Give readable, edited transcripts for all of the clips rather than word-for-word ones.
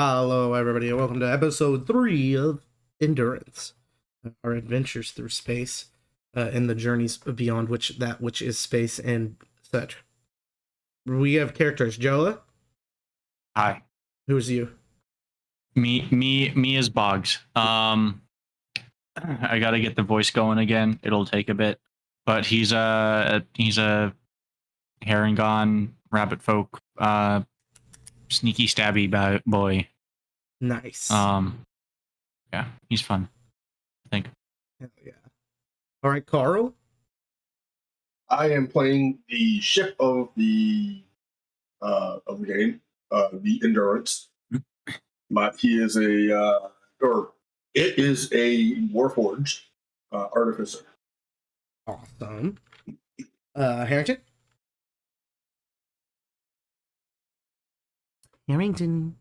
Hello, everybody, and welcome to episode 3 of Endurance, our adventures through space, and the journeys beyond which is space and such. We have characters. Joa, Hi. who's you? Me is Boggs. I gotta get the voice going again. It'll take a bit, but he's a Harengon rabbit folk, sneaky stabby boy. Nice. Yeah, he's fun, I think. Hell yeah. All right, Carl. I am playing the ship of the game, the Endurance. He is it is a Warforged artificer. Awesome. Harrington.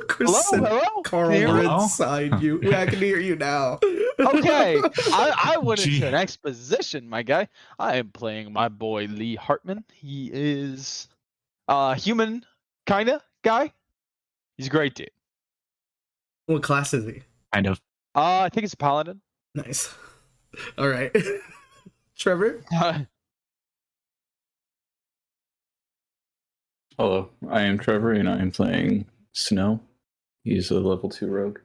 Chris Hello? Carl Can you were hear me? inside you. Yeah, I can hear you now. Okay, I went Gee. into an exposition, my guy. I am playing my boy Lee Hartman. He is human kinda guy. He's a great dude. What class is he? Kind of. I think it's a paladin. Nice. All right. Trevor? Hello, I am Trevor, and I am playing Snow. He's a level 2 rogue.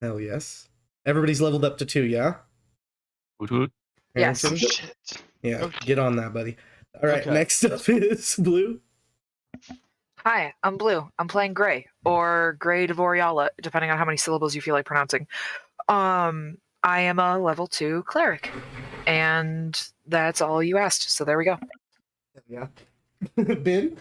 Hell yes. Everybody's leveled up to 2, yeah? Woot woot. Yes. Harrington? Shit. Yeah, Okay. get on that, buddy. All right, Okay. next up is Blue. Hi, I'm Blue. I'm playing Gray or Gray Devoriala, depending on how many syllables you feel like pronouncing. I am a level 2 cleric, and that's all you asked. So there we go. Yeah. Ben?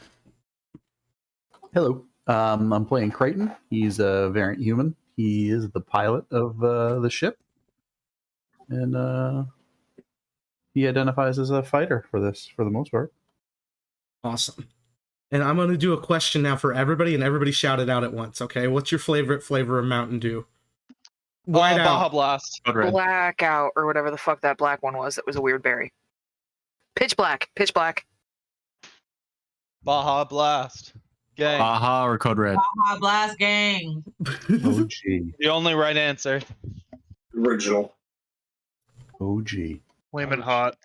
Hello. I'm playing Creighton. He's a variant human. He is the pilot of the ship. And he identifies as a fighter for this, for the most part. Awesome. And I'm going to do a question now for everybody, and everybody shout it out at once, okay? What's your favorite flavor of Mountain Dew? White Baja out. Blast. Code Red. Blackout, or whatever the fuck that black one was. That was a weird berry. Pitch black. Pitch black. Baja Blast. Gang. Baja or Code Red? Baja Blast Gang. OG. The only right answer. Original. OG. Flamin' hot.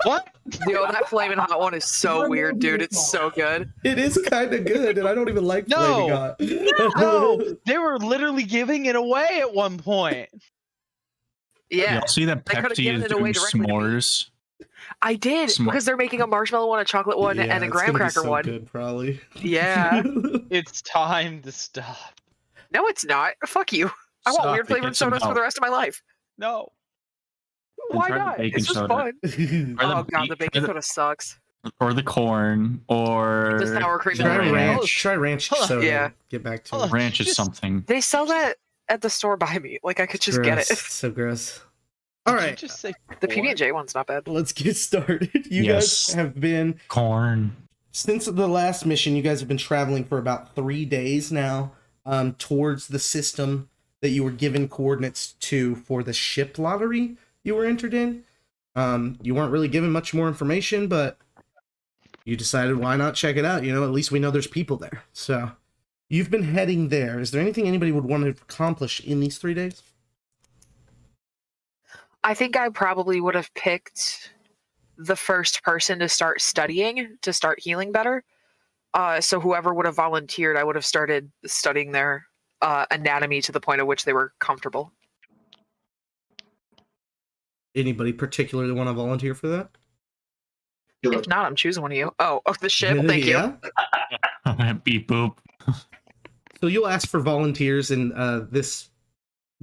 What? Yo, that flaming hot one is so weird, dude. It's so good. It is kind of good, and I don't even like No. Flaming Hot. No, they were literally giving it away at one point. Yeah, Y'all see that They could've Pepsi given is it away doing directly to me. s'mores? I did, because they're making a marshmallow one, a chocolate one, Yeah, and a it's graham gonna be cracker so one. good, probably. Yeah. It's time to stop. No, it's not. Fuck you. I want Stop weird it, flavored get some sodas for help. the rest of my life. No. Why try the not? baking It's just soda. fun. Or the Oh god, the beet- baking or the- soda sucks. Or the corn, or The sour cream Try and ranch. ranch. Try ranch Hold on. soda. Yeah. Get back to Hold it. on. ranch is Just- something. They sell that at the store by me. Like I could just get Gross. it. So gross. All Did you right, just say The corn? PB&J one's not bad. let's get started. You Yes. guys have been, Corn. since the last mission, you guys have been traveling for about 3 days now, towards the system that you were given coordinates to for the ship lottery you were entered in. You weren't really given much more information, but you decided why not check it out? You know, at least we know there's people there. So you've been heading there. Is there anything anybody would want to accomplish in these 3 days? I think I probably would have picked the first person to start studying, to start healing better. So whoever would have volunteered, I would have started studying their anatomy to the point at which they were comfortable. Anybody particularly want to volunteer for that? If not, I'm choosing one of you. Oh, the ship. Thank you. Yeah. Beep boop. So you'll ask for volunteers, and this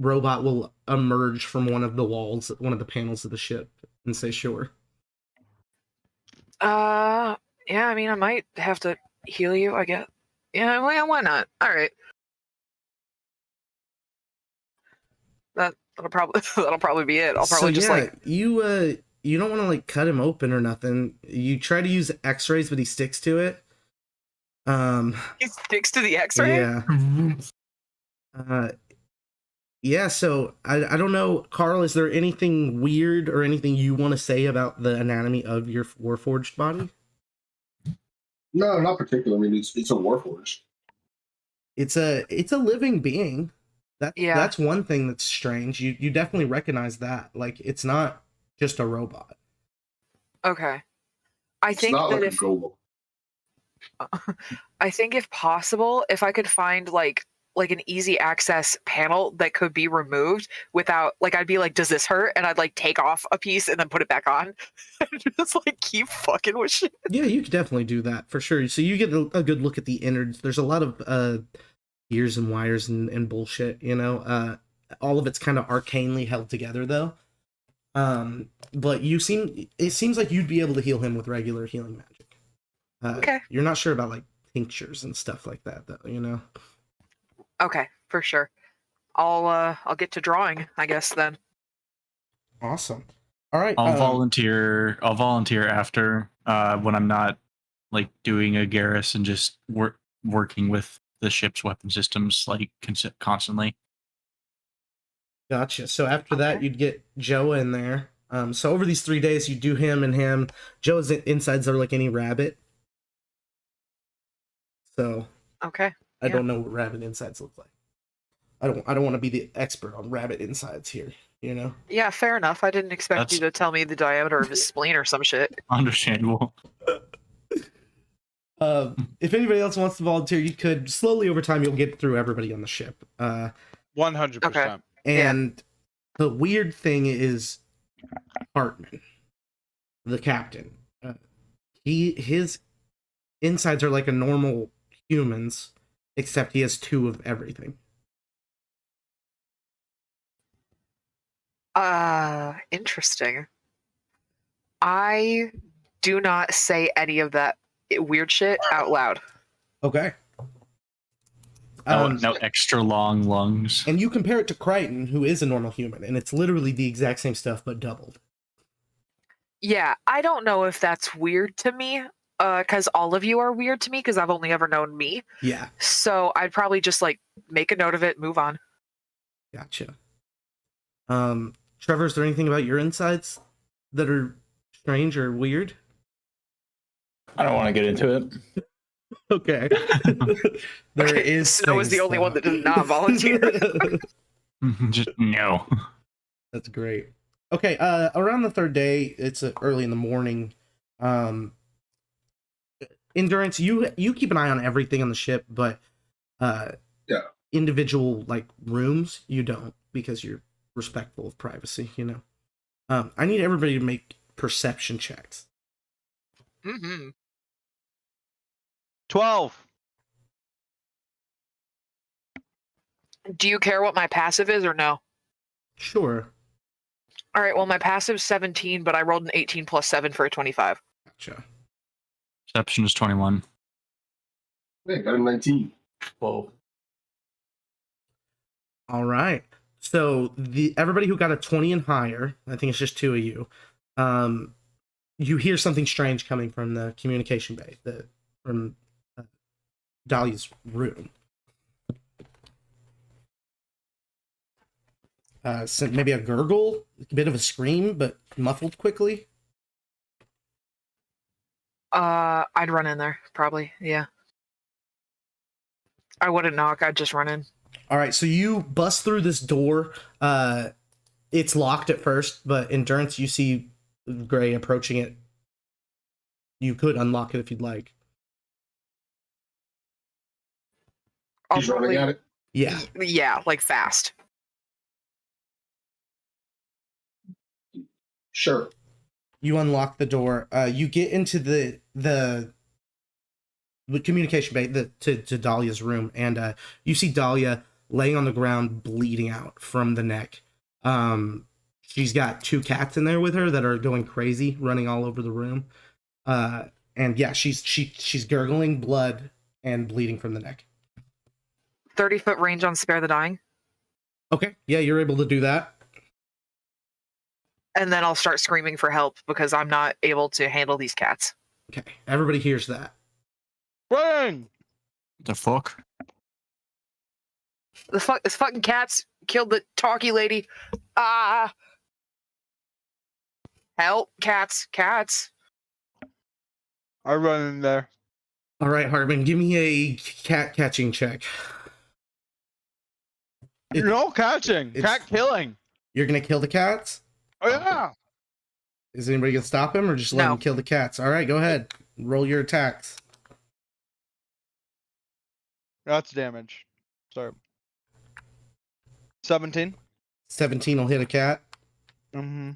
robot will emerge from one of the walls, one of the panels of the ship, and say, "Sure." Yeah, I mean, I might have to heal you, I guess. Yeah, well, why not? All right. That'll probably be it. I'll probably just like you don't want to like cut him open or nothing. You try to use X-rays, but he sticks to it. he sticks to the X-ray. Yeah. Yeah, so I don't know, Carl, is there anything weird or anything you want to say about the anatomy of your Warforged body? No, not particularly. I mean, it's a warforged. It's a living being. Yeah. That's one thing that's strange. You definitely recognize that. Like, it's not just a robot. Okay. I It's think not that like a golem. I think if possible, if I could find like an easy access panel that could be removed without like I'd be like, does this hurt? And I'd like take off a piece and then put it back on. And just like keep fucking with shit. Yeah, you could definitely do that for sure. So you get a good look at the innards. There's a lot of gears and wires and bullshit, you know. All of it's kind of arcanely held together though. But it seems like you'd be able to heal him with regular healing magic. Okay. You're not sure about like tinctures and stuff like that though, you know. Okay, for sure. I'll get to drawing, I guess then. Awesome. All right. I'll volunteer. I'll volunteer after when I'm not like doing a Garrus and just working with the ship's weapon systems like constantly. Gotcha. So after that, you'd get Joa in there. So over these 3 days, you do him and him. Joa's insides are like any rabbit. So Okay. I Yeah. don't know what rabbit insides look like. I don't want to be the expert on rabbit insides here, you know? Yeah, fair enough. I didn't expect you to tell me the diameter of his spleen or some shit. Understandable. If anybody else wants to volunteer, you could. Slowly over time, you'll get through everybody on the ship. 100%. And the weird thing is Hartman, the captain. His insides are like a normal human's, except he has 2 of everything. Interesting. I do not say any of that weird shit out loud. Okay. No extra long lungs. And you compare it to Crichton, who is a normal human, and it's literally the exact same stuff but doubled. Yeah, I don't know if that's weird to me, because all of you are weird to me because I've only ever known me. Yeah. So I'd probably just like make a note of it, move on. Gotcha. Trevor, is there anything about your insides that are strange or weird? I don't want to get into it. Okay. There is. Snow is the things, only though. one that does not volunteer. Just no. That's great. Okay, around the 3rd day, it's early in the morning. Endurance, you keep an eye on everything on the ship, but individual like rooms you don't, because you're respectful of privacy, you know. I need everybody to make perception checks. Mm-hmm. 12. Do you care what my passive is or no? Sure. All right, well, my passive's 17, but I rolled an 18 plus 7 for a 25. Gotcha. Perception is 21. Hey, got a 19. 12. All right. So everybody who got a 20 and higher, I think it's just 2 of you. You hear something strange coming from the communication bay, from Dahlia's room. So maybe a gurgle, a bit of a scream, but muffled quickly. I'd run in there, probably, yeah. I wouldn't knock, I'd just run in. All right, so you bust through this door. It's locked at first, but Endurance, you see Gray approaching it. You could unlock it if you'd like. He's running at it. Yeah. Yeah, like fast. Sure. You unlock the door. You get into the communication bay to Dahlia's room, and you see Dahlia laying on the ground, bleeding out from the neck. She's got 2 cats in there with her that are going crazy, running all over the room. And yeah, she's gurgling blood and bleeding from the neck. 30-foot range on Spare the Dying. Okay, yeah, you're able to do that. And then I'll start screaming for help because I'm not able to handle these cats. Okay, everybody hears that. Run! The fuck? This fucking cats killed the talkie lady. Ah! Help, cats. I run in there. All right, Hartman, give me a cat catching check. It- No catching. it's- Cat killing. You're gonna kill the cats? Oh yeah. Is anybody gonna stop him or just let No. him kill the cats? All right, go ahead. Roll your attacks. That's damage. Sorry. 17. 17 will hit a cat. Mm-hmm.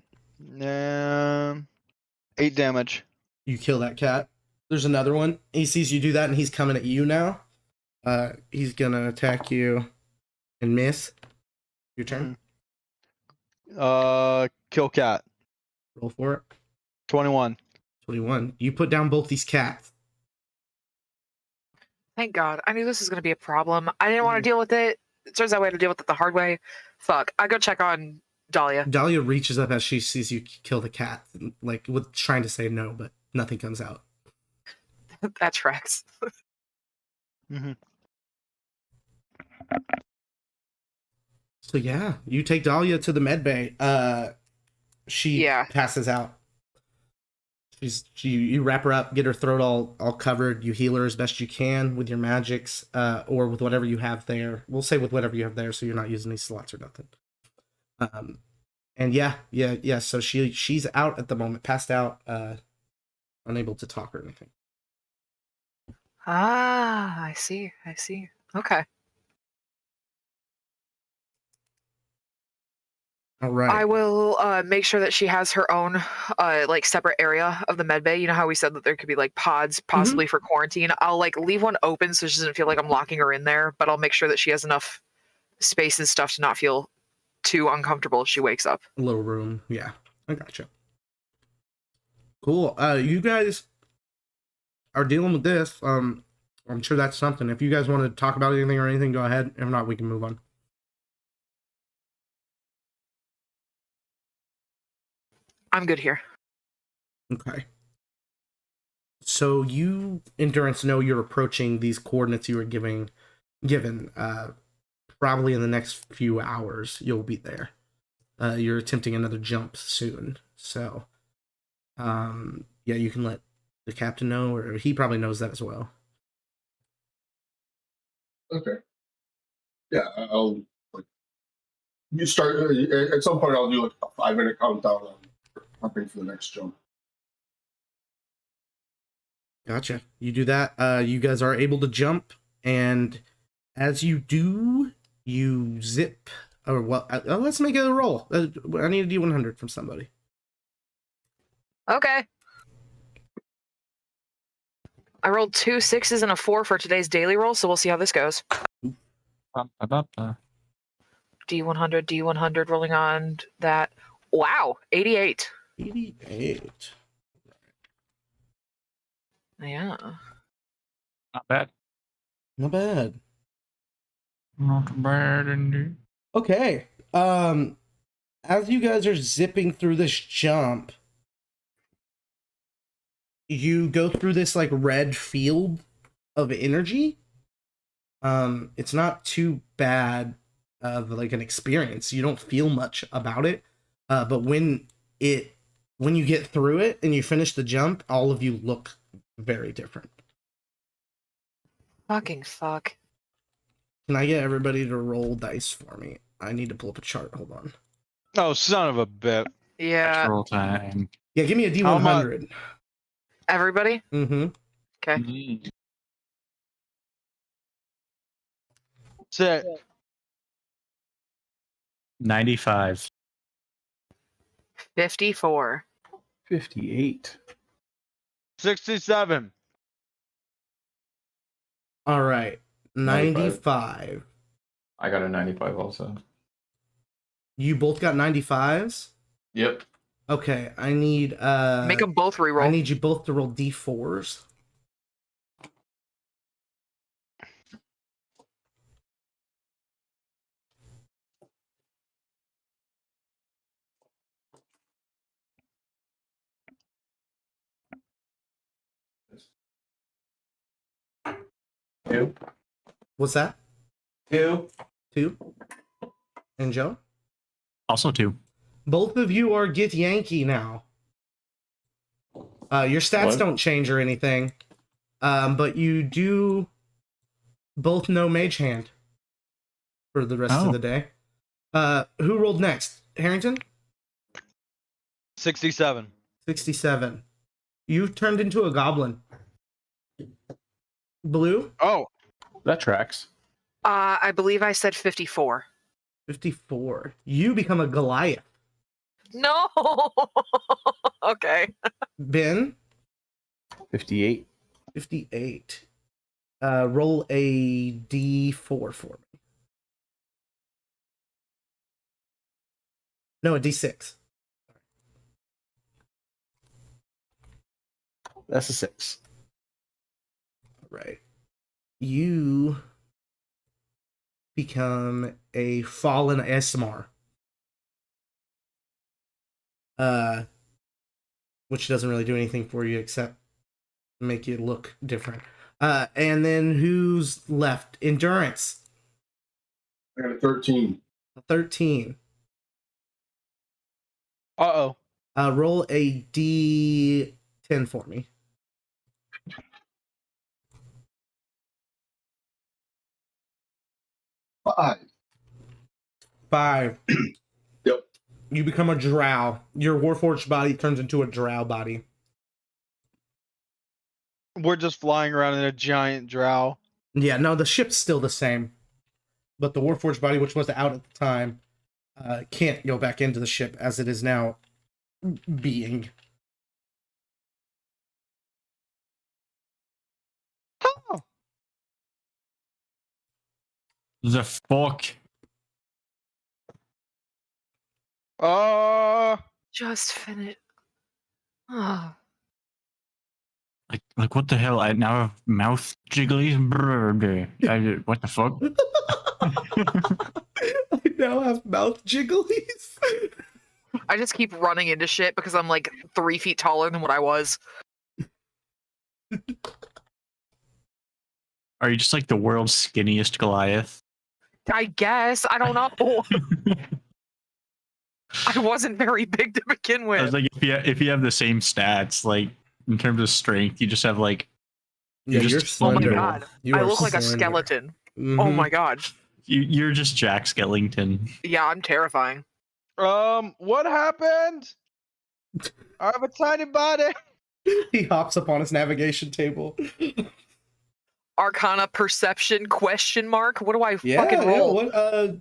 8 damage. You kill that cat. There's another one. He sees you do that and he's coming at you now. He's gonna attack you and miss. Your turn. Kill cat. Roll for it. 21. 21. You put down both these cats. Thank God. I knew this was going to be a problem. I didn't want to deal with it. It turns out we had to deal with it the hard way. Fuck. I go check on Dahlia. Dahlia reaches up as she sees you kill the cat, like with trying to say no, but nothing comes out. That tracks. Mm-hmm. So yeah, you take Dahlia to the med bay. She Yeah. passes out. You wrap her up, get her throat all covered. You heal her as best you can with your magics, or with whatever you have there. We'll say with whatever you have there, so you're not using these slots or nothing. And yeah. So she's out at the moment, passed out, unable to talk or anything. Ah, I see. Okay. All right. I will make sure that she has her own like separate area of the med bay. You know how we said that there could be like pods possibly for quarantine. I'll like leave one open so she doesn't feel like I'm locking her in there, but I'll make sure that she has enough space and stuff to not feel too uncomfortable if she wakes up. A little room. Yeah, I gotcha. Cool. You guys are dealing with this. I'm sure that's something. If you guys want to talk about anything or anything, go ahead. If not, we can move on. I'm good here. Okay. So you, Endurance, know you're approaching these coordinates you were given. Probably in the next few hours, you'll be there. You're attempting another jump soon. So, yeah, you can let the captain know, or he probably knows that as well. Okay. Yeah, I'll like you start at some point. I'll do like a 5-minute countdown on prepping for the next jump. Gotcha. You do that. You guys are able to jump, and as you do, you zip. Or well, let's make it a roll. I need a D100 from somebody. Okay. I rolled 2 6s and a 4 for today's daily roll, so we'll see how this goes. Ba-ba-ba-ba. D100, rolling on that. Wow, 88. 88. Yeah. Not bad. Not bad. Not bad indeed. Okay. As you guys are zipping through this jump, you go through this like red field of energy. It's not too bad of like an experience. You don't feel much about it. But when you get through it and you finish the jump, all of you look very different. Fucking fuck. Can I get everybody to roll dice for me? I need to pull up a chart. Hold on. Oh, son of a bit. Yeah. Roll time. Yeah, give me a How D100. Everybody? Mm-hmm. Okay. Mm. Sit. 95. 54. 58. 67. All right. 95. I got a 95 also. You both got 95s? Yep. Okay, I need Make them both I reroll. need you both to roll D4s. Two. What's that? Two. 2? And Joe? Also 2. Both of you are Get Yankee now. Your stats What? don't change or anything. But you do both know Mage Hand for the rest of Oh. the day. Who rolled next? Harrington? 67. 67. You turned into a goblin. Blue? Oh, That tracks. I believe I said 54. 54. You become a Goliath. No. Okay. Ben? 58. 58. Roll a d4 for me. No, a d6. That's a 6. Right. You become a fallen Esmar. Which doesn't really do anything for you except make you look different. And then who's left? Endurance. I got a 13. 13. uh-oh. Roll a d10 for me. 5. 5. Yep. You become a drow. Your warforged body turns into a drow body. We're just flying around in a giant drow. Yeah, no, the ship's still the same. But the warforged body, which was out at the time, can't go back into the ship as it is now being. Oh. The fuck? Just finish. Ah. Like what the hell? I now have mouth jigglies. What the fuck? I now have mouth jigglies. I just keep running into shit because I'm like 3 feet taller than what I was. Are you just like the world's skinniest Goliath? I guess. I don't know. I wasn't very big to begin I with. was like, if you have the same stats, like in terms of strength, you just have like Yeah, You're you're just Oh my slender. god. You I are look like a slender. skeleton. Oh Mhm. my god. you're just Jack Skellington. Yeah, I'm terrifying. What happened? I have a tiny body. He hops up on his navigation table. Arcana perception question mark? What do I Yeah, fucking yeah. roll? What?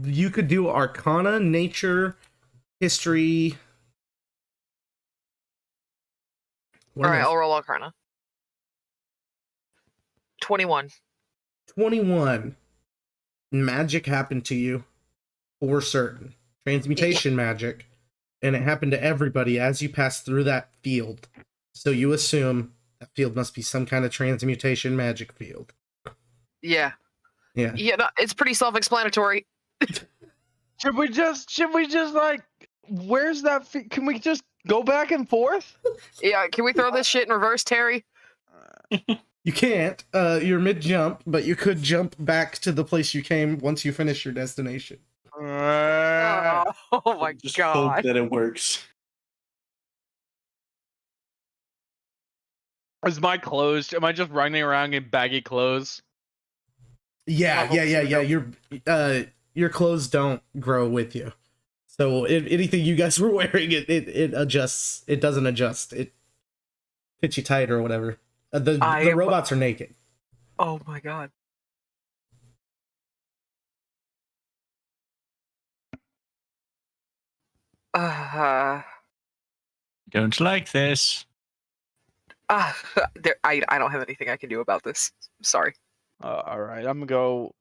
You could do Arcana, Nature, History. One Alright, of I'll roll Arcana. 21. 21. Magic happened to you, for certain. Transmutation magic, and it happened to everybody as you pass through that field. So you assume that field must be some kind of transmutation magic field. Yeah. Yeah. Yeah, no, it's pretty self-explanatory. Should we just like, where's that? Can we just go back and forth? Yeah, can we throw this shit in reverse, Terry? You can't. You're mid-jump, but you could jump back to the place you came once you finish your destination. Oh my Just god. hope that it works. Is my clothes? Am I just running around in baggy clothes? Yeah. Your clothes don't grow with you. So anything you guys were wearing, it adjusts. It doesn't adjust. It fits you tight or whatever. The robots are naked. Oh my god. Don't like this. I don't have anything I can do about this. Sorry. All right, I'm gonna go.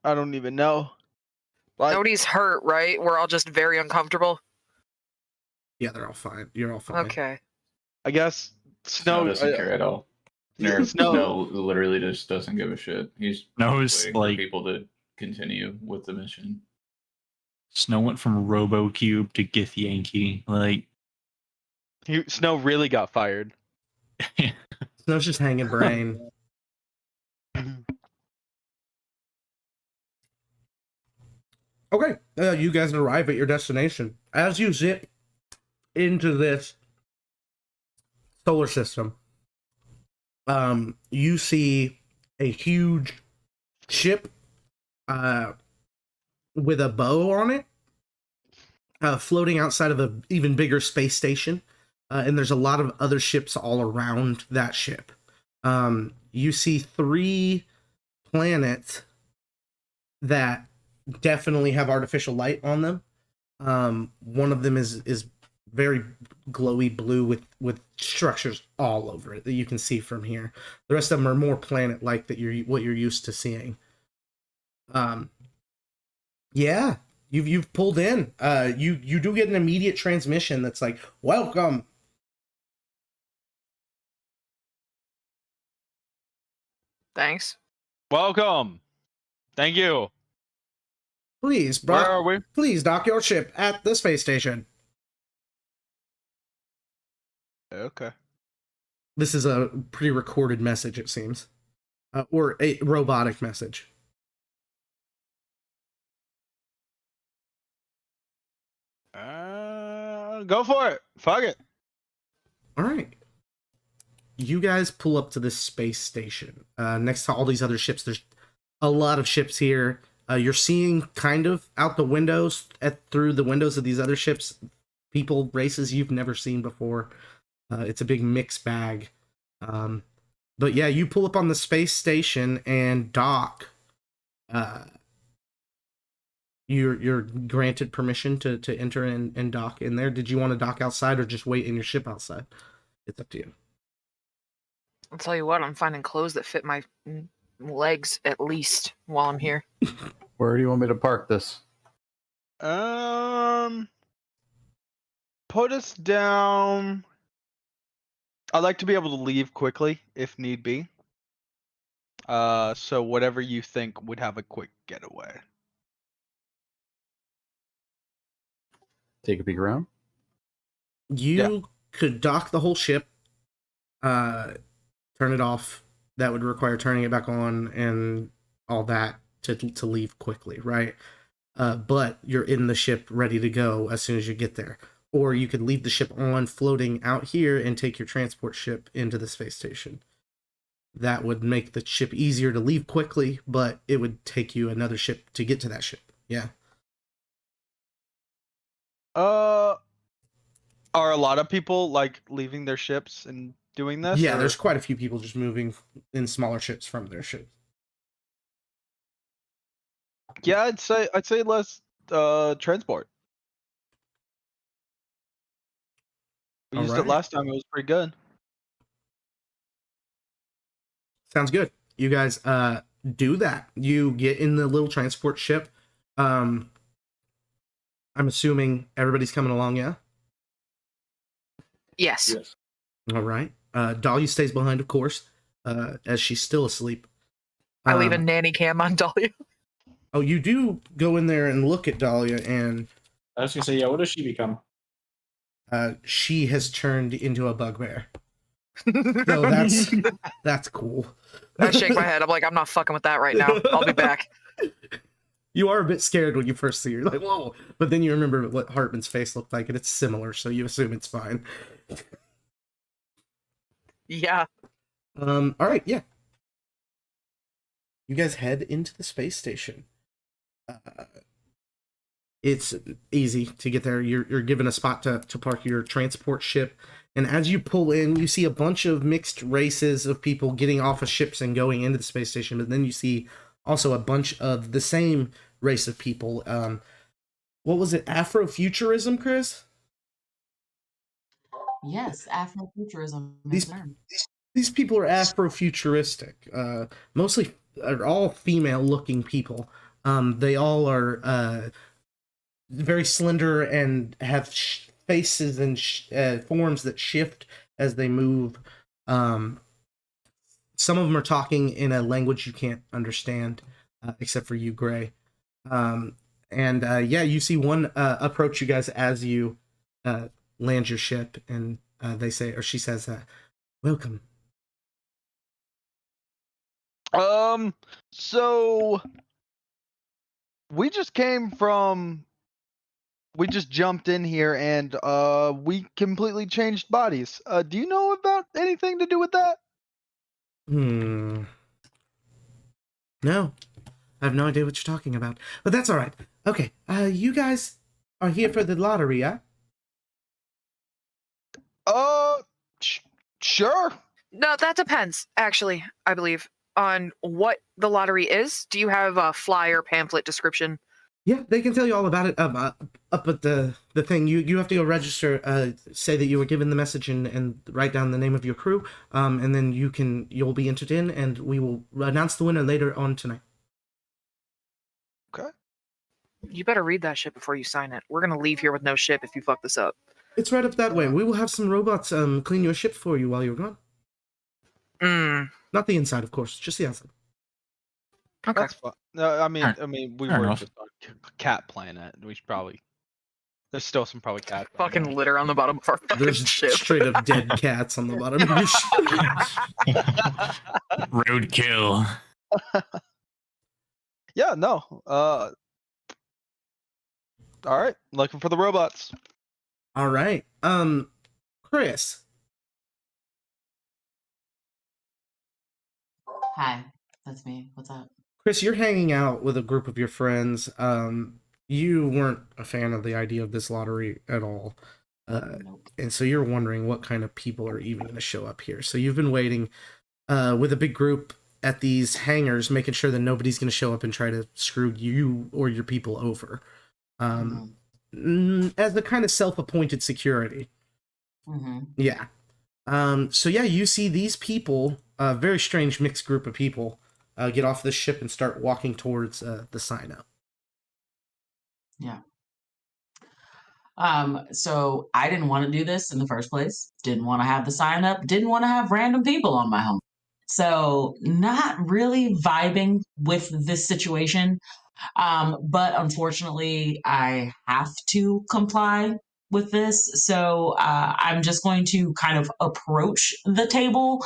I don't even know. Like, Nobody's hurt, right? We're all just very uncomfortable. Yeah, they're all fine. You're all fine. Okay. I guess Snow Snow. doesn't care at all. Snow Snow- literally just doesn't give a shit. He's Snow's waiting for like people to continue with the mission. Snow went from RoboCube to Gith Yankee. Like Snow really got fired. Snow's just hanging brain. Okay, you guys arrive at your destination. As you zip into this solar system, you see a huge ship with a bow on it floating outside of an even bigger space station. And there's a lot of other ships all around that ship. You see 3 planets that definitely have artificial light on them. One of them is very glowy blue with structures all over it that you can see from here. The rest of them are more planet-like that what you're used to seeing. Yeah, you've pulled in. You do get an immediate transmission that's like, welcome. Thanks. Welcome. Thank you. Please, Where are we? please dock your ship at the space station. Okay. This is a pre-recorded message, it seems, or a robotic message. Go for it. Fuck it. All right. You guys pull up to this space station. Next to all these other ships, there's a lot of ships here. You're seeing kind of out the windows, through the windows of these other ships, people, races you've never seen before. It's a big mixed bag. But yeah, you pull up on the space station and dock. You're granted permission to enter and dock in there. Did you want to dock outside or just wait in your ship outside? It's up to you. I'll tell you what, I'm finding clothes that fit my legs at least while I'm here. Where do you want me to park this? Put us down. I'd like to be able to leave quickly if need be. So whatever you think would have a quick getaway. Take a peek around. You could dock the whole ship, turn it off. That would require turning it back on and all that to leave quickly, right? But you're in the ship ready to go as soon as you get there. Or you could leave the ship on floating out here and take your transport ship into the space station. That would make the ship easier to leave quickly, but it would take you another ship to get to that ship. Yeah. Are a lot of people like leaving their ships and doing this? Yeah, or- there's quite a few people just moving in smaller ships from their ships. Yeah, I'd say less transport. We used it Alright. last time. It was pretty good. Sounds good. You guys do that. You get in the little transport ship. I'm assuming everybody's coming along, yeah? Yes. Yes. All right. Dahlia stays behind, of course, as she's still asleep. I leave a nanny cam on Dahlia. Oh, you do go in there and look at Dahlia, and I was gonna say, yeah, what does she become? she has turned into a bugbear. So that's cool. I shake my head. I'm like, I'm not fucking with that right now. I'll be back. You are a bit scared when you first see her. You're like, whoa. But then you remember what Hartman's face looked like, and it's similar, so you assume it's fine. Yeah. All right, yeah. You guys head into the space station. It's easy to get there. You're given a spot to park your transport ship. And as you pull in, you see a bunch of mixed races of people getting off of ships and going into the space station. But then you see also a bunch of the same race of people. What was it? Afrofuturism, Chris? Yes, Afrofuturism. These- is the term. These people are Afrofuturistic. Mostly are all female-looking people. They all are very slender and have faces and forms that shift as they move. Some of them are talking in a language you can't understand, except for you, Gray. Yeah, you see one approach you guys as you land your ship, and they say, or she says, "Welcome." So we just jumped in here and we completely changed bodies. Do you know about anything to do with that? No, I have no idea what you're talking about. But that's all right. Okay, you guys are here for the lottery, yeah? Sure. No, that depends, actually, I believe, on what the lottery is. Do you have a flyer pamphlet description? Yeah, they can tell you all about it. Up at the thing, you have to go register. Say that you were given the message and write down the name of your crew. And then you'll be entered in, and we will announce the winner later on tonight. Okay. You better read that shit before you sign it. We're gonna leave here with no ship if you fuck this up. It's right up that way. We will have some robots clean your ship for you while you're gone. Not the inside, of course, just the outside. Okay. That's fine. No, I mean, Fair- we fair were enough. just on Cat Planet. We should probably. There's still some probably cat. Fucking litter on the bottom of our fucking There's ship. straight up dead cats on the bottom of your ship. Roadkill. Yeah. No. All right. Looking for the robots. All right. Chris. Hi, that's me. What's up? Chris, you're hanging out with a group of your friends. You weren't a fan of the idea of this lottery at all. Nope. And so you're wondering what kind of people are even going to show up here. So you've been waiting with a big group at these hangars, making sure that nobody's going to show up and try to screw you or your people over. As the kind of self-appointed security. Yeah. So yeah, you see these people, a very strange mixed group of people, get off the ship and start walking towards the sign-up. Yeah. So I didn't want to do this in the first place. Didn't want to have the sign up. Didn't want to have random people on my home. So not really vibing with this situation. But unfortunately, I have to comply with this. So I'm just going to kind of approach the table,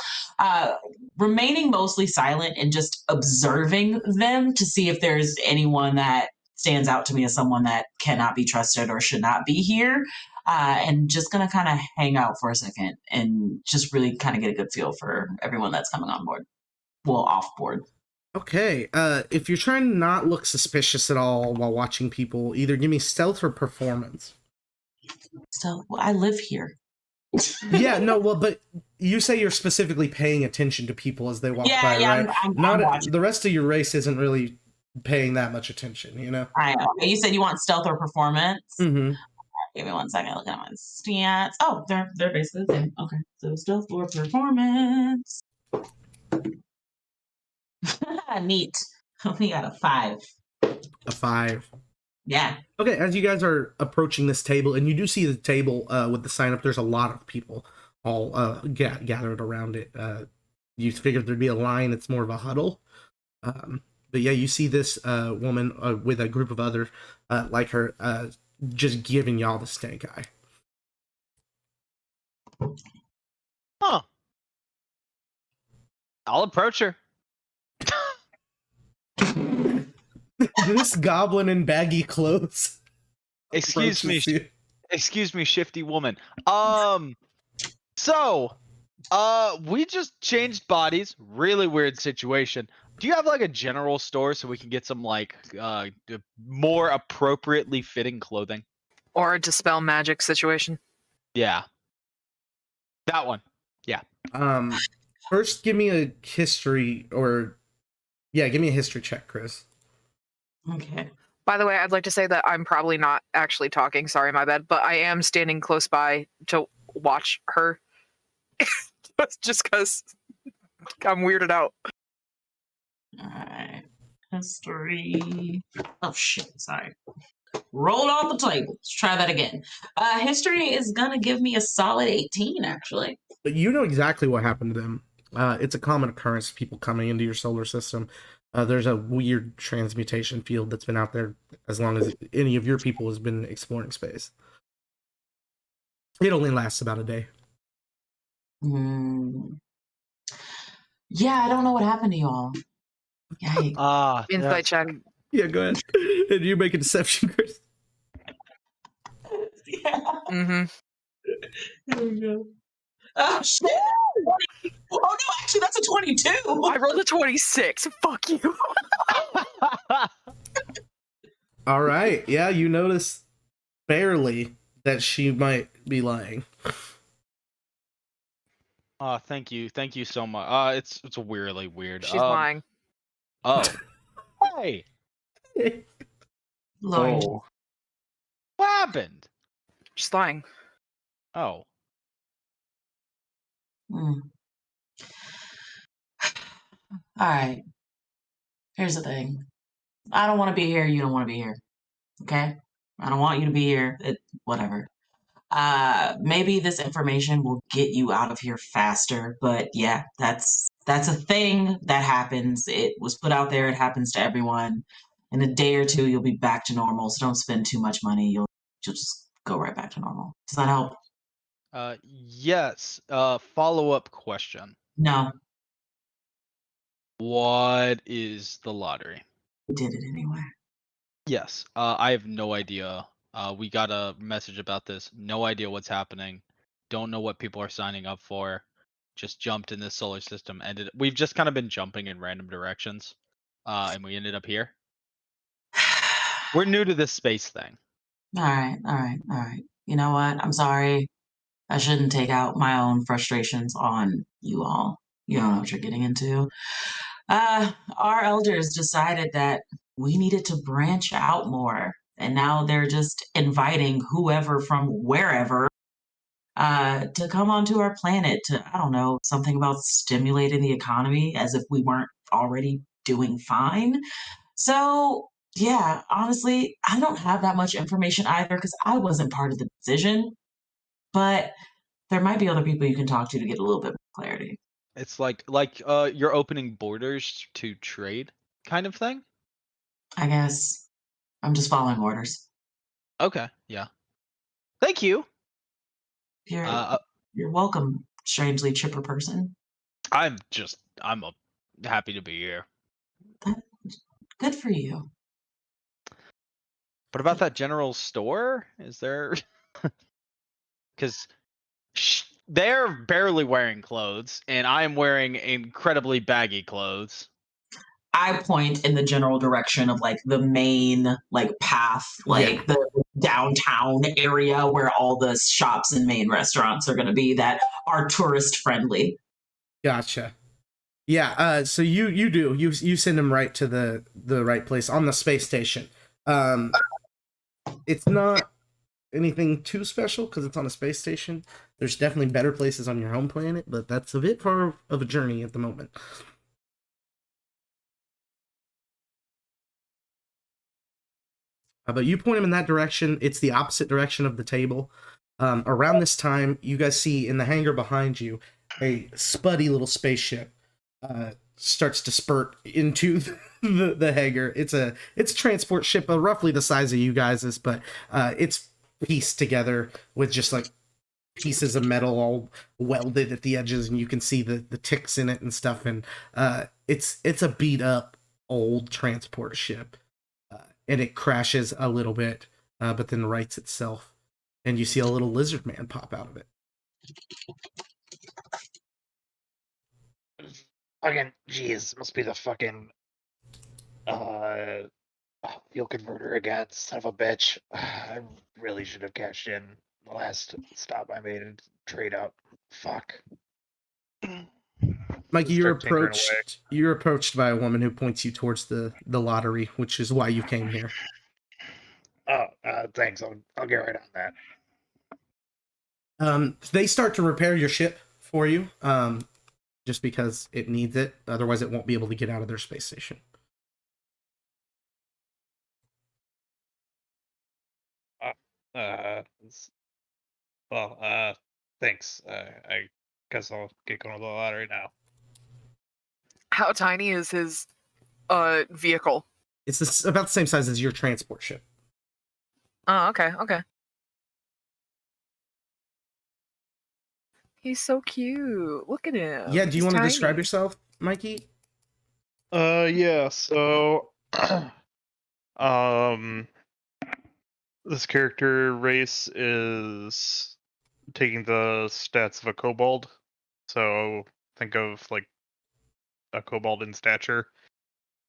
remaining mostly silent and just observing them to see if there's anyone that stands out to me as someone that cannot be trusted or should not be here. And just going to kind of hang out for a second and just really kind of get a good feel for everyone that's coming on board. Well, off board. Okay, if you're trying to not look suspicious at all while watching people, either give me stealth or performance. So I live here. Yeah, no, well, but you say you're specifically paying attention to people as they walk by, right? I'm Not watching. the rest of your race isn't really paying that much attention, you know? I know. You said you want stealth or performance? Mm-hmm. Give me 1 second. Look at my stats. Oh, they're basically the same. Okay, so stealth or performance. Neat. We got a 5. A 5. Yeah. Okay, as you guys are approaching this table, and you do see the table with the sign up, there's a lot of people all gathered around it. You figured there'd be a line, it's more of a huddle. But yeah, you see this woman with a group of others like her just giving y'all the stink eye. Huh. I'll approach her. This goblin in baggy clothes. Excuse me. approaches you. Excuse me, shifty woman. So, we just changed bodies. Really weird situation. Do you have like a general store so we can get some like more appropriately fitting clothing? Or a dispel magic situation. Yeah. That one. Yeah. First, give me a history, give me a history check, Chris. Okay. By the way, I'd like to say that I'm probably not actually talking. Sorry, my bad. But I am standing close by to watch her. Just because I'm weirded out. All right. History. Oh, shit. Sorry. Rolled on the table. Let's try that again. History is going to give me a solid 18, actually. But you know exactly what happened to them. It's a common occurrence, people coming into your solar system. There's a weird transmutation field that's been out there as long as any of your people has been exploring space. It only lasts about a day. Yeah, I don't know what happened to y'all. Yikes. Insight check. Yeah, go ahead. And you make a deception, Chris. Yeah. Mm-hmm. There we go. Oh, shit! Oh no, actually, that's a 22. I rolled a 26. Fuck you. All right. Yeah, you notice barely that she might be lying. Thank you so much. It's weirdly weird. She's lying. Oh, hey, Lord. Oh, what happened? She's lying. Oh, Hmm. All right. Here's the thing. I don't want to be here. You don't want to be here. Okay? I don't want you to be here. Whatever. Maybe this information will get you out of here faster, but yeah, that's a thing that happens. It was put out there. It happens to everyone. In a day or two, you'll be back to normal. So don't spend too much money. You'll just go right back to normal. Does that help? yes. Follow-up question. No, What is the lottery? we did it anyway. Yes. I have no idea. We got a message about this. No idea what's happening. Don't know what people are signing up for. Just jumped in this solar system. We've just kind of been jumping in random directions. And we ended up here. We're new to this space thing. All right. You know what? I'm sorry. I shouldn't take out my own frustrations on you all. You don't know what you're getting into. Our elders decided that we needed to branch out more. And now they're just inviting whoever from wherever to come onto our planet to, I don't know, something about stimulating the economy as if we weren't already doing fine. So, yeah, honestly, I don't have that much information either because I wasn't part of the decision. But there might be other people you can talk to get a little bit more clarity. It's like you're opening borders to trade kind of thing. I guess I'm just following orders. Okay. Yeah. Thank you. You're welcome, strangely chipper person. I'm happy to be here. Good for you. What about that general store? Is there? Because they're barely wearing clothes, and I'm wearing incredibly baggy clothes. I point in the general direction of like the main like path, like the downtown area where all the shops and main restaurants are going to be that are tourist friendly. Gotcha. Yeah. So you send him right to the right place on the space station. It's not anything too special because it's on a space station. There's definitely better places on your home planet, but that's a bit far of a journey at the moment. But you point him in that direction. It's the opposite direction of the table. Around this time, you guys see in the hangar behind you a spuddy little spaceship starts to spurt into the hangar. It's a transport ship, roughly the size of you guys's, but it's pieced together with just like pieces of metal all welded at the edges, and you can see the ticks in it and stuff. And it's a beat up old transport ship. And it crashes a little bit, but then rights itself. And you see a little lizard man pop out of it. Fucking, jeez, must be the fucking fuel converter again, son of a bitch. I really should have cashed in the last stop I made and trade up. Fuck. Mikey, Start tinkering away. you're approached by a woman who points you towards the lottery, which is why you came here. Oh, thanks. I'll get right on that. They start to repair your ship for you, just because it needs it. Otherwise, it won't be able to get out of their space station. Thanks. I guess I'll get going with the lottery now. How tiny is his vehicle? It's about the same size as your transport ship. Oh, okay. He's so cute. Look at him. Yeah, do you He's want to tiny. describe yourself, Mikey? Yeah, so this character race is taking the stats of a kobold. So think of like a kobold in stature.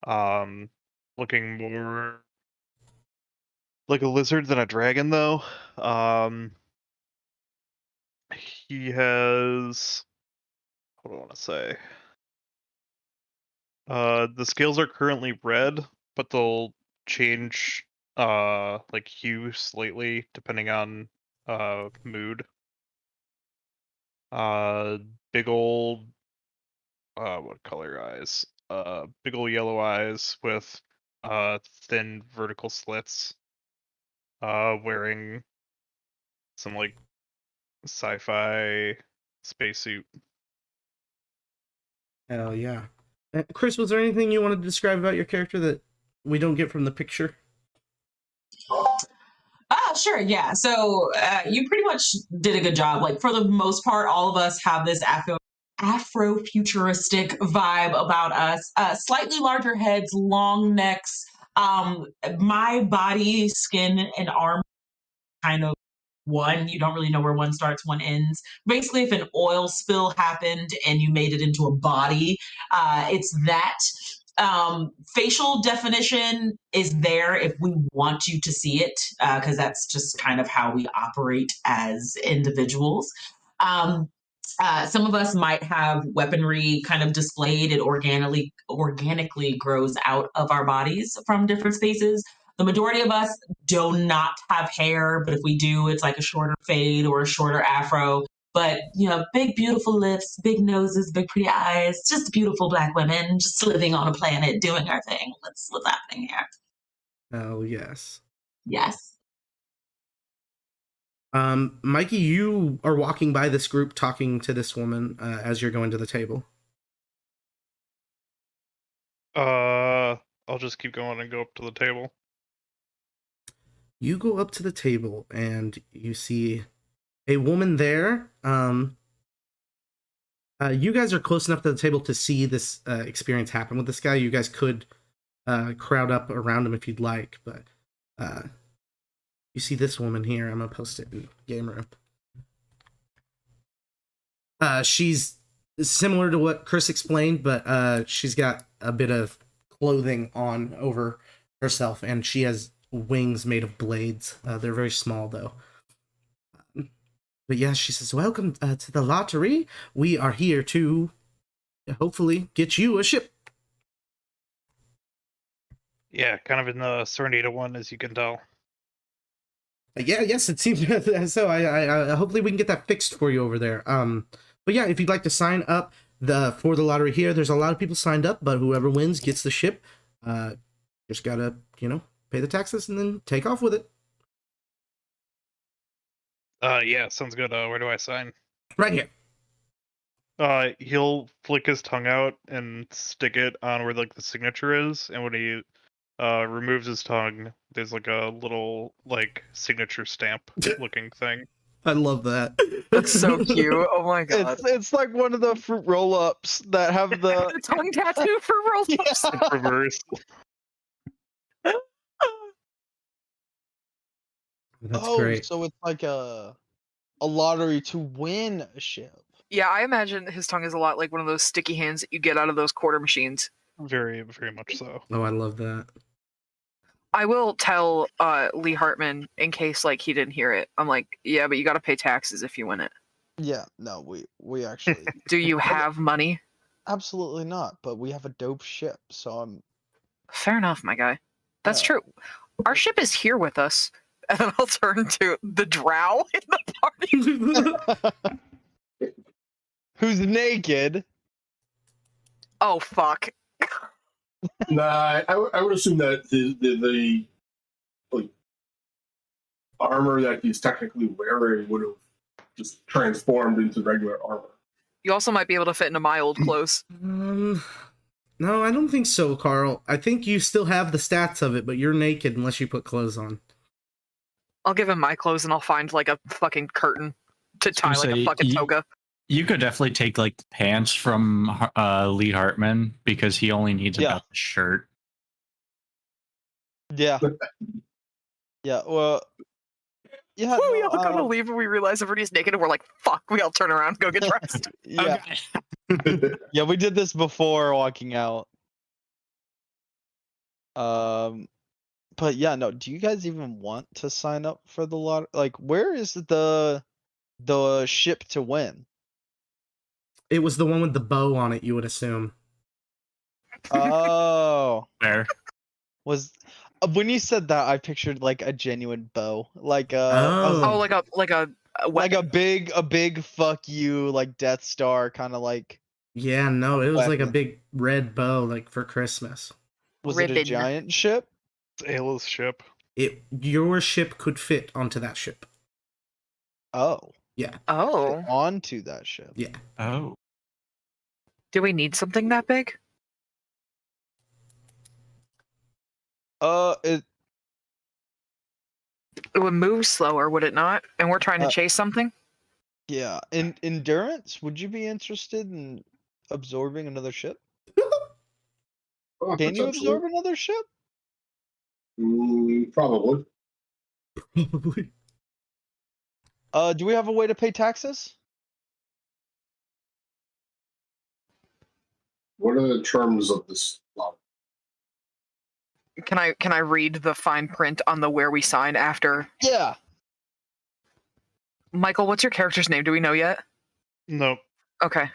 Looking more like a lizard than a dragon, though. He has. What do I want to say? The scales are currently red, but they'll change like hue slightly depending on mood. Big old what color eyes? Big old yellow eyes with thin vertical slits. Wearing some like sci-fi spacesuit. Hell yeah. Chris, was there anything you wanted to describe about your character that we don't get from the picture? Sure, yeah. So you pretty much did a good job. Like for the most part, all of us have this Afro-futuristic vibe about us. Slightly larger heads, long necks. My body, skin, and arm kind of one. You don't really know where one starts, one ends. Basically, if an oil spill happened and you made it into a body, it's that. Facial definition is there if we want you to see it, because that's just kind of how we operate as individuals. Some of us might have weaponry kind of displayed. It organically grows out of our bodies from different spaces. The majority of us do not have hair, but if we do, it's like a shorter fade or a shorter afro. But, you know, big, beautiful lips, big noses, big, pretty eyes, just beautiful Black women just living on a planet doing our thing. What's happening here? Oh, yes. Yes. Mikey, you are walking by this group talking to this woman as you're going to the table. I'll just keep going and go up to the table. You go up to the table and you see a woman there. You guys are close enough to the table to see this experience happen with this guy. You guys could crowd up around him if you'd like, but you see this woman here. I'm gonna post it in Game Room. She's similar to what Chris explained, but she's got a bit of clothing on over herself, and she has wings made of blades. They're very small, though. But yeah, she says, welcome to the lottery. We are here to hopefully get you a ship. Yeah, kind of in the Serenita one, as you can tell. Yes, it seems so. I hopefully we can get that fixed for you over there. But yeah, if you'd like to sign up for the lottery here, there's a lot of people signed up, but whoever wins gets the ship. Just gotta, pay the taxes and then take off with it. Yeah, sounds good. Where do I sign? Right here. He'll flick his tongue out and stick it on where like the signature is, and when he removes his tongue, there's like a little like signature stamp looking thing. I love that. That's so cute. Oh my god. It's like one of the fruit roll-ups that have the The tongue tattoo for roll-ups. It's reversed. That's oh, great. so it's like a lottery to win a ship. Yeah, I imagine his tongue is a lot like one of those sticky hands that you get out of those quarter machines. Very, very much so. Oh, I love that. I will tell Lee Hartman in case he didn't hear it. I'm like, yeah, but you got to pay taxes if you win it. Yeah, no, we actually Do you have money? absolutely not, but we have a dope ship, so I'm Fair enough, my guy. That's Yeah. true. Our ship is here with us. And then I'll turn to the drow in the party. who's naked. Oh, fuck. Nah, I would assume that the like armor that he's technically wearing would have just transformed into regular armor. You also might be able to fit into my old clothes. No, I don't think so, Carl. I think you still have the stats of it, but you're naked unless you put clothes on. I'll give him my clothes and I'll find a fucking curtain to tie a fucking toga. You could definitely take the pants from Lee Hartman because he only needs about the shirt. Yeah. Yeah, well yeah, We all go to leave and we realize everybody's naked and we're like, fuck, we all turn around and go get dressed. yeah. Yeah, we did this before walking out. But yeah, no. Do you guys even want to sign up for the lot? Like, where is the ship to win? It was the one with the bow on it, you would assume. Oh, There. was when you said that, I pictured like a genuine bow, like I was Oh. Oh, like a like a weapon. big fuck you, like Death Star, kind of like. Yeah, no, it was like a Weapon. big red bow, like for Christmas. Was it a Ribbon. giant ship? It's Ayla's ship. Your ship could fit onto that ship. Oh, Yeah, Oh, onto that ship. yeah. Oh. do we need something that big? It It would move slower, would it not? And we're trying to chase something. yeah. In endurance, would you be interested in absorbing another ship? Oh, Can you potentially. absorb another ship? Probably. Probably. Do we have a way to pay taxes? What are the terms of this law? Can I read the fine print on the where we sign after? Yeah. Michael, what's your character's name? Do we know yet? Nope. Okay.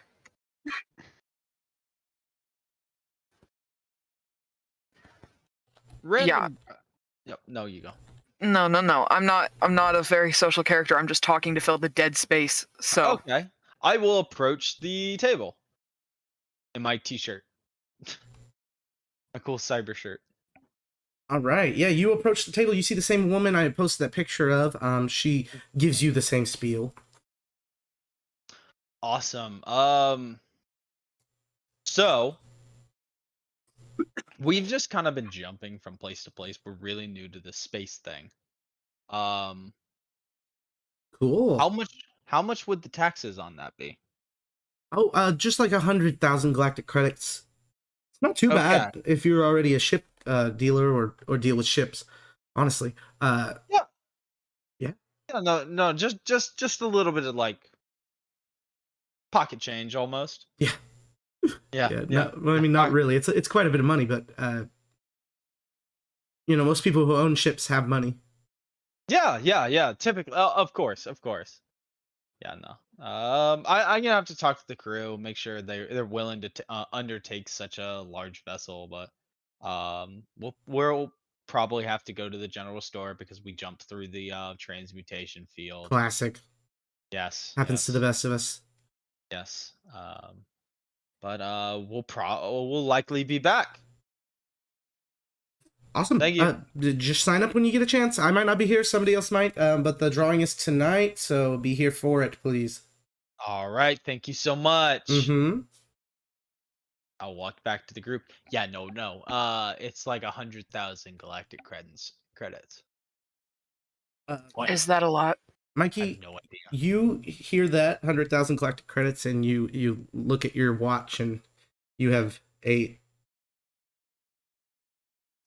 Random. Yep. No, you go. No. I'm not a very social character. I'm just talking to fill the dead space. So Okay. I will approach the table in my t-shirt. A cool cyber shirt. All right. Yeah, you approach the table. You see the same woman I posted that picture of. She gives you the same spiel. Awesome. So we've just kind of been jumping from place to place. We're really new to this space thing. Cool. How much would the taxes on that be? Oh, just like 100,000 galactic credits. It's not too bad if you're already a ship dealer or deal with ships. Honestly. Yeah, no, just a little bit of like pocket change almost. Yeah. Yeah. No, well, I mean, not really. It's quite a bit of money, but most people who own ships have money. Yeah. Typically, of course. Yeah, no. I'm gonna have to talk to the crew, make sure they're willing to undertake such a large vessel, but we'll probably have to go to the general store because we jumped through the transmutation field. Classic. Yes. Happens to the best of us. Yes. But we'll likely be back. Awesome. Thank you. Just sign up when you get a chance. I might not be here. Somebody else might. But the drawing is tonight, so be here for it, please. All right. Thank you so much. Mm-hmm. I'll walk back to the group. Yeah, no. It's like 100,000 galactic credits. is that a lot? I Mikey, have no idea. you hear that 100,000 galactic credits, and you look at your watch, and you have 8.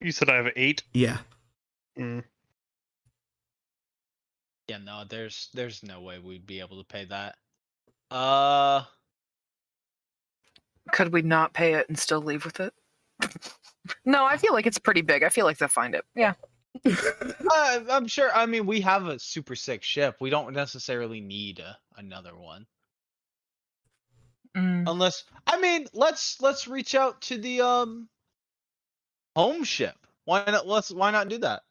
You said I have 8? Yeah. Mm. Yeah, no, there's no way we'd be able to pay that. Could we not pay it and still leave with it? No, I feel like it's pretty big. I feel like they'll find it. Yeah. I'm sure. I mean, we have a super sick ship. We don't necessarily need another one. Unless, I mean, let's reach out to the home ship. Why not do that?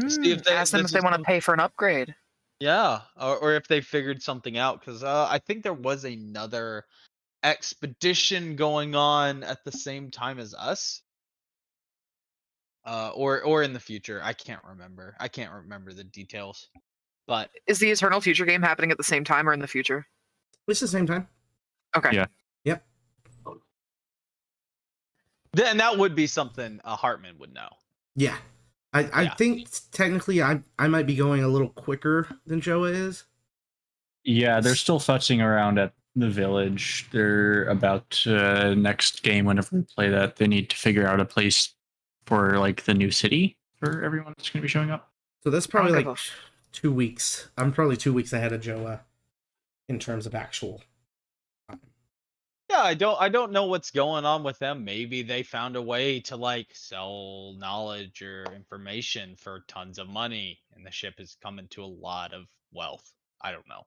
See if Ask them if they want to pay for an upgrade. Yeah, or if they figured something out, because I think there was another expedition going on at the same time as us. Or in the future. I can't remember the details. But is the Eternal Future game happening at the same time or in the future? It's the same time. Okay. Yeah. Yep. Then that would be something Hartman would know. Yeah. I think technically I might be going a little quicker than Joa is. Yeah, they're still futzing around at the village. They're about next game, whenever we play that, they need to figure out a place for like the new city for everyone that's going to be showing up. So that's probably like 2 weeks. I'm probably 2 weeks ahead of Joa in terms of actual time. Yeah, I don't know what's going on with them. Maybe they found a way to like sell knowledge or information for tons of money, and the ship is coming to a lot of wealth. I don't know.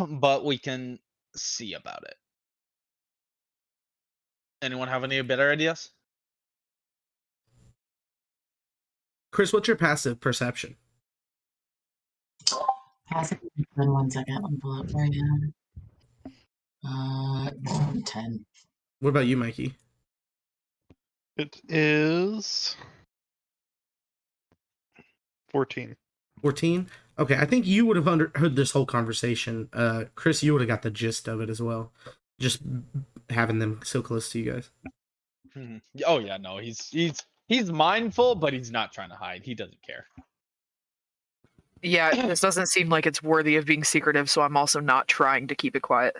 But we can see about it. Anyone have any better ideas? Chris, what's your passive perception? Passive. 1 second. Let me pull up right now. 10. What about you, Mikey? It is 14. 14? Okay, I think you would have heard this whole conversation. Chris, you would have got the gist of it as well. Just having them so close to you guys. Oh yeah, no, he's mindful, but he's not trying to hide. He doesn't care. Yeah, this doesn't seem like it's worthy of being secretive, so I'm also not trying to keep it quiet.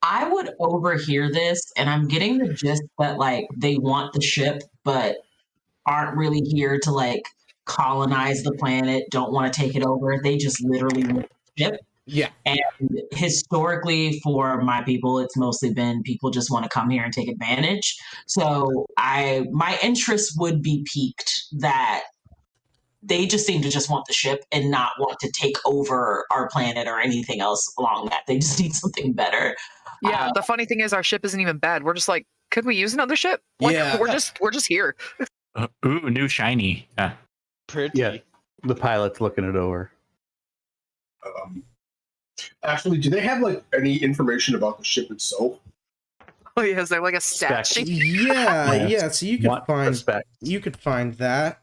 I would overhear this, and I'm getting the gist that like they want the ship, but aren't really here to like colonize the planet, don't want to take it over. They just literally want the ship. Yeah. And historically, for my people, it's mostly been people just want to come here and take advantage. So my interest would be piqued that they just seem to just want the ship and not want to take over our planet or anything else along that. They just need something better. Yeah, the funny thing is our ship isn't even bad. We're just like, could we use another ship? Like, Yeah. we're just here. Ooh, new shiny. Yeah. Pretty. Yeah, the pilot's looking it over. Actually, do they have like any information about the ship itself? Oh yeah, is there like a stat Spec. sheet? Yeah, so you could Want find respect. that.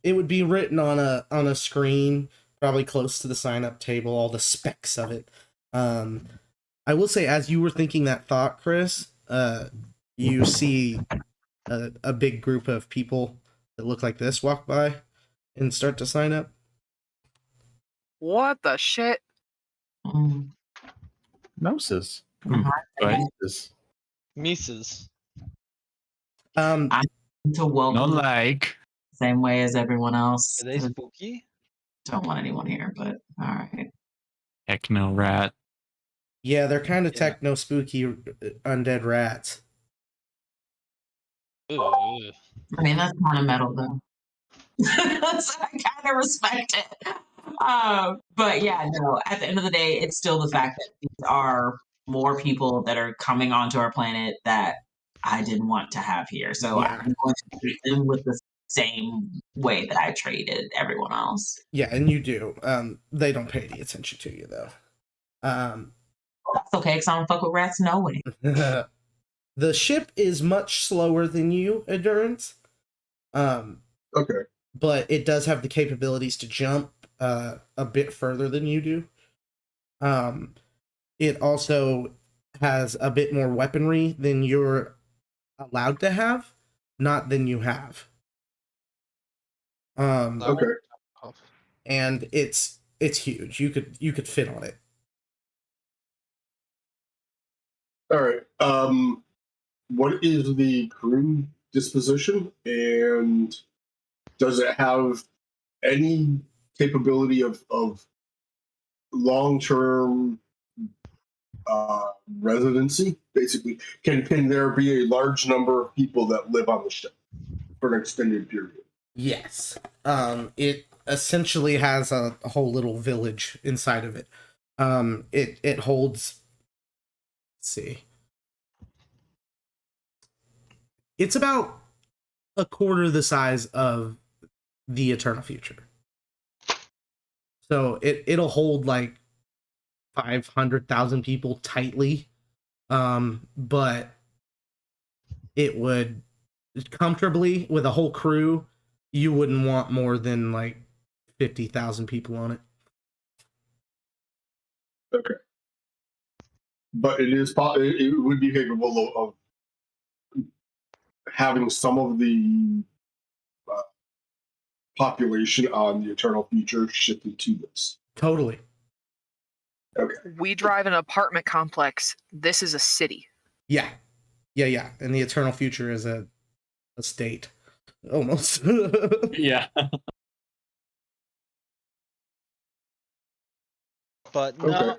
It would be written on a screen, probably close to the sign up table, all the specs of it. I will say, as you were thinking that thought, Chris, you see a big group of people that look like this walk by and start to sign up. What the shit? Mm. Gnosis. Right. Gnosis. Mises. To welcome No them like. the same way as everyone else. Are they spooky? Don't want anyone here, but all right. Techno rat. Yeah, they're kind of Yeah. techno spooky undead rats. Ugh. I mean, that's kind of metal, though. So I kind of respect it. But yeah, no, at the end of the day, it's still the fact that these are more people that are coming onto our planet that I didn't want to have here. So Yeah. I'm going to treat them with the same way that I treated everyone else. Yeah, and you do. They don't pay any attention to you though. That's okay, because I don't fuck with rats no way. The ship is much slower than you, Endurance. Okay. But it does have the capabilities to jump a bit further than you do. It also has a bit more weaponry than you're allowed to have, not than you have. Okay. And it's huge. You could fit on it. All right. What is the crew disposition, and does it have any capability of long-term residency? Basically, can there be a large number of people that live on the ship for an extended period? Yes. It essentially has a whole little village inside of it. It holds, let's see. It's about a quarter the size of the Eternal Future. So it'll hold like 500,000 people tightly. But it would comfortably, with a whole crew, you wouldn't want more than like 50,000 people on it. Okay. But it would be capable of having some of the population on the Eternal Future shifted to this. Totally. Okay. We drive an apartment complex. This is a city. Yeah. And the Eternal Future is a state. Almost. Yeah. But no,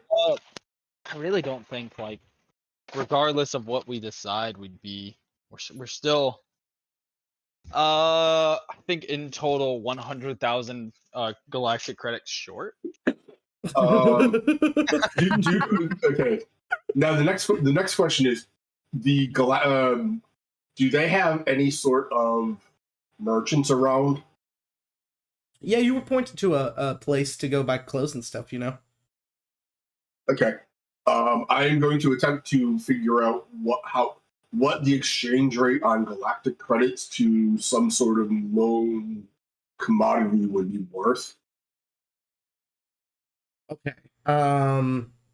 I really don't think like, regardless of what we decide, we're still. I think in total 100,000 galactic credits short. Okay. Now the next question is do they have any sort of merchants around? Yeah, you were pointed to a place to go buy clothes and stuff, you know? Okay. I am going to attempt to figure out what the exchange rate on galactic credits to some sort of known commodity would be worth. Okay.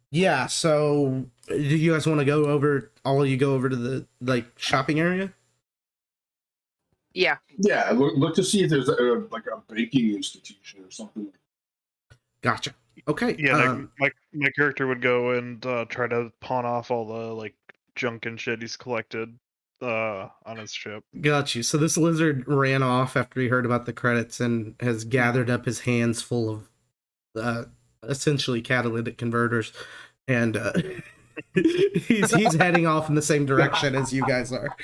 Yeah, so do you guys want to go over, all of you go over to the, like, shopping area? Yeah. Yeah, look to see if there's a banking institution or something. Gotcha. Okay. Yeah, my character would go and try to pawn off all the like junk and shit he's collected on his ship. Got you. So this lizard ran off after he heard about the credits and has gathered up his hands full of essentially catalytic converters, and he's heading off in the same direction as you guys are.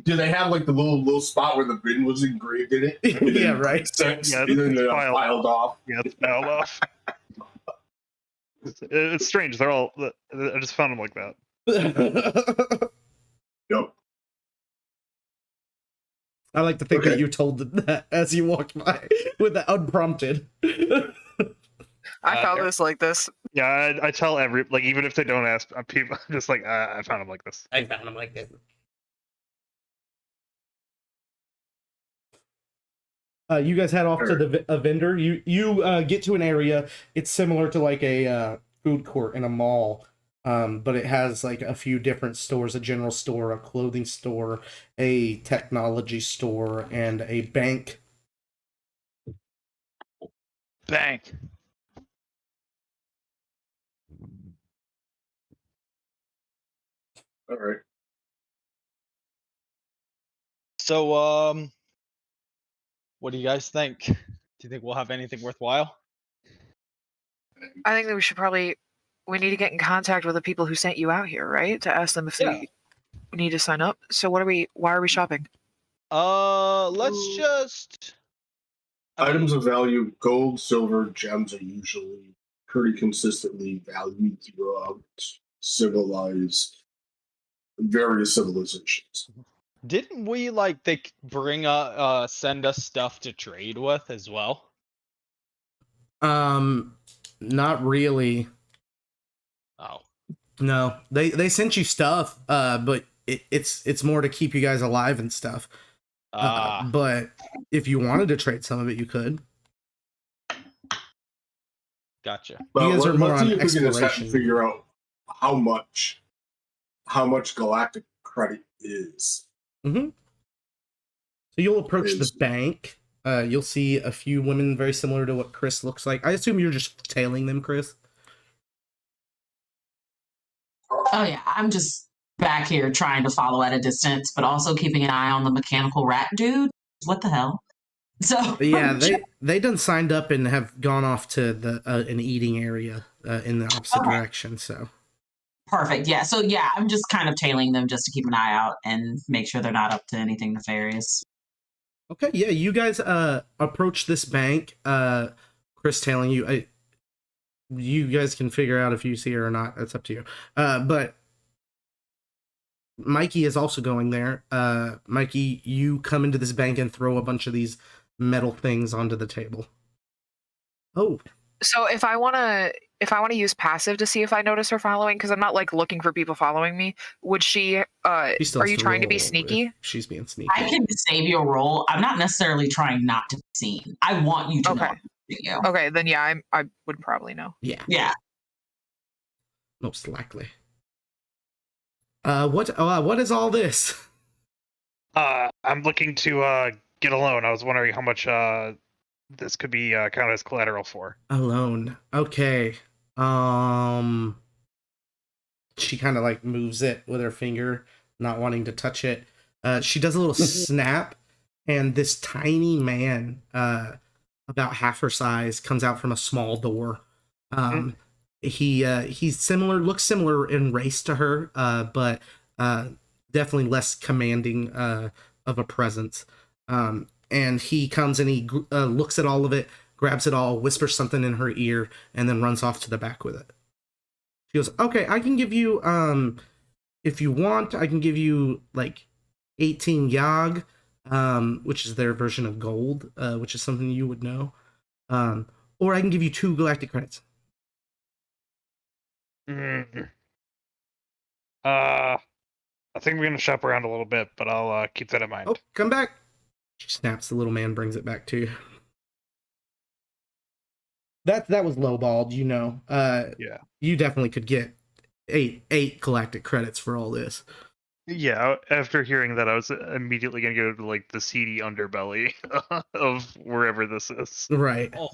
Do they have like the little spot where the bin was engraved in it? Yeah, right. Yeah, They're filed off. Yeah, it's filed off. It's strange. They're all. I just found them like that. Yep. I like to think that you told them that as you walked by with the unprompted. I found this like this. Yeah, I tell even if they don't ask people, I'm just like I found them like this. I found them like this. You guys head off to a vendor. You get to an area. It's similar to like a food court in a mall, but it has like a few different stores: a general store, a clothing store, a technology store, and a bank. Bank. All right. So, what do you guys think? Do you think we'll have anything worthwhile? I think that we need to get in contact with the people who sent you out here, right? To ask them if they need to sign up. So why are we shopping? Let's just. Items of value: gold, silver, gems are usually pretty consistently valued throughout various civilizations. Didn't we they bring send us stuff to trade with as well? Not really. Oh. No, they sent you stuff, but it's more to keep you guys alive and stuff. But if you wanted to trade some of it, you could. Gotcha. You guys are more on Let's see if we can exploration. figure out how much galactic credit is. Mm-hmm. So you'll approach the bank. You'll see a few women very similar to what Chris looks like. I assume you're just tailing them, Chris. Oh yeah, I'm just back here trying to follow at a distance, but also keeping an eye on the mechanical rat dude. What the hell? So Yeah, they done signed up and have gone off to the an eating area in the opposite direction. So perfect. Yeah. So yeah, I'm just kind of tailing them just to keep an eye out and make sure they're not up to anything nefarious. okay, yeah, you guys approach this bank. Chris tailing you. You guys can figure out if you see her or not. That's up to you. But Mikey is also going there. Mikey, you come into this bank and throw a bunch of these metal things onto the table. Oh. So if I want to use passive to see if I notice her following, because I'm not looking for people following me, would she? Are you trying to be sneaky? She's being sneaky. I can save your role. I'm not necessarily trying not to be seen. I want you to know. You. Okay, then yeah, I would probably know. Yeah. Yeah. Most likely. What is all this? I'm looking to get a loan. I was wondering how much this could be counted as collateral for. A loan. Okay. She kind of moves it with her finger, not wanting to touch it. She does a little snap, and this tiny man, about half her size, comes out from a small door. he's similar, looks similar in race to her, but definitely less commanding of a presence. And he comes and he looks at all of it, grabs it all, whispers something in her ear, and then runs off to the back with it. She goes, "Okay, I can give you, if you want, I can give you like 18 Yag, which is their version of gold, which is something you would know. Or I can give you 2 galactic credits." I think we're gonna shop around a little bit, but I'll keep that in mind. Oh, come back. She snaps the little man, brings it back to you. That was lowballed, you know. Yeah. You definitely could get eight galactic credits for all this. Yeah, after hearing that, I was immediately gonna go to like the seedy underbelly of wherever this is. Right. Oh,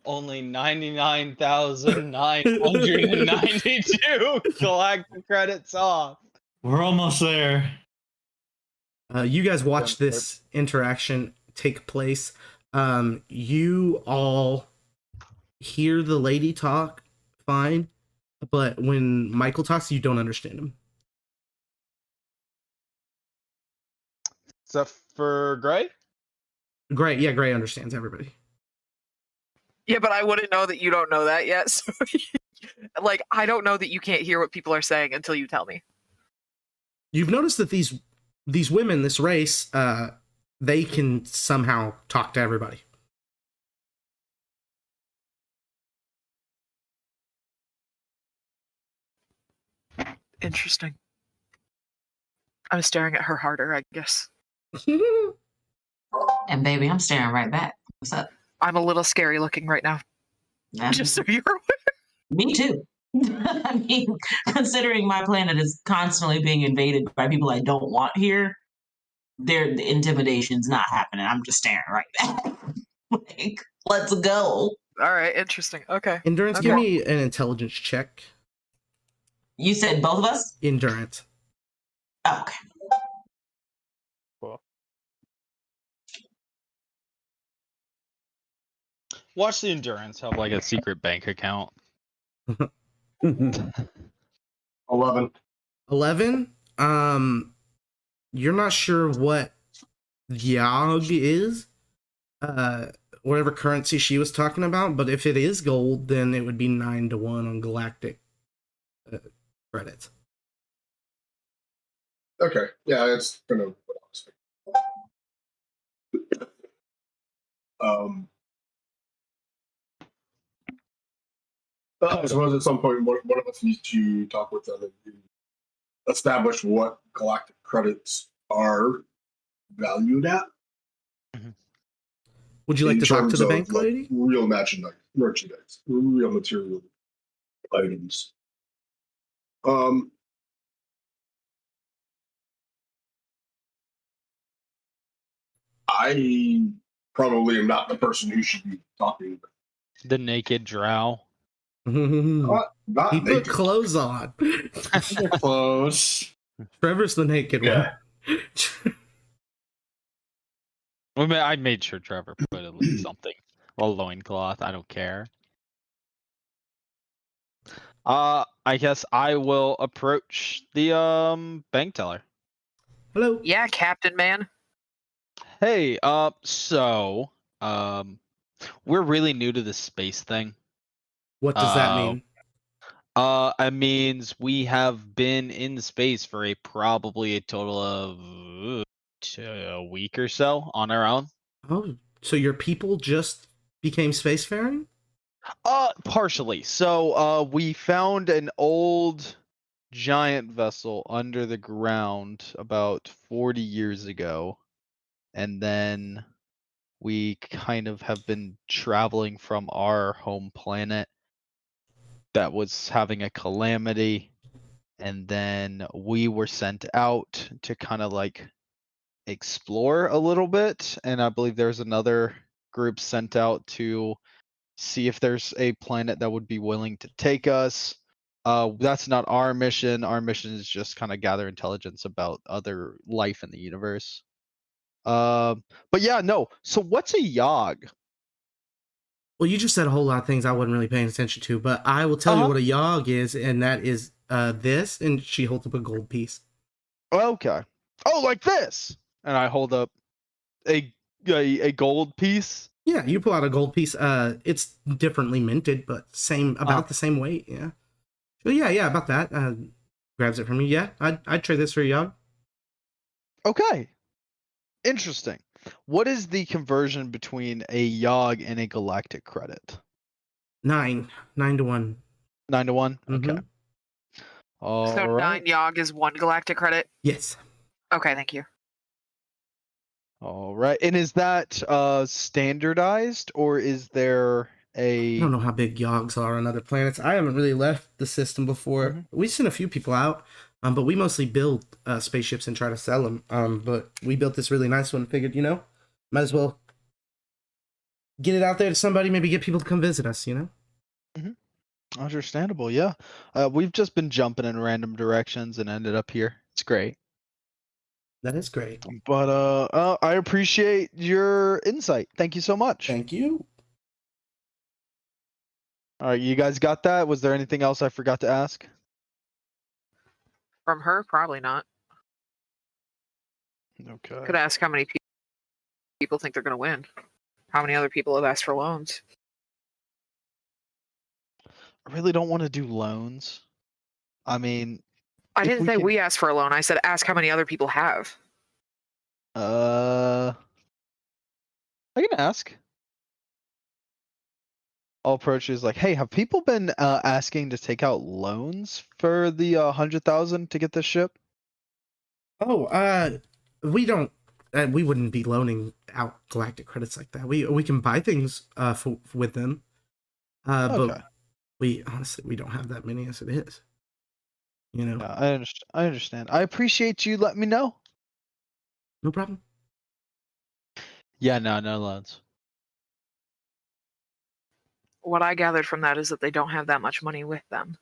only 99,992 galactic credits off. We're almost there. You guys watch this interaction take place. You all hear the lady talk fine, but when Michael talks, you don't understand him. Except for Gray? Gray, yeah, Gray understands everybody. Yeah, but I wouldn't know that you don't know that yet. So, like, I don't know that you can't hear what people are saying until you tell me. You've noticed that these women, this race, they can somehow talk to everybody. Interesting. I'm staring at her harder, I guess. And baby, I'm staring right back. What's up? I'm a little scary looking right now. Just so you're aware. Me too. I mean, considering my planet is constantly being invaded by people I don't want here, the intimidation's not happening. I'm just staring right back. Like, let's go. All right, interesting. Okay. Endurance, Okay. give me an intelligence check. You said both of us? Endurance. Oh, okay. Watch the endurance have like a secret bank account. 11. 11. You're not sure what Yag is, whatever currency she was talking about, but if it is gold, then it would be 9-1 on galactic credits. Okay, yeah, that's kind of what I was thinking. I suppose at some point one of us needs to talk with them and establish what galactic credits are valued at. Would you like in to talk to terms the of, bank like, lady? Real merchandise, real material items. I probably am not the person who should be talking. The naked drow. Not He put naked. clothes on. Close. Trevor's the naked Yeah. I mean, I made sure Trevor put at least something. A loincloth. I don't care. I guess I will approach the bank teller. Hello. Yeah, Captain Man. Hey, so we're really new to this space thing. What does that mean? It means we have been in space for probably a total of a week or so on our own. Oh, so your people just became spacefaring? Partially. So we found an old giant vessel under the ground about 40 years ago. And then we kind of have been traveling from our home planet that was having a calamity. And then we were sent out to kind of like explore a little bit. And I believe there's another group sent out to see if there's a planet that would be willing to take us. That's not our mission. Our mission is just kind of gather intelligence about other life in the universe. But yeah, no. So what's a Yog? Well, you just said a whole lot of things I wasn't really paying attention to, but I will tell you what a yog is, and that is this, and she holds up a gold piece. Okay. Oh, like this. And I hold up a gold piece. Yeah, you pull out a gold piece. It's differently minted, but about the same weight. Yeah. So yeah, about that. Grabs it from me. Yeah, I'd trade this for a yog. Okay. Interesting. What is the conversion between a yog and a galactic credit? 9 to 1. 9 to 1. Okay. Mhm. All So right. 9 Yogg is 1 galactic credit? Yes. Okay, thank you. All right. And is that standardized, or is there I don't know how big yogs are on other planets. I haven't really left the system before. We sent a few people out, but we mostly build spaceships and try to sell them. But we built this really nice one and figured, might as well get it out there to somebody, maybe get people to come visit us, Understandable, yeah. We've just been jumping in random directions and ended up here. It's great. That is great. But I appreciate your insight. Thank you so much. Thank you. All right, you guys got that? Was there anything else I forgot to ask? From her, probably not. Okay. Could ask how many people think they're going to win. How many other people have asked for loans? I really don't want to do loans. I mean, I if didn't say can- we asked for a loan. I said ask how many other people have. I can ask. I'll approach you as like, hey, have people been asking to take out loans for the 100,000 to get this ship? Oh, we don't. We wouldn't be loaning out galactic credits like that. We can buy things with them. Okay. But we honestly don't have that many as it is. Yeah, I understand. I appreciate you letting me know. No problem. Yeah, no loans. What I gathered from that is that they don't have that much money with them.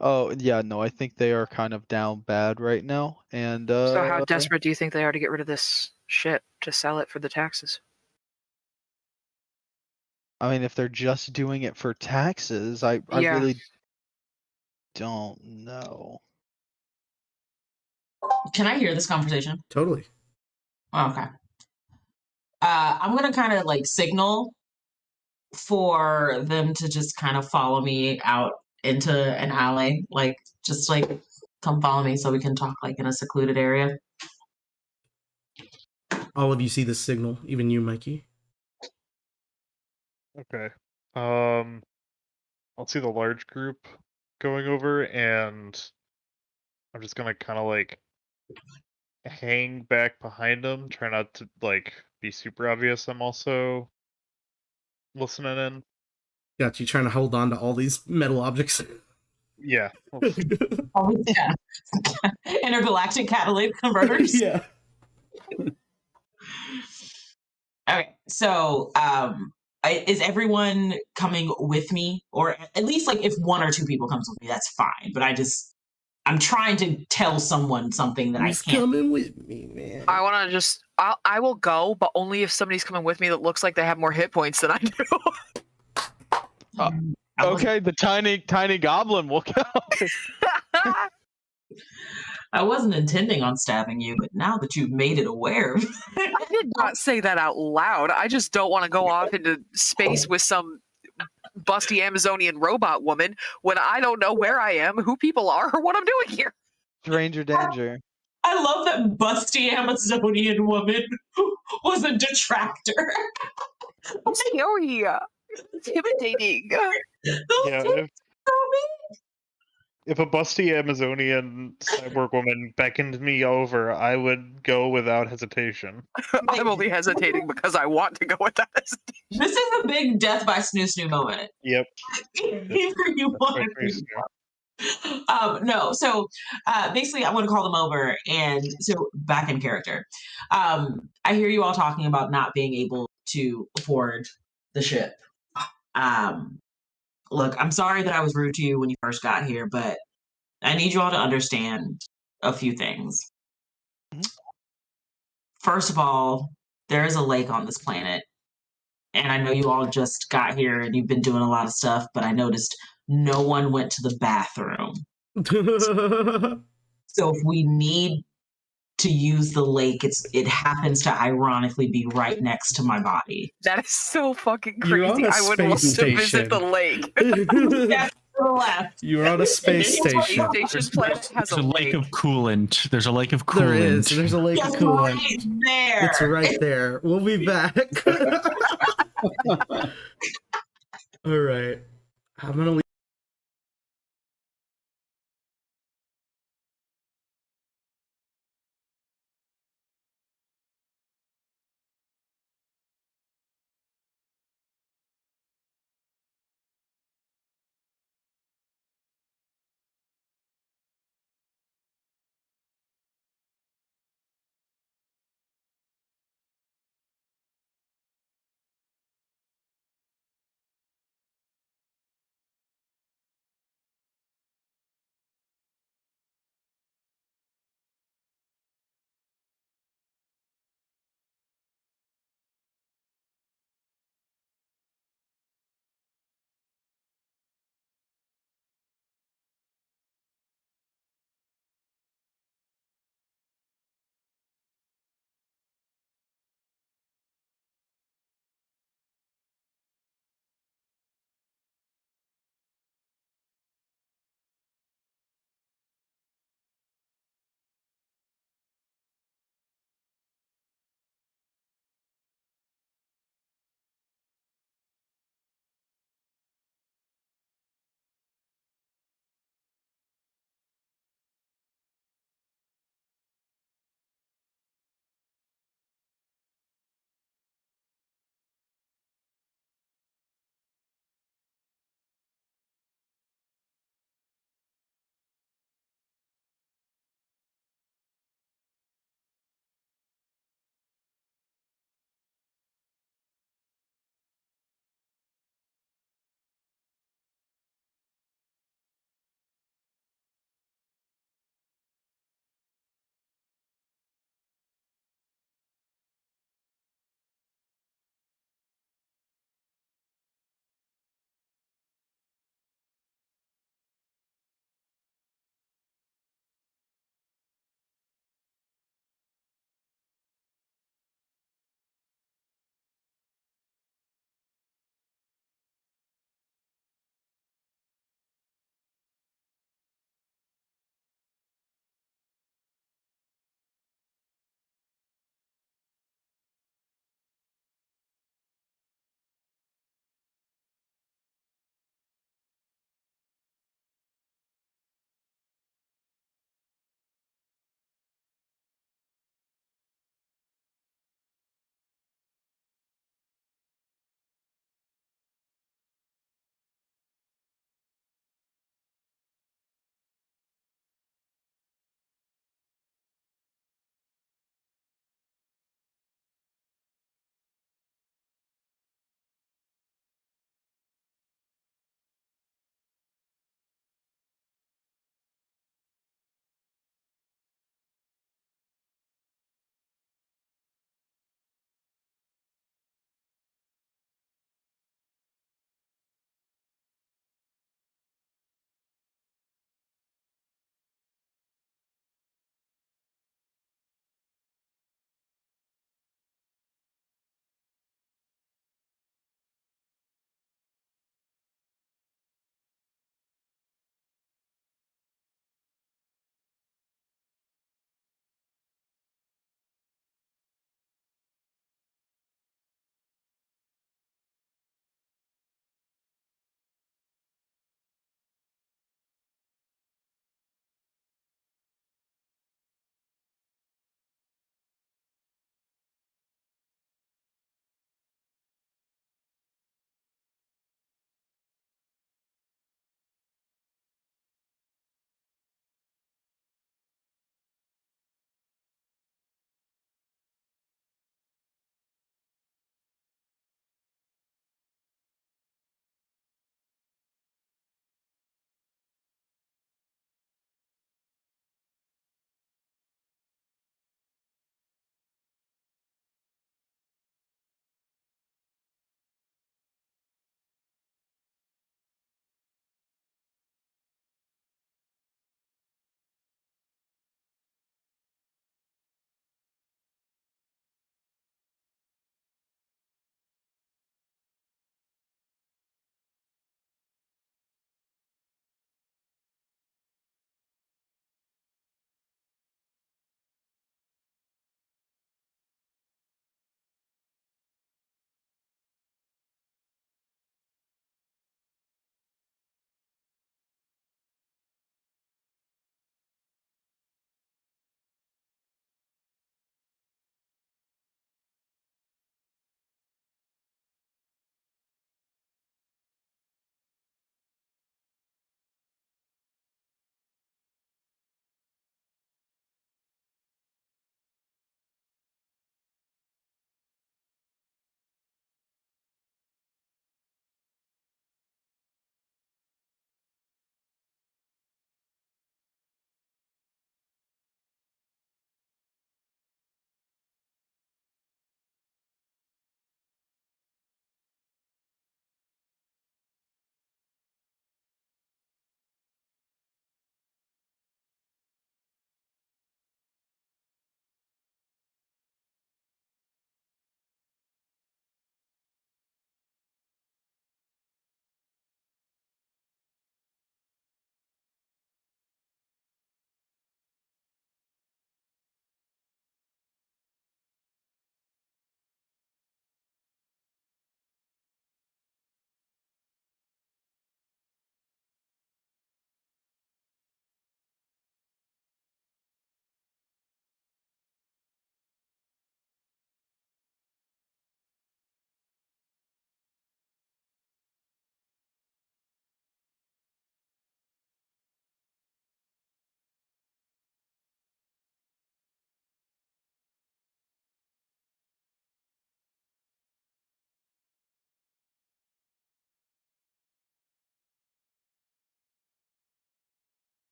Oh, yeah, no, I think they are kind of down bad right now. And So how desperate do you think they are to get rid of this ship to sell it for the taxes? I mean, if they're just doing it for taxes, I Yeah. really don't know. Can I hear this conversation? Totally. Oh, okay. I'm gonna kind of like signal for them to just kind of follow me out into an alley, like just like come follow me so we can talk like in a secluded area. All of you see the signal, even you, Mikey. Okay. I'll see the large group going over, and I'm just gonna kind of like hang back behind them, try not to like be super obvious. I'm also listening in. Got you trying to hold on to all these metal objects. Yeah. Oh yeah, intergalactic catalytic converters. Yeah. Okay, so is everyone coming with me, or at least like if 1 or 2 people comes with me, that's fine. But I'm trying to tell someone something that Who's I can't. coming with me, man? I want to just. I will go, but only if somebody's coming with me that looks like they have more hit points than I do. Okay, the tiny goblin will go. I wasn't intending on stabbing you, but now that you've made it aware of I did not say that out loud. I just don't want to go off into space with some busty Amazonian robot woman when I don't know where I am, who people are, or what I'm doing here. Stranger danger. I love that busty Amazonian woman was a detractor. Scary. Intimidating. Yeah. If a busty Amazonian cyborg woman beckoned me over, I would go without hesitation. I'm only hesitating because I want to go with that hesitation. This is a big death by snoo snoo moment. Yep. Either you want or no. So basically, I want to call them over, and so back in character. I hear you all talking about not being able to afford the ship. Look, I'm sorry that I was rude to you when you first got here, but I need you all to understand a few things. First of all, there is a lake on this planet, and I know you all just got here and you've been doing a lot of stuff, but I noticed no one went to the bathroom. So if we need to use the lake, it happens to ironically be right next to my body. That is so fucking You're on crazy. a I would love space to visit the station. lake. Yeah, to the left. You're on a space Any station. space station planet has There's a lake of coolant. There's a lake of coolant. There is. There's a lake of Just coolant. right there. It's right there. We'll be back. All right. I'm gonna leave.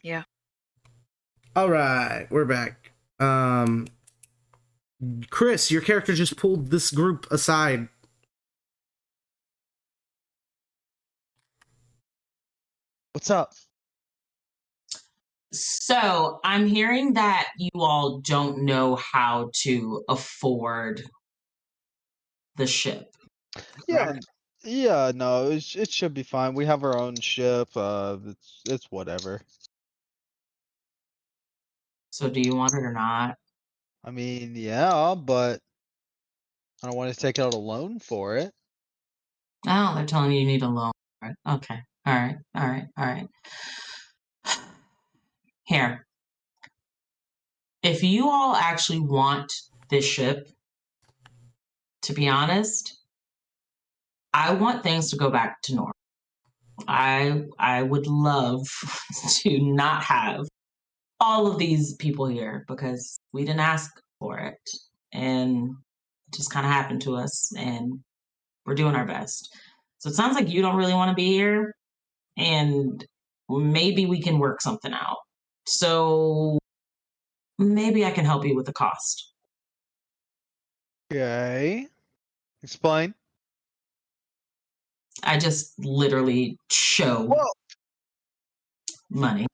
Yeah. All right, we're back. Chris, your character just pulled this group aside. What's up? So I'm hearing that you all don't know how to afford the ship. Yeah, yeah, no, it should be fine. We have our own ship. It's whatever. So do you want it or not? I mean, yeah, but I don't want to take out a loan for it. Oh, they're telling you need a loan for it. Okay. All right. All right. All right. Here. If you all actually want this ship, to be honest, I want things to go back to normal. I would love to not have all of these people here because we didn't ask for it and it just kind of happened to us and we're doing our best. So it sounds like you don't really want to be here and maybe we can work something out. So maybe I can help you with the cost. Okay. Explain. I just literally show Well, money.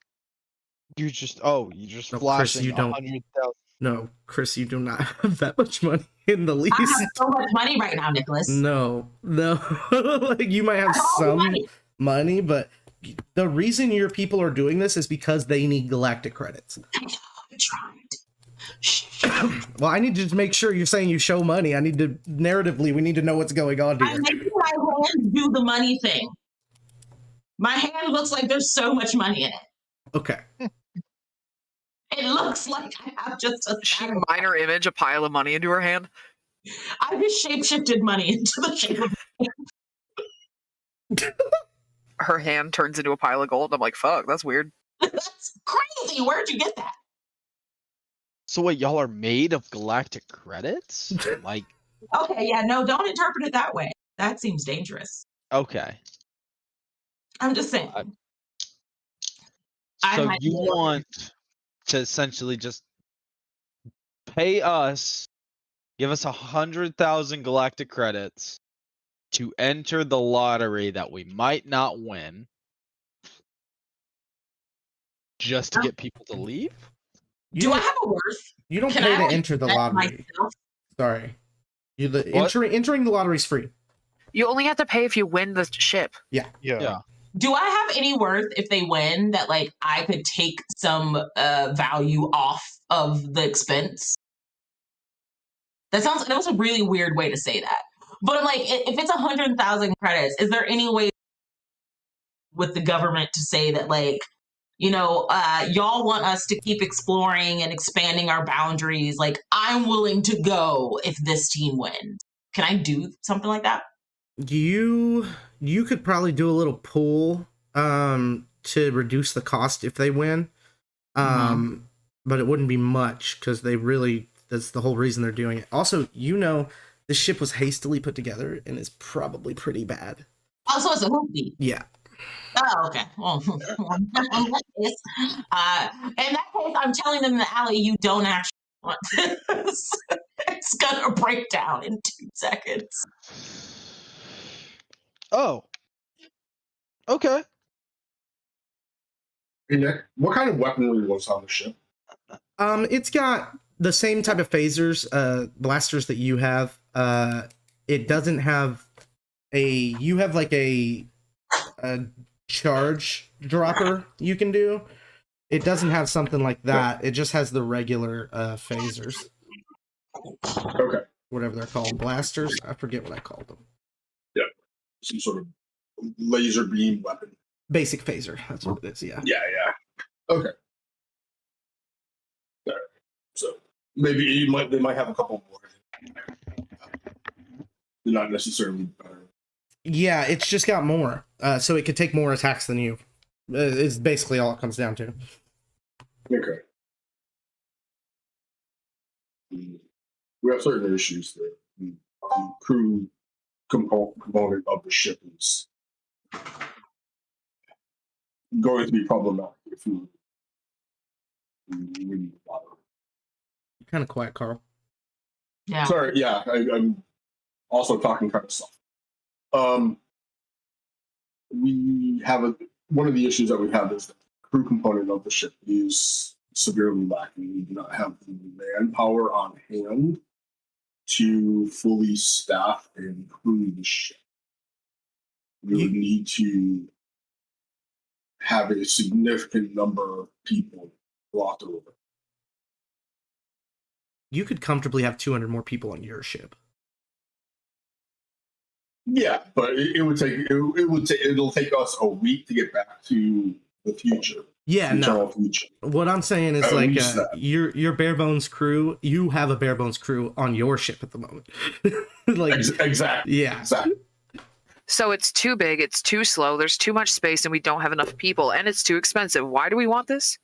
you just No, flashing Chris, you don't. 100,000. No, Chris, you do not have that much money in the least. I have so much money right now, Nicholas. No. Like, you might have some money, but the reason your people are doing this is because they need galactic credits. I tried. Well, I need to just make sure you're saying you show money. I need to, narratively, we need to know what's going on I'm here. making my hand do the money thing. My hand looks like there's so much money in it. Okay. It looks like I have just a She minor image a pile of money into her hand. I just shapeshifted money into the shape of Her hand turns into a pile of gold. I'm like, fuck, that's weird. That's crazy. Where'd you get that? So wait, y'all are made of galactic credits? Like, Okay, yeah, no, don't interpret it that way. That seems dangerous. okay. I'm just saying. I So might you be- want to essentially just pay us, give us 100,000 galactic credits to enter the lottery that we might not win, just to get people to leave? Do I have a worth? You don't Can pay I, to like, enter the bet lottery. myself? Sorry. What? Entering the lottery is free. You only have to pay if you win the ship. Yeah. Yeah. Do I have any worth if they win that like I could take some value off of the expense? That was a really weird way to say that. But I'm like, if it's 100,000 credits, is there any way with the government to say that like, you know, y'all want us to keep exploring and expanding our boundaries? Like, I'm willing to go if this team wins. Can I do something like that? You could probably do a little pool to reduce the cost if they win. But it wouldn't be much because that's the whole reason they're doing it. Also, you know, the ship was hastily put together and is probably pretty bad. Oh, so it's a hoopty. Yeah. Oh, okay. Well, in that case, I'm telling them that Allie, you don't actually want this. It's gonna break down in 2 seconds. Oh. Okay. Hey, Nick, what kind of weaponry was on the ship? It's got the same type of phasers, blasters that you have. It doesn't have you have like a charge dropper you can do. It doesn't have something like that. It just has the regular phasers. Okay. Whatever they're called. Blasters? I forget what I called them. Yeah. Some sort of laser beam weapon. Basic phaser. That's what it is, yeah. Yeah, yeah. Okay. All right. So maybe they might have a couple more. They're not necessarily better. Yeah, it's just got more. So it could take more attacks than you. Is basically all it comes down to. Okay. We have certain issues there. The crew component of the ship is going to be problematic if we win the lottery. You're kind of quiet, Carl. Yeah. Sorry, yeah, I'm also talking kind of soft. We have one of the issues that we have is that the crew component of the ship is severely lacking. We do not have the manpower on hand to fully staff and crew the ship. We would need to have a significant number of people brought over. You could comfortably have 200 more people on your ship. Yeah, but it'll take us a week to get back to the future. Yeah, eternal no. future. What I'm saying is At like least that. your bare bones crew. You have a bare bones crew on your ship at the moment. Like Exactly. Yeah. Exactly. So it's too big, it's too slow, there's too much space, and we don't have enough people, and it's too expensive. Why do we want this?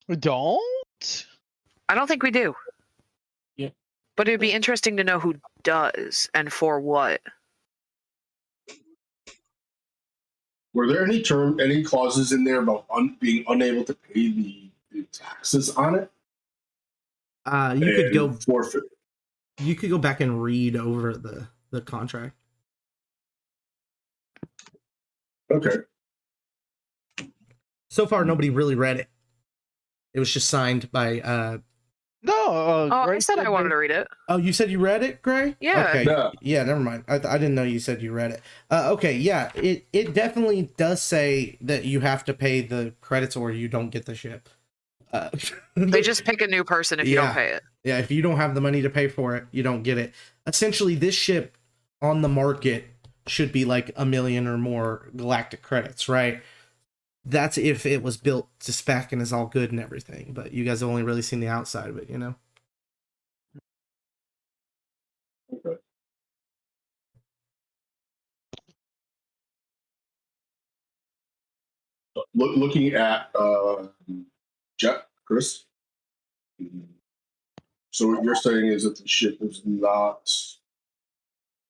We don't? I don't think we do. Yeah. But it'd be interesting to know who does and for what. Were there any clauses in there about being unable to pay the taxes on it? You could go forfeit. You could go back and read over the contract. Okay. So far, nobody really read it. It was just signed by. No. Oh, I said I wanted to read it. Oh, you said you read it, Gray? Yeah. Okay. Yeah. Yeah. Never mind. I didn't know you said you read it. Okay. Yeah. It definitely does say that you have to pay the credits or you don't get the ship. They just pick a new person if you don't pay it. Yeah. If you don't have the money to pay for it, you don't get it. Essentially, this ship on the market should be like 1 million or more galactic credits, right? That's if it was built to spec and is all good and everything. But you guys have only really seen the outside of it, you know? Okay. Looking at Jet, Chris. So what you're saying is that the ship is not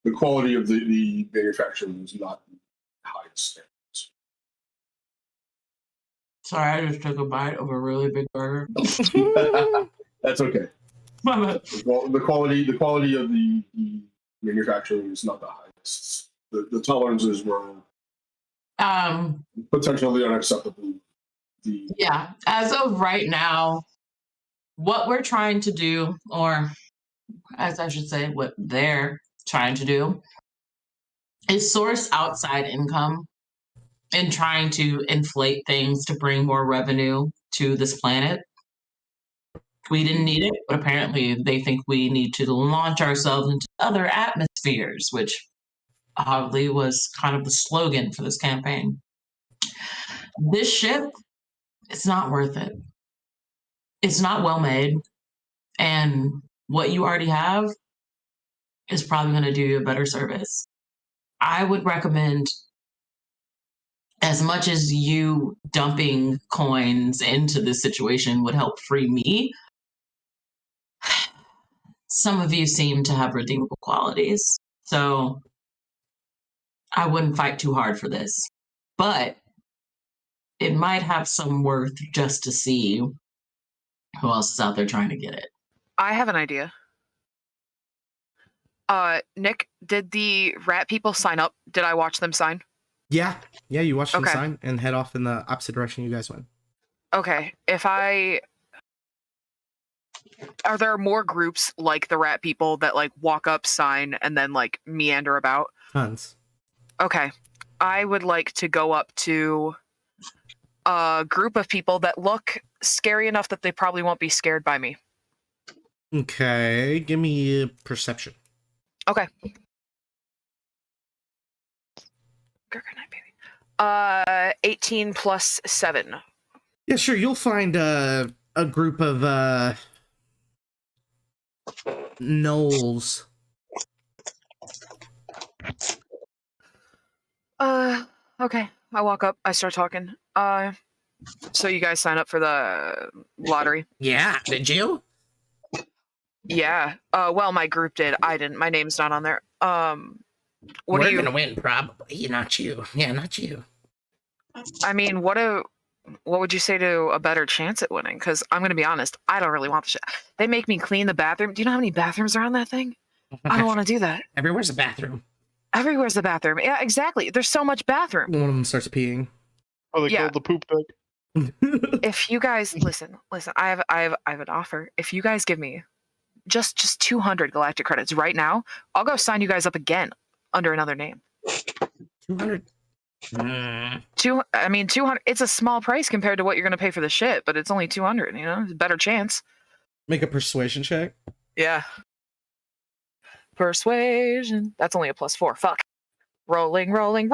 the quality of the manufacturing is not the highest standards. Sorry, I just took a bite of a really big burger. That's okay. Well, the quality of the manufacturing is not the highest. The tolerances were potentially unacceptable. Yeah, as of right now, what we're trying to do, or as I should say, what they're trying to do, is source outside income and trying to inflate things to bring more revenue to this planet. We didn't need it, but apparently they think we need to launch ourselves into other atmospheres, which oddly was kind of the slogan for this campaign. This ship, it's not worth it. It's not well made, and what you already have is probably going to do you a better service. I would recommend, as much as you dumping coins into this situation would help free me, some of you seem to have redeemable qualities. So I wouldn't fight too hard for this. But it might have some worth just to see who else is out there trying to get it. I have an idea. Nick, did the rat people sign up? Did I watch them sign? Yeah. Yeah, you watched them Okay. sign and head off in the opposite direction you guys went. Okay, are there more groups like the rat people that like walk up, sign, and then like meander about? Tons. Okay, I would like to go up to a group of people that look scary enough that they probably won't be scared by me. Okay, give me a perception. Okay. 18 plus 7. Yeah, sure. You'll find a group of gnolls. Okay. I walk up, I start talking. So you guys sign up for the lottery? Yeah, did you? Yeah. Well, my group did. I didn't. My name's not on there. What We're do you gonna win, probably. Not you. Yeah, not you. I mean, what do what would you say to a better chance at winning? Because I'm going to be honest, I don't really want the shit. They make me clean the bathroom. Do you know how many bathrooms are on that thing? I don't want to do that. Everywhere's a bathroom. Everywhere's the bathroom. Yeah, exactly. There's so much bathroom. One of them starts peeing. Oh, they Yeah. called the poop deck. If you guys listen, I have an offer. If you guys give me just 200 galactic credits right now, I'll go sign you guys up again under another name. 200. 200. It's a small price compared to what you're going to pay for the shit, but it's only 200. You know, it's a better chance. Make a persuasion check. Yeah. Persuasion. That's only a +4. Fuck. Rolling. 19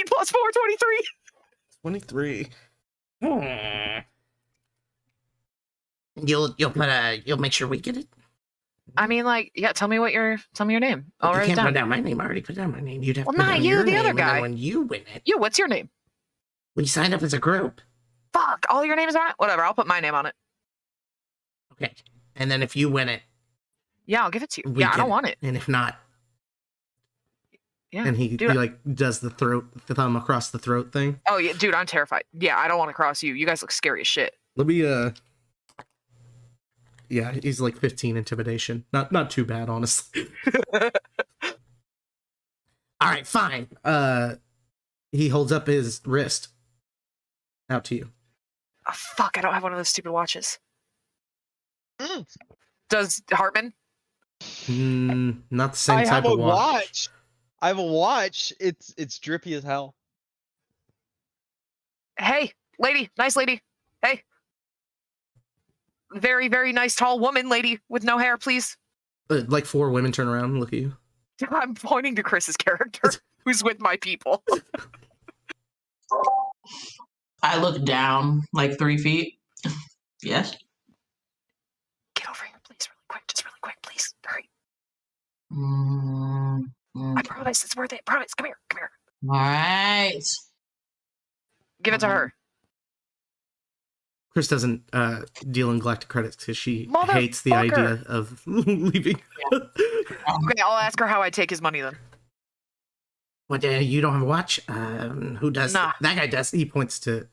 plus 4, 23. 23. You'll make sure we get it. I mean, like, yeah. Tell me your name. I'll You write it can't down. put down my name. I already put down my name. You'd have Well, to put not down you, your the name, other and then guy. when you win it, You. What's your name? we signed up as a group. Fuck. All your names on it. Whatever. I'll put my name on it. Okay. And then if you win it, Yeah, I'll give it to you. we Yeah, I get don't want it. And if not, Yeah. And he dude, like does the thumb across the throat thing. Oh yeah, dude, I'm terrified. Yeah, I don't want to cross you. You guys look scary as shit. Let me yeah, he's like 15 intimidation. Not too bad, honestly. all right, fine. He holds up his wrist out to you. Oh, fuck, I don't have one of those stupid watches. Does Hartman? Not the same I type have a of watch. I have a watch. It's drippy as hell. Hey, lady, nice lady. Hey. Very, very nice tall woman, lady with no hair, please. Like 4 women turn around and look at you. I'm pointing to Chris's character, who's with my people. I look down like 3 feet. Yes. Get over here, please, really quick. Just really quick, please. Hurry. Mm-hmm. I promise it's worth it. Promise. Come here. All right. Give it to her. Chris doesn't deal in galactic credits because she hates the Motherfucker. idea of leaving. Okay, I'll ask her how I take his money then. What? You don't have a watch? Who does? Nah. That guy does. He points to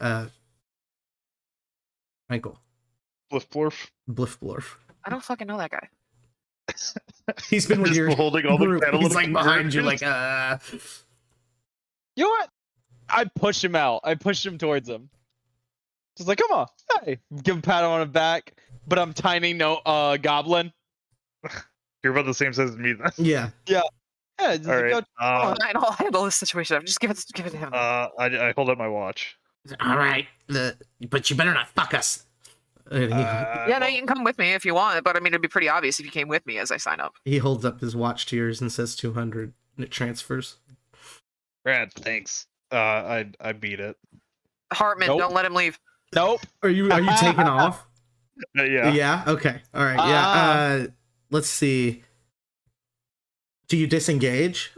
Michael Bliffblorf. Bliffblorf. I don't fucking know that guy. He's been with Just your holding all the group. catalytic He's like behind you, like converters. You know what? I push him out. I push him towards him. Just like, come on, hey, give him a pat on the back. But I'm tiny, no goblin. You're about the same size as me then. Yeah. Yeah, just All like, right. go- I'll handle this situation. Just give it to him. I hold up my watch. All right. But you better not fuck us. And he, Yeah, no, you can come with me if you want, but I mean, it'd be pretty obvious if you came with me as I sign up. he holds up his watch to yours and says 200, and it transfers. Brad, thanks. I beat it. Hartman, Nope. don't let him leave. Nope. Are you taking off? Yeah. Yeah. Okay. All right. Yeah. Let's see. Do you disengage?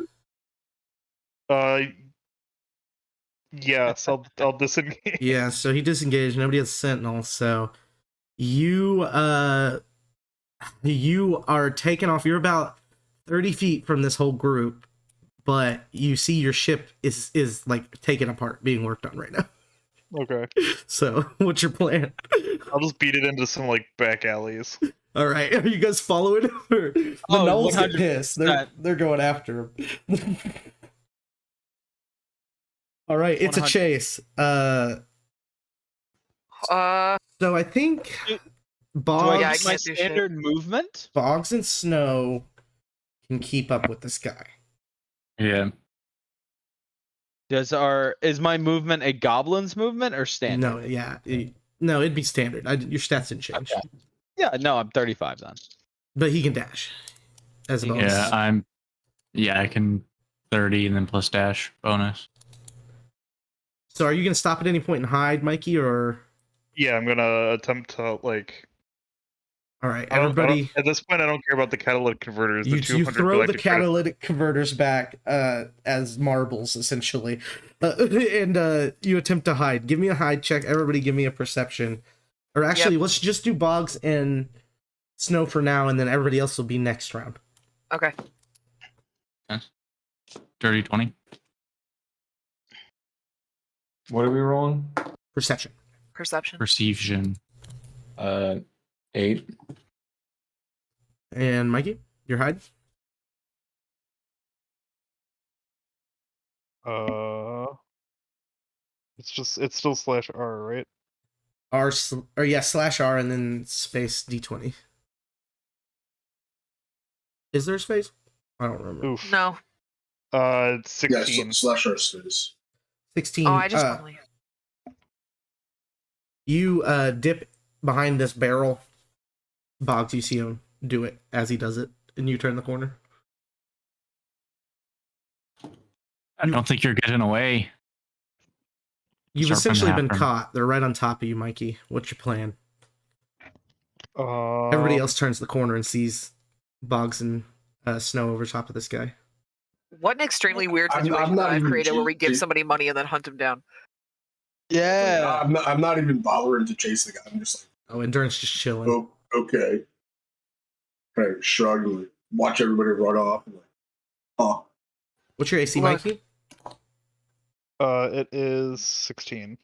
Yes, I'll disengage. Yeah. So he disengaged. Nobody has sentinel. So you are taken off. You're about 30 feet from this whole group, but you see your ship is like taken apart, being worked on right now. Okay. So what's your plan? I'll just beat it into some like back alleys. All right, are you guys following him? The Oh, Knolls get 100%. pissed. They're going after him. All right, it's a 100. chase. So I think Do Boggs, yeah, I my can't do shit. standard movement? Boggs and Snow can keep up with this guy. Yeah. Is my movement a goblin's movement or standard? No, yeah, no, it'd be standard. Your stats didn't change, Okay. Yeah, no, I'm 35 then. but he can dash as a bonus. Yeah, I can 30 and then plus dash bonus. So are you gonna stop at any point and hide, Mikey, or? Yeah, I'm gonna attempt to like. All right, I don't- everybody. at this point, I don't care about the catalytic converters. You, The 200 you throw the galactic credits. catalytic converters back as marbles, essentially, and you attempt to hide. Give me a hide check. Everybody, give me a perception. Or actually, let's just do Boggs and Snow for now, and then everybody else will be next round. Okay. Dirty 20. What are we rolling? Perception. Perception. Perception. 8. And Mikey, your hide? It's still /R, right? /R and then space D20. Is there a space? I don't remember. Oof. No. It's 16. Yeah, /R space. 16. Oh, I just only. You dip behind this barrel. Boggs, you see him do it as he does it, and you turn the corner. I don't think you're getting away. You've Sharpen essentially been happen. caught. They're right on top of you, Mikey. What's your plan? Um, Everybody else turns the corner and sees Boggs and Snow over top of this guy. What an extremely weird I'm situation not that I've even created where we give chasing- somebody money and then hunt him down. Yeah. I'm not even bothering to chase the guy. I'm just Oh, Endurance just chilling. like, oh, okay. Kind of shrug and like, watch everybody run off. And like, oh, What's your AC, Look. Mikey? It is 16.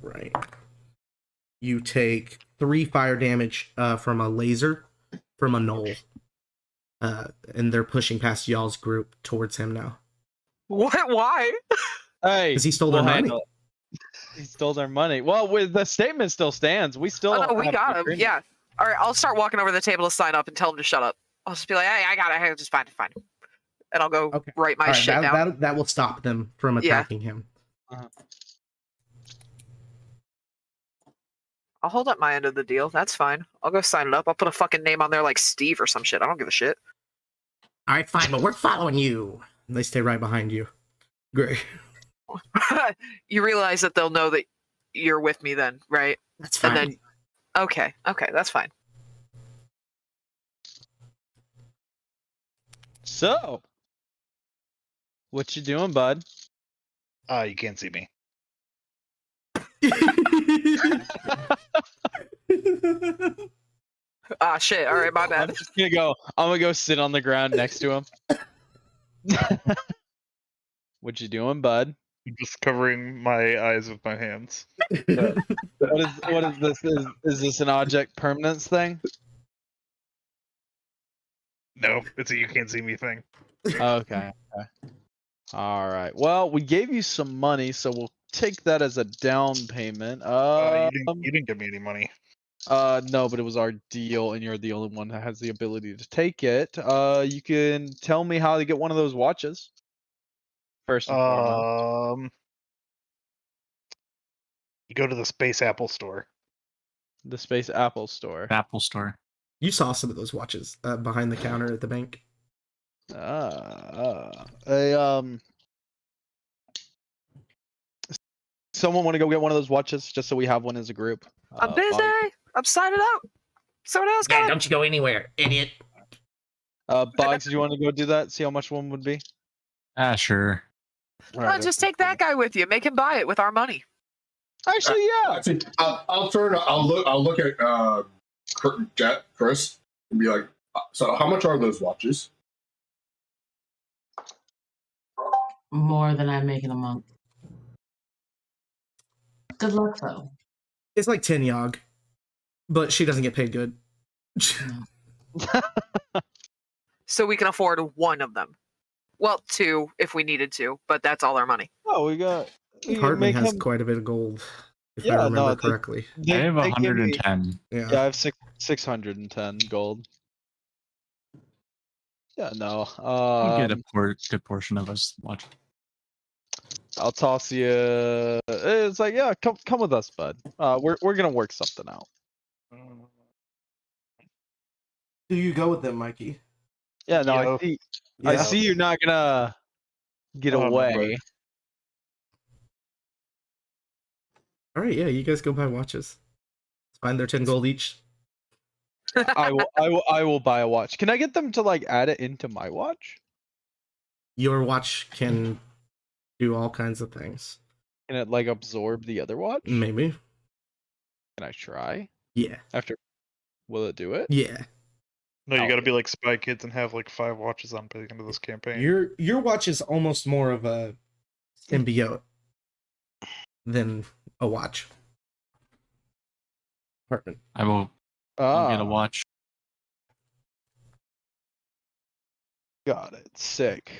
Right. You take 3 fire damage from a laser from a knoll. And they're pushing past y'all's group towards him now. What? Why? Hey, Because he stole their we'll money. handle it. He stole their money. Well, with the statement still stands. We still. Oh, no, we have got him. agreement. Yeah. All right, I'll start walking over to the table to sign up and tell him to shut up. I'll just be like, hey, I got it. Hey, just fine. And I'll go Okay. write my All right, shit down. that will stop them from Yeah. attacking him. I'll hold up my end of the deal. That's fine. I'll go sign it up. I'll put a fucking name on there like Steve or some shit. I don't give a shit. All right, fine, but we're following you. They stay right behind you. Great. You realize that they'll know that you're with me then, right? That's fine. And then, okay, that's fine. So, what you doing, bud? You can't see me. Ah, shit. All right, my I'm bad. just gonna go. I'm gonna go sit on the ground next to him. What you doing, bud? I'm just covering my eyes with my hands. What is this? Is this an object permanence thing? No, it's a you can't see me thing. Okay. All right. Well, we gave you some money, so we'll take that as a down payment. You didn't give me any money. No, but it was our deal, and you're the only one that has the ability to take it. You can tell me how to get one of those watches. First and foremost. You go to the Space Apple store. The Space Apple store. Apple Store. You saw some of those watches behind the counter at the bank. Someone want to go get one of those watches just so we have one as a group? I'm busy. I'm signing up. Someone else Yeah, got it. don't you go anywhere, idiot. Boggs, do you want to go do that? See how much one would be? Sure. Oh, just take that guy with you. Make him buy it with our money. Actually, yeah. I think I'll look at Chris and be like, so how much are those watches? More than I make in a month. Good luck, though. It's like 10 yog, but she doesn't get paid good. So we can afford one of them. Well, 2 if we needed to, but that's all our money. Oh, we got. Hardman has quite a bit of gold, if I remember correctly. I have 110. Yeah, I have 610 gold. Yeah, no. I'll get a good portion of us watch. I'll toss you. It's like, yeah, come with us, bud. We're gonna work something out. Do you go with them, Mikey? Yeah, no, Yeah. I Yeah. see you're not gonna get Oh, no, away. All right, yeah, you guys go buy watches. It's fine, they're 10 gold each. I will buy a watch. Can I get them to like add it into my watch? Your watch can do all kinds of things. Can it like absorb the other watch? Maybe. Can I try? Yeah. After, will it do it? Yeah. No, you got to be like Spy Kids and have like 5 watches on by the end of this campaign. Your watch is almost more of a symbiote than a watch. apartment. I'll get a watch. Got it. Sick.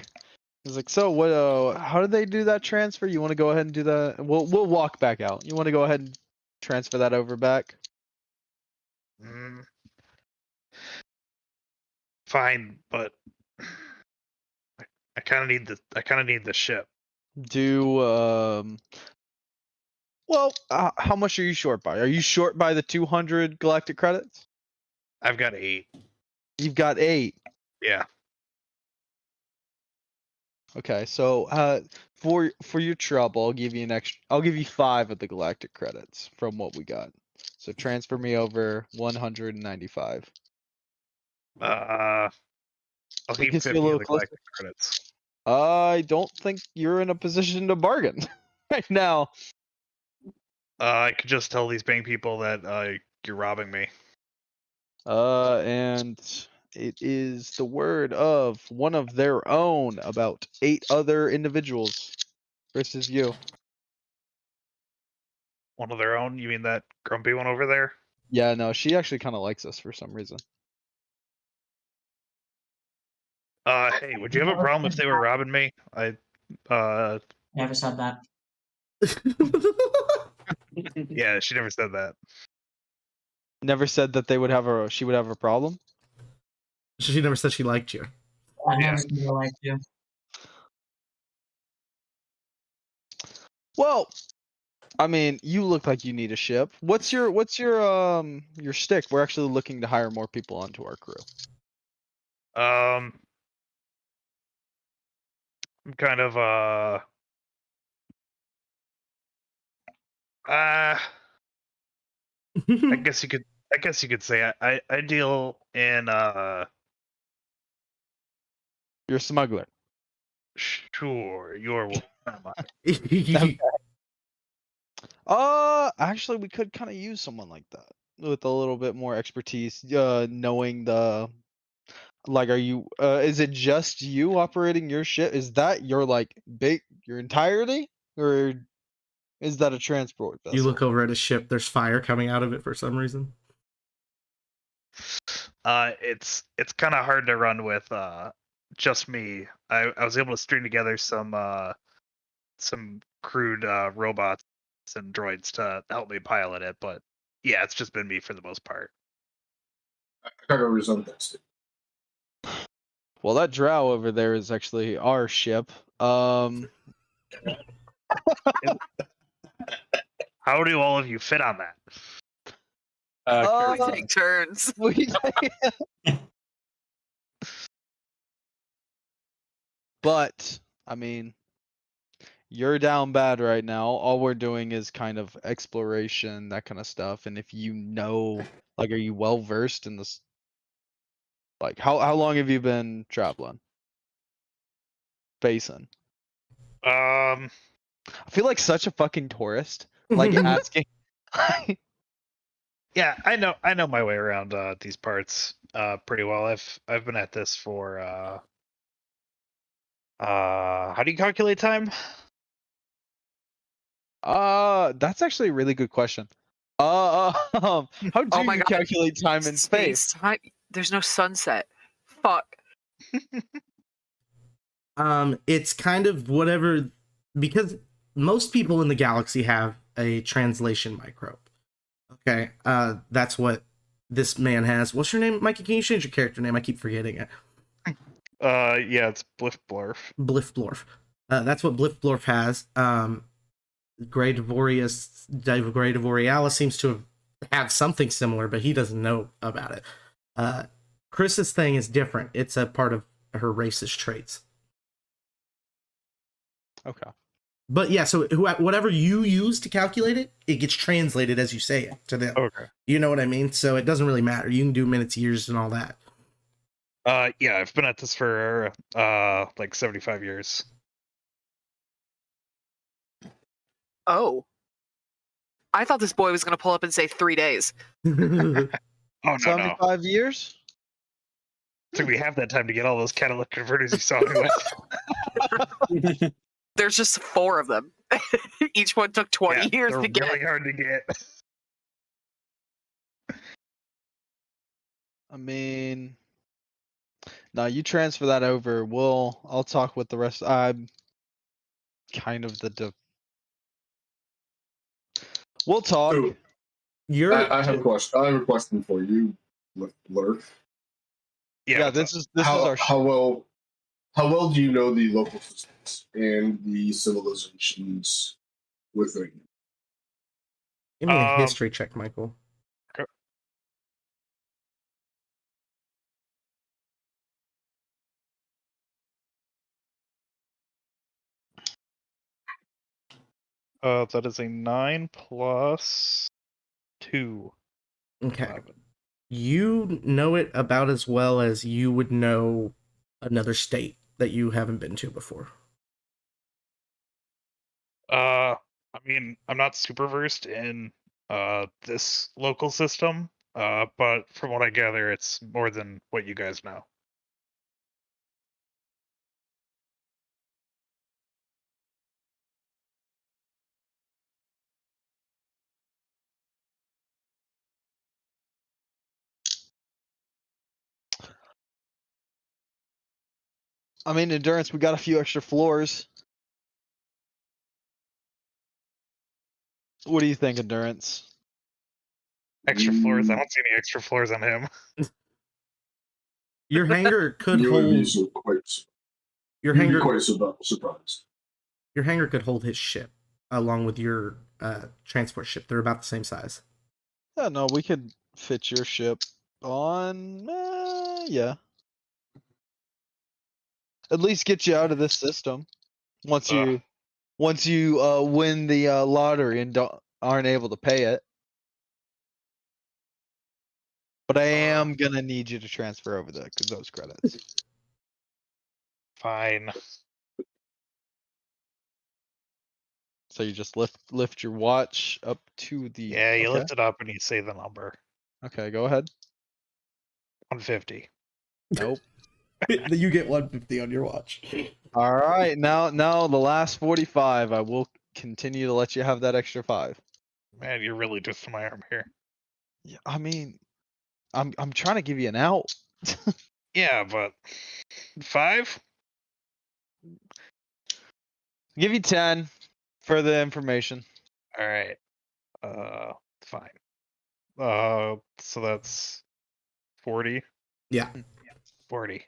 He's like, so what? How did they do that transfer? You want to go ahead and do that? We'll walk back out. You want to go ahead and transfer that over back? Fine, but I kind of need the ship. Well, how much are you short by? Are you short by the 200 galactic credits? I've got 8. You've got 8. Yeah. Okay, so for your trouble, I'll give you an extra. I'll give you 5 of the galactic credits from what we got. So transfer me over 195. I'll keep Gets you 50 a of little the closer. galactic credits. I don't think you're in a position to bargain right now. I could just tell these bank people that you're robbing me. And it is the word of one of their own about 8 other individuals versus you. One of their own? You mean that grumpy one over there? Yeah, no, she actually kind of likes us for some reason. Hey, would you have a problem if they were robbing me? Never said that. Yeah, she never said that. Never said that they would have she would have a problem. She never said she liked you. I never said I liked you. Well, I mean, you look like you need a ship. What's your stick? We're actually looking to hire more people onto our crew. I'm kind of I guess you could say I deal in You're a smuggler. Sure, you're one of mine. Actually, we could kind of use someone like that with a little bit more expertise, knowing the. Like, are you? Is it just you operating your ship? Is that your your entirety, or is that a transport vessel? You look over at a ship. There's fire coming out of it for some reason. It's kind of hard to run with just me. I was able to string together some crude robots and droids to help me pilot it, but yeah, it's just been me for the most part. I kind of resent that. Well, that drow over there is actually our ship. How do all of you fit on that? We take turns. But I mean, you're down bad right now. All we're doing is kind of exploration, that kind of stuff. And if you know, like, are you well versed in this? Like, how long have you been traveling? Basin. I feel like such a fucking tourist. Like asking. Yeah, I know my way around these parts pretty well. I've been at this for how do you calculate time? That's actually a really good question. How do you calculate time in space? Time. There's no sunset. Fuck. It's kind of whatever, because most people in the galaxy have a translation microbe. Okay, that's what this man has. What's your name, Mikey? Can you change your character name? I keep forgetting it. Yeah, it's Bliffblorf. Bliffblorf. That's what Bliffblorf has. Grey Devorialis seems to have something similar, but he doesn't know about it. Chris's thing is different. It's a part of her racist traits. Okay. But yeah, so whatever you use to calculate it, it gets translated as you say it to them. Okay. You know what I mean? So it doesn't really matter. You can do minutes, years, and all that. Yeah, I've been at this for like 75 years. Oh. I thought this boy was going to pull up and say 3 days. Oh, no. 75 years? Took me half that time to get all those catalytic converters you saw me with. There's just 4 of them. Each one took 20 years they're to get. really hard to get. I mean, no, you transfer that over. I'll talk with the rest. I'm kind of we'll talk. So, I have a question. I have a question for you, Blur. Yeah, this is our how well do you know the local systems and the civilizations within? Give me a history check, Michael. That is a 9 plus 2. Okay. You know it about as well as you would know another state that you haven't been to before. I mean, I'm not super versed in this local system, but from what I gather, it's more than what you guys know. I mean, endurance. We got a few extra floors. What do you think, endurance? Extra floors? I don't see any extra floors on him. Your hangar could You would hold. be quite. Your you'd be hangar quite surprised. Your hangar could hold his ship along with your transport ship. They're about the same size. Yeah, no, we could fit your ship on. Yeah. At least get you out of this system. Once you win the lottery and aren't able to pay it. But I am gonna need you to transfer over those credits. Fine. So you just lift your watch up to the. Yeah, you okay. lift it up and you say the number. Okay, go ahead. 150. Nope. You get 150 on your watch. All right, now the last 45. I will continue to let you have that extra 5. Man, you're really twisting my arm here. Yeah, I mean, I'm trying to give you an out. Yeah, but 5? Give you 10 for the information. All right. Fine. So that's 40. Yeah. 40.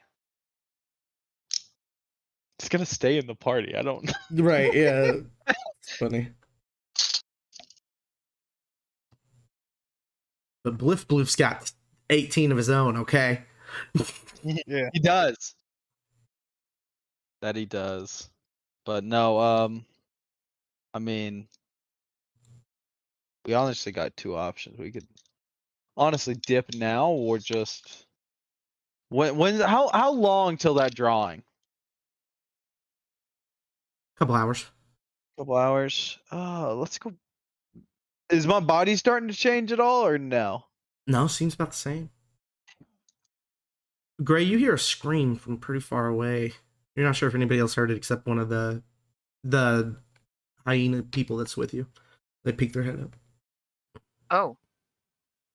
It's gonna stay in the party. I don't. Right. Yeah. It's funny. But Bliff Bloof's got 18 of his own. Okay. Yeah. He does. That he does. But no. I mean, we honestly got 2 options. We could honestly dip now, or just how long till that drawing? Couple hours. Couple hours. Let's go. Is my body starting to change at all, or no? No, seems about the same. Gray, you hear a scream from pretty far away. You're not sure if anybody else heard it except one of the hyena people that's with you. They peek their head up. Oh,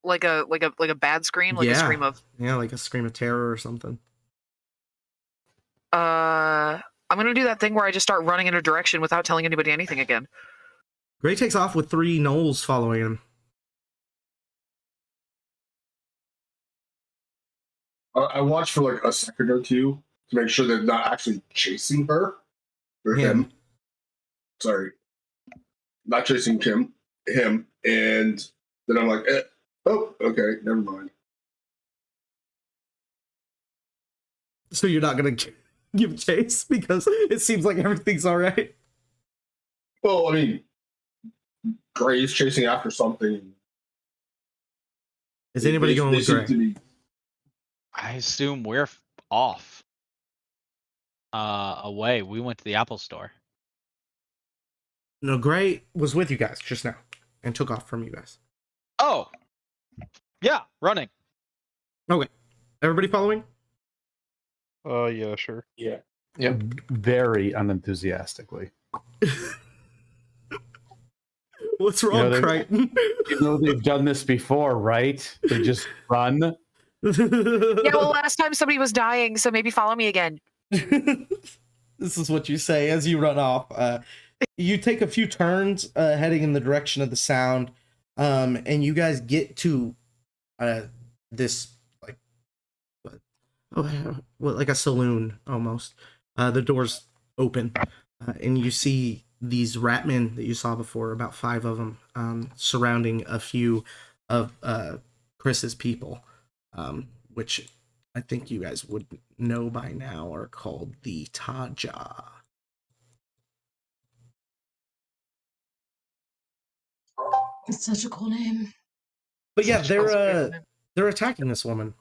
like a bad scream, like a scream of. Yeah, like a scream of terror or something. I'm gonna do that thing where I just start running in a direction without telling anybody anything again. Gray takes off with 3 gnolls following him. I watched for like a second or two to make sure they're not actually chasing her or him. Sorry, not chasing him, and then I'm like, oh, okay, never mind. So you're not gonna give chase because it seems like everything's all right. Well, I mean, Gray's chasing after something. Is anybody going with Gray? I assume we're off. Away. We went to the Apple store. No, Gray was with you guys just now and took off from you guys. Oh, yeah, running. Okay, everybody following? Yeah, sure. Yeah. Yep. Very unenthusiastically. What's wrong, Crichton? You know they've done this before, right? They just run. Yeah, well, last time somebody was dying, so maybe follow me again. This is what you say as you run off. You take a few turns heading in the direction of the sound, and you guys get to this like like a saloon almost. The doors open, and you see these ratmen that you saw before, about 5 of them, surrounding a few of Chris's people, which I think you guys would know by now are called the Taja. It's such a cool name. But yeah, Such a cool name. they're attacking this woman.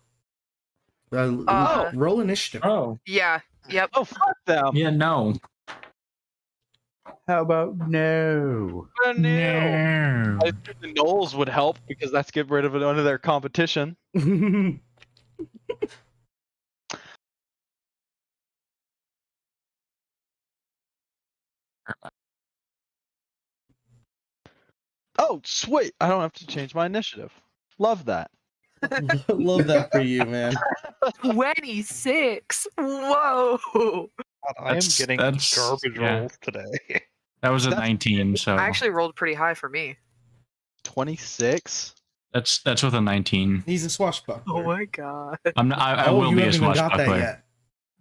Uh, Roll initiative. Oh. Yeah. Yep. Oh, fuck them. Yeah, no. How about no? No. I think the Knolls would help because that's get rid of one of their competition. Oh, sweet. I don't have to change my initiative. Love that. Love that for you, man. 26. Whoa. God, I am That's- getting that's- garbage yeah. rolls today. That was a 19, so I actually rolled pretty high for me. 26? that's with a 19. He's a swashbuckler. Oh my god. I'm not, I Oh, will you be a haven't even got that swashbuckler. yet.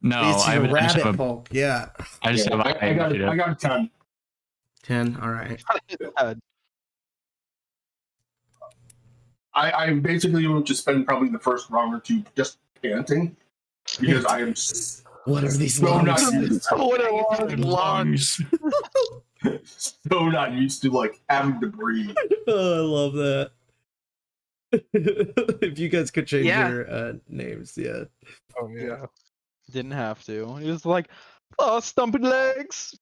No, It's I a just rabbit have a, folk. Yeah. I just have a high I initiative. got 10. 10. All right. I basically will just spend probably the first round or two just panting because I am What are these so not lungs? used, What a long Lungs. so not used to like having to breathe. Oh, I love that. If you guys could change Yeah. your names, yeah. Oh yeah. Didn't have to. He was like, oh, stumping legs.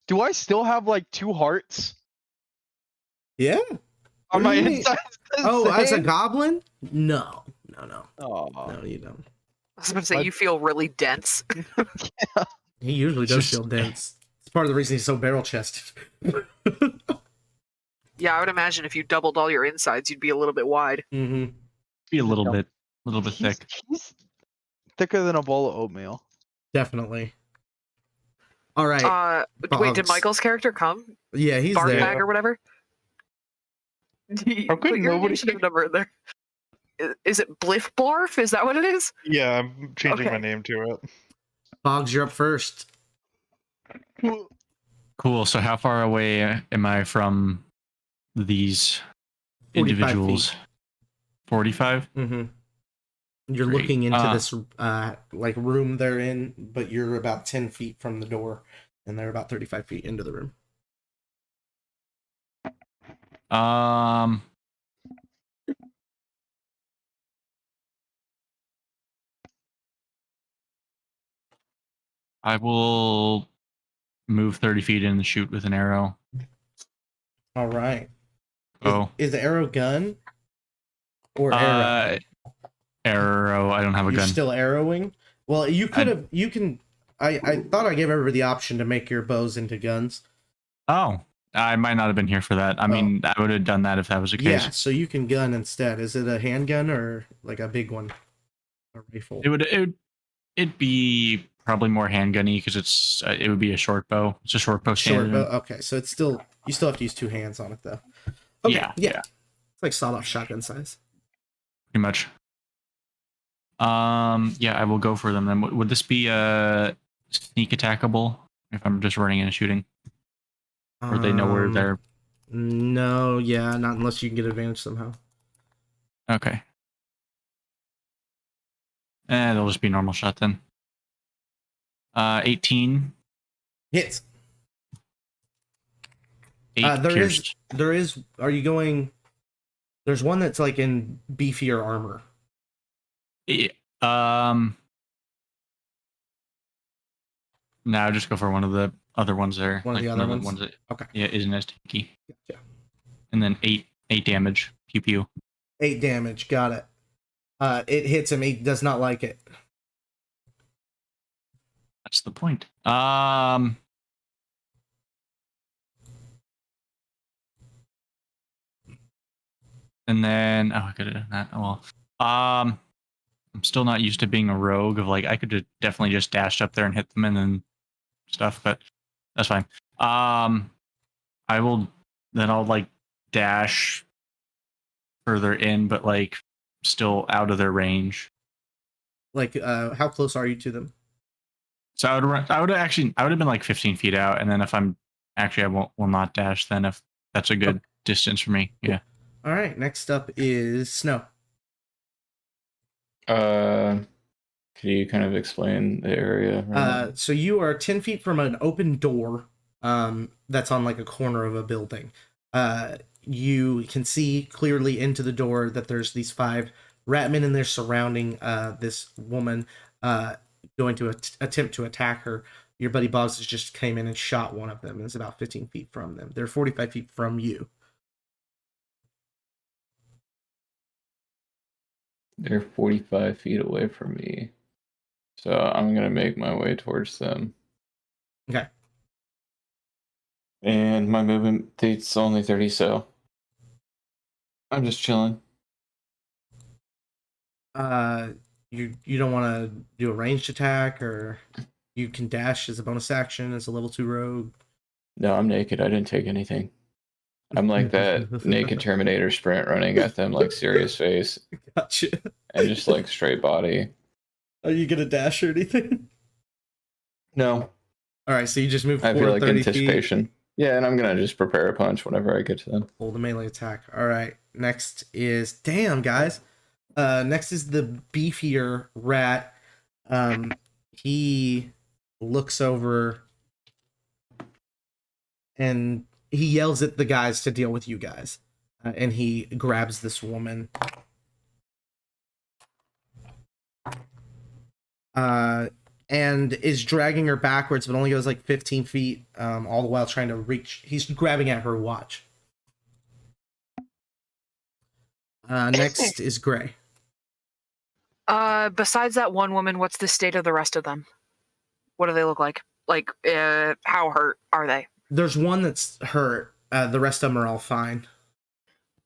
Do I still have like 2 hearts Yeah. on What my do you mean? inside? Oh, as a goblin? No. No. Oh, No, you don't. I was about to say, you feel really dense. He usually does Just- feel dense. It's part of the reason he's so barrel chested. Yeah, I would imagine if you doubled all your insides, you'd be a little bit wide. Mm-hmm. Be a little bit he's, thick. he's thicker than a bowl of oatmeal. Definitely. All right. Wait, did Boggs. Michael's character come? Yeah, he's Bark there. bag or whatever? How could Put your nobody- initiative number in there. Is it Bliff Blarf? Is that what it is? Yeah, I'm changing my Okay. name to it. Boggs, you're up first. Cool. So how far away am I from these 45 individuals? 45? Mm-hmm. You're Great. looking into this like room they're in, but you're about 10 feet from the door, and they're about 35 feet into the room. I will move 30 feet and shoot with an arrow. All right. Oh. Is the arrow gun or arrow? Arrow. I don't have a You're gun. still arrowing? Well, you could have. You can. I thought I gave everybody the option to make your bows into guns. Oh, I might not have been here for that. I mean, I would have done that if that was the case. Yeah, so you can gun instead. Is it a handgun or like a big one? A rifle? It'd be probably more handgunny because it would be a short bow. It's a short bow. Short standard. bow. Okay, so it's still you still have to use 2 hands on it though. Okay, Yeah, yeah. It's like sawed-off shotgun size. Pretty much. Yeah, I will go for them then. Would this be sneak attackable if I'm just running in and shooting? Or they know where they're. No, yeah, not unless you can get advantage somehow. Okay. It'll just be normal shot then. 18. Hits. 8 pierced. There is. Are you going? There's one that's like in beefier armor. No, just go for one of the other ones there. One of the other ones? that Okay. yeah, isn't as tanky. Gotcha. And then 8 damage. Pew pew. 8 damage. Got it. It hits him. He does not like it. That's the point. And then I could have done that. Oh well. I'm still not used to being a rogue. Of like, I could definitely just dash up there and hit them and then stuff, but that's fine. I'll like dash further in, but like still out of their range. Like, how close are you to them? So I would have been like 15 feet out, and then if I'm actually, will not dash then if that's a good distance for me. Yeah. All right. Next up is Snow. Could you kind of explain the area? So you are 10 feet from an open door that's on like a corner of a building. You can see clearly into the door that there's these 5 ratmen in there surrounding this woman going to attempt to attack her. Your buddy Boggs has just came in and shot one of them, and it's about 15 feet from them. They're 45 feet from you. They're 45 feet away from me. So I'm going to make my way towards them. Okay. And my movement date's only 30, so I'm just chilling. You don't want to do a ranged attack, or you can dash as a bonus action as a level 2 rogue? No, I'm naked. I didn't take anything. I'm like that naked Terminator sprint running at them like serious face. Gotcha. And just like straight body. Are you gonna dash or anything? No. All right, so you just move I forward feel like 30 anticipation. feet. Yeah, and I'm gonna just prepare a punch whenever I get to them. Hold the melee attack. All right. Next is guys. Next is the beefier rat. He looks over and he yells at the guys to deal with you guys. And he grabs this woman. And is dragging her backwards, but only goes like 15 feet, all the while trying to reach. He's grabbing at her watch. Next is Gray. Besides that one woman, what's the state of the rest of them? What do they look like? Like, how hurt are they? There's one that's hurt. The rest of them are all fine.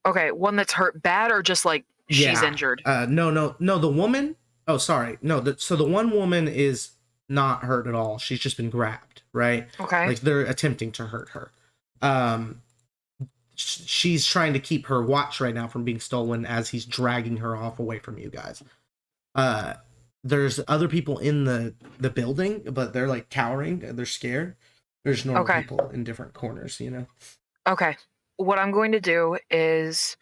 Okay, one that's hurt bad, or just like she's Yeah. injured? No. The woman. Oh, sorry. No. So the one woman is not hurt at all. She's just been grabbed, right? Okay. Like they're attempting to hurt her. She's trying to keep her watch right now from being stolen as he's dragging her off away from you guys. There's other people in the building, but they're like cowering. They're scared. There's normal people in different corners, you know? Okay. What I'm going to do is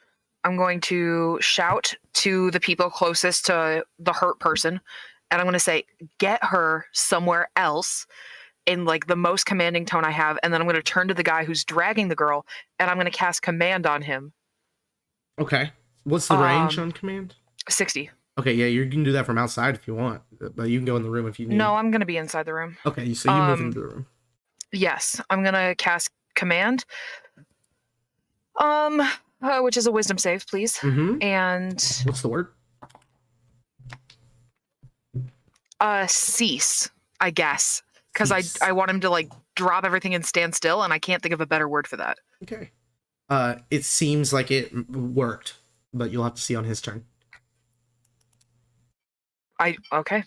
I'm going to shout to the people closest to the hurt person, and I'm going to say, get her somewhere else, in like the most commanding tone I have, and then I'm going to turn to the guy who's dragging the girl, and I'm going to cast command on him. Okay. What's the range on command? 60. Okay, yeah, you can do that from outside if you want, but you can go in the room if you need. No, I'm going to be inside the room. Okay, so you move into the room. Yes, I'm going to cast command. Which is a wisdom save, please. Mm-hmm. And what's the word? Cease, I guess, because I want him to like drop everything and stand still, and I can't think of a better word for that. Okay. It seems like it worked, but you'll have to see on his turn. Okay.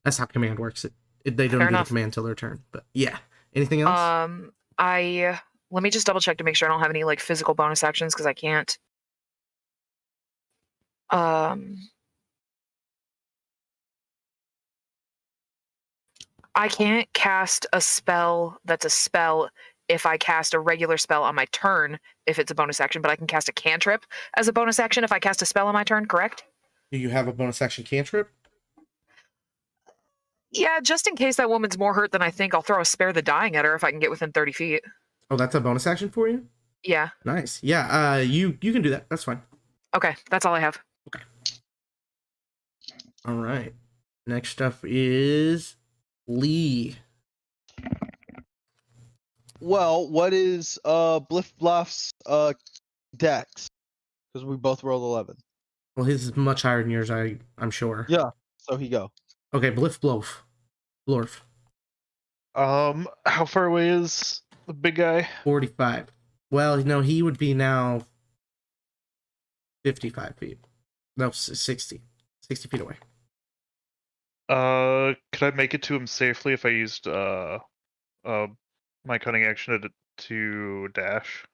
That's how command works. They don't do the command till their turn. But yeah. Anything else? Let me just double check to make sure I don't have any like physical bonus actions, because I can't. I can't cast a spell that's a spell if I cast a regular spell on my turn if it's a bonus action, but I can cast a cantrip as a bonus action if I cast a spell on my turn, correct? Do you have a bonus action cantrip? Yeah, just in case that woman's more hurt than I think, I'll throw a spare the dying at her if I can get within 30 feet. Oh, that's a bonus action for you? Yeah. Nice. Yeah, you can do that. That's fine. Okay, that's all I have. Okay. All right. Next up is Lee. Well, what is Bliff Bluff's dex? Because we both rolled 11. Well, his is much higher than yours, I'm sure. Yeah, so he go. Okay, Bliff Blorf. How far away is the big guy? 45. Well, no, he would be now 55 feet. No, 60 feet away. Could I make it to him safely if I used my cunning action to dash,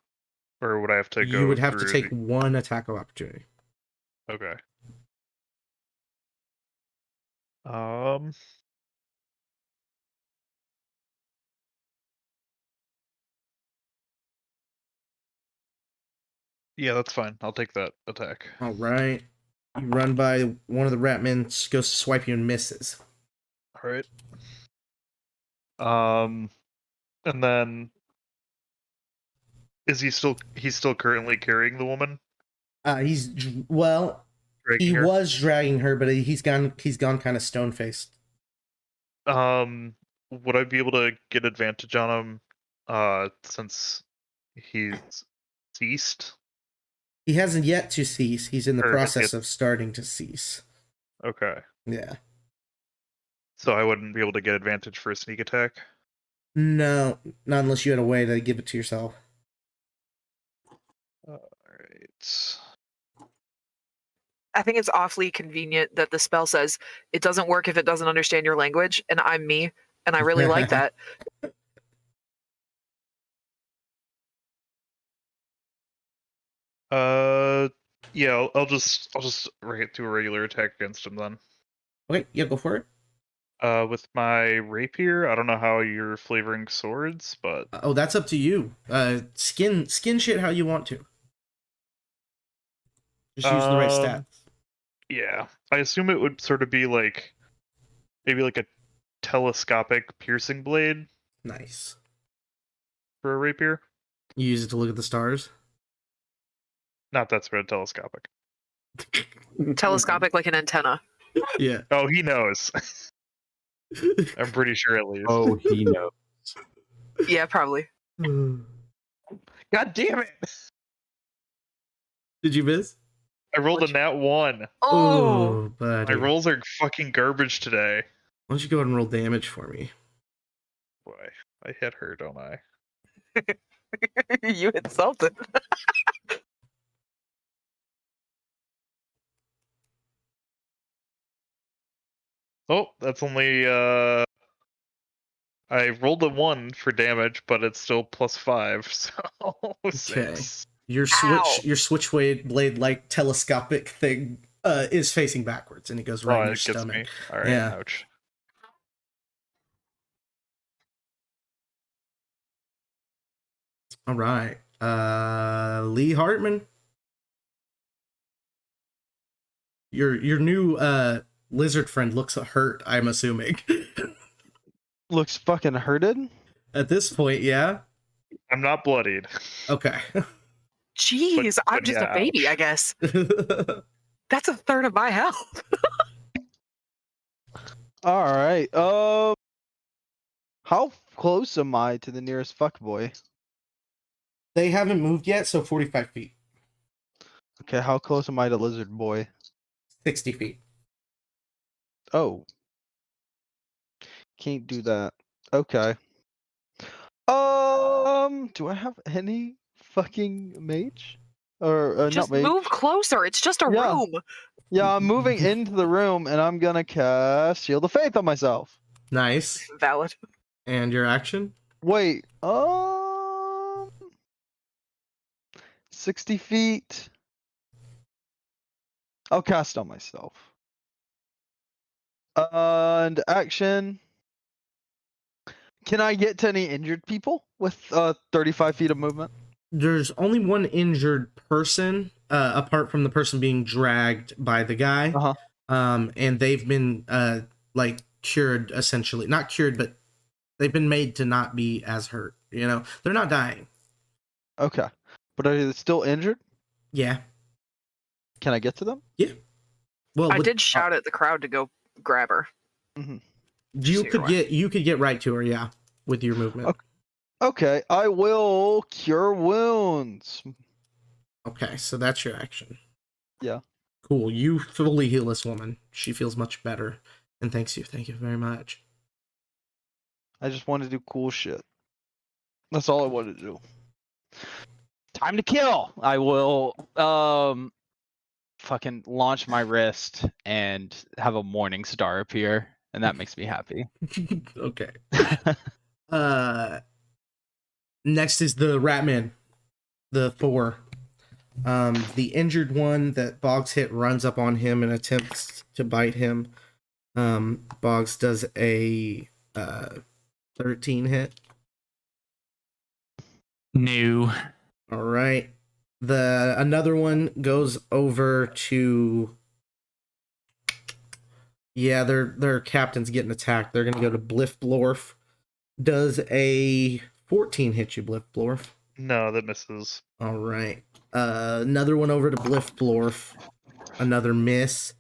or would I have to go? You would have to through take one attack of opportunity. Okay. Yeah, that's fine. I'll take that attack. All right. You run by one of the rat men, goes to swipe you and misses. All right. And then is he's still currently carrying the woman? He Dragging her? was dragging her, but he's gone kind of stone faced. Would I be able to get advantage on him since he's ceased? He hasn't yet to cease. He's in the Or process it- of starting to cease. Okay. Yeah. So I wouldn't be able to get advantage for a sneak attack? No, not unless you had a way to give it to yourself. Alright. I think it's awfully convenient that the spell says it doesn't work if it doesn't understand your language, and I'm me, and I really like that. Yeah, I'll just do a regular attack against him then. Okay, yeah, go for it. With my rapier, I don't know how you're flavoring swords, but Oh, that's up to you. Skin shit how you want to. Just use the right stats. yeah, I assume it would sort of be like maybe like a telescopic piercing blade Nice. for a rapier. You use it to look at the stars. Not that sort of telescopic. Telescopic like an antenna. Yeah. Oh, he knows. I'm pretty sure at least. Oh, he knows. Yeah, probably. God damn it! Did you miss? I rolled a nat 1. Oh, buddy. My rolls are fucking garbage today. Why don't you go ahead and roll damage for me? Boy, I hit her, don't I? you insulted. Oh, that's only I rolled a 1 for damage, but it's still +5, so 6. Your switchblade like telescopic thing is facing backwards, and it goes right in your It gets stomach. me. Alright, Yeah. ouch. All right. Lee Hartman. Your new lizard friend looks hurt, I'm assuming. Looks fucking hurted. At this point, yeah. I'm not bloodied. Okay. Jeez, I'm but just yeah, a baby, I guess. That's a third of my health. All right. How close am I to the nearest fuckboy? They haven't moved yet, so 45 feet. Okay, how close am I to Lizard Boy? 60 feet. Oh. Can't do that. Okay. Do I have any fucking mage? Or Just not mage? move closer. It's just a Yeah. room. Yeah, I'm moving into the room and I'm gonna cast Shield of Faith on myself. Nice. Valid. And your action? Wait, 60 feet. I'll cast on myself. And action. Can I get to any injured people with 35 feet of movement? There's only one injured person, apart from the person being dragged by the guy. Uh-huh. And they've been like cured, essentially. Not cured, but they've been made to not be as hurt. You know, they're not dying. Okay, but are they still injured? Yeah. Can I get to them? Yeah. Well, I did shout at the crowd to go grab her. Mm-hmm. You could get right to her, yeah, with your movement. Okay, I will cure wounds. Okay, so that's your action. Yeah. Cool. You fully heal this woman. She feels much better, and thanks you. Thank you very much. I just want to do cool shit. That's all I want to do. Time to kill. I will fucking launch my wrist and have a morning star appear, and that makes me happy. Okay. Next is the Ratman, the 4. The injured one that Boggs hit runs up on him and attempts to bite him. Boggs does a 13 hit. No. All right. Another one goes over to. Yeah, their captain's getting attacked. They're gonna go to Bliffblorf. Does a 14 hit you, Bliffblorf? No, that misses. All right. Another one over to Bliffblorf. Another miss.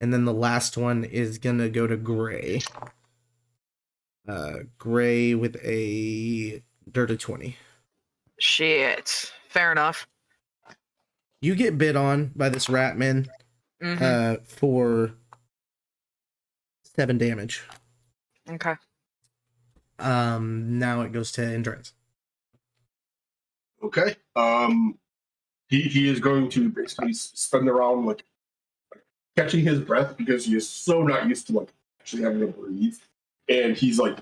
And then the last one is gonna go to Gray. Gray with a dirty 20. Shit. Fair enough. You get bit on by this Ratman for 7 damage. Okay. Now it goes to Endurance. Okay. He is going to basically spin around like catching his breath because he is so not used to like actually having to breathe, and he's like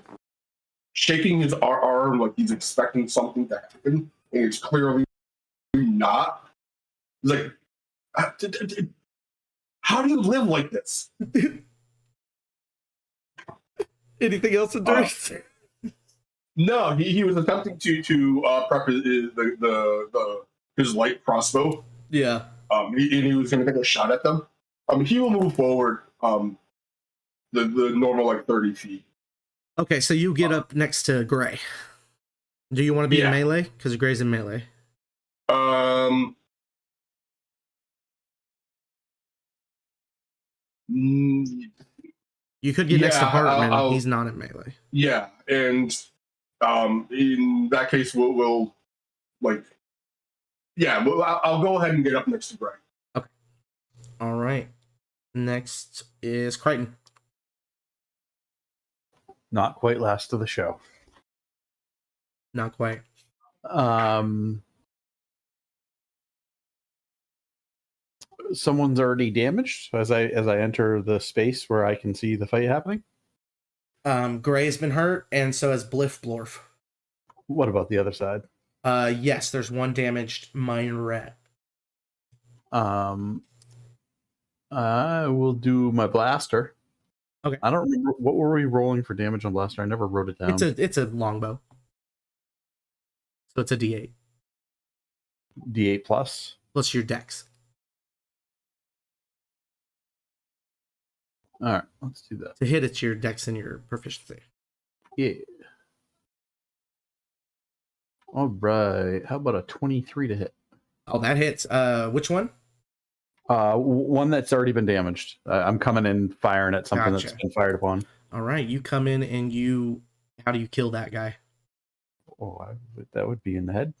shaking his arm like he's expecting something to happen, and it's clearly not. He's like, how do you live like this? Anything else, Endurance? No, he was attempting to prep his light crossbow. Yeah. He was going to take a shot at them. He will move forward. The normal like 30 feet. Okay, so you get up next to Gray. Do you want to be in melee? Because Gray's in melee. You could get next to Hartman. He's not in melee. Yeah, and in that case, we'll like, yeah, I'll go ahead and get up next to Gray. Okay. All right. Next is Crichton. Not quite last of the show. Not quite. Someone's already damaged as I enter the space where I can see the fight happening. Gray's been hurt, and so has Bliffblorf. What about the other side? Yes, there's one damaged minor rat. I will do my blaster. Okay. I don't remember what were we rolling for damage on blaster. I never wrote it down. It's a longbow, so it's a D8. D8 plus your dex. All right, let's do that. To hit, it's your dex and your proficiency. Yeah. All right. How about a 23 to hit? Oh, that hits. Which one? One that's already been damaged. I'm coming in firing at something that's been fired upon. All right, you come in and you. How do you kill that guy? Oh, that would be in the head.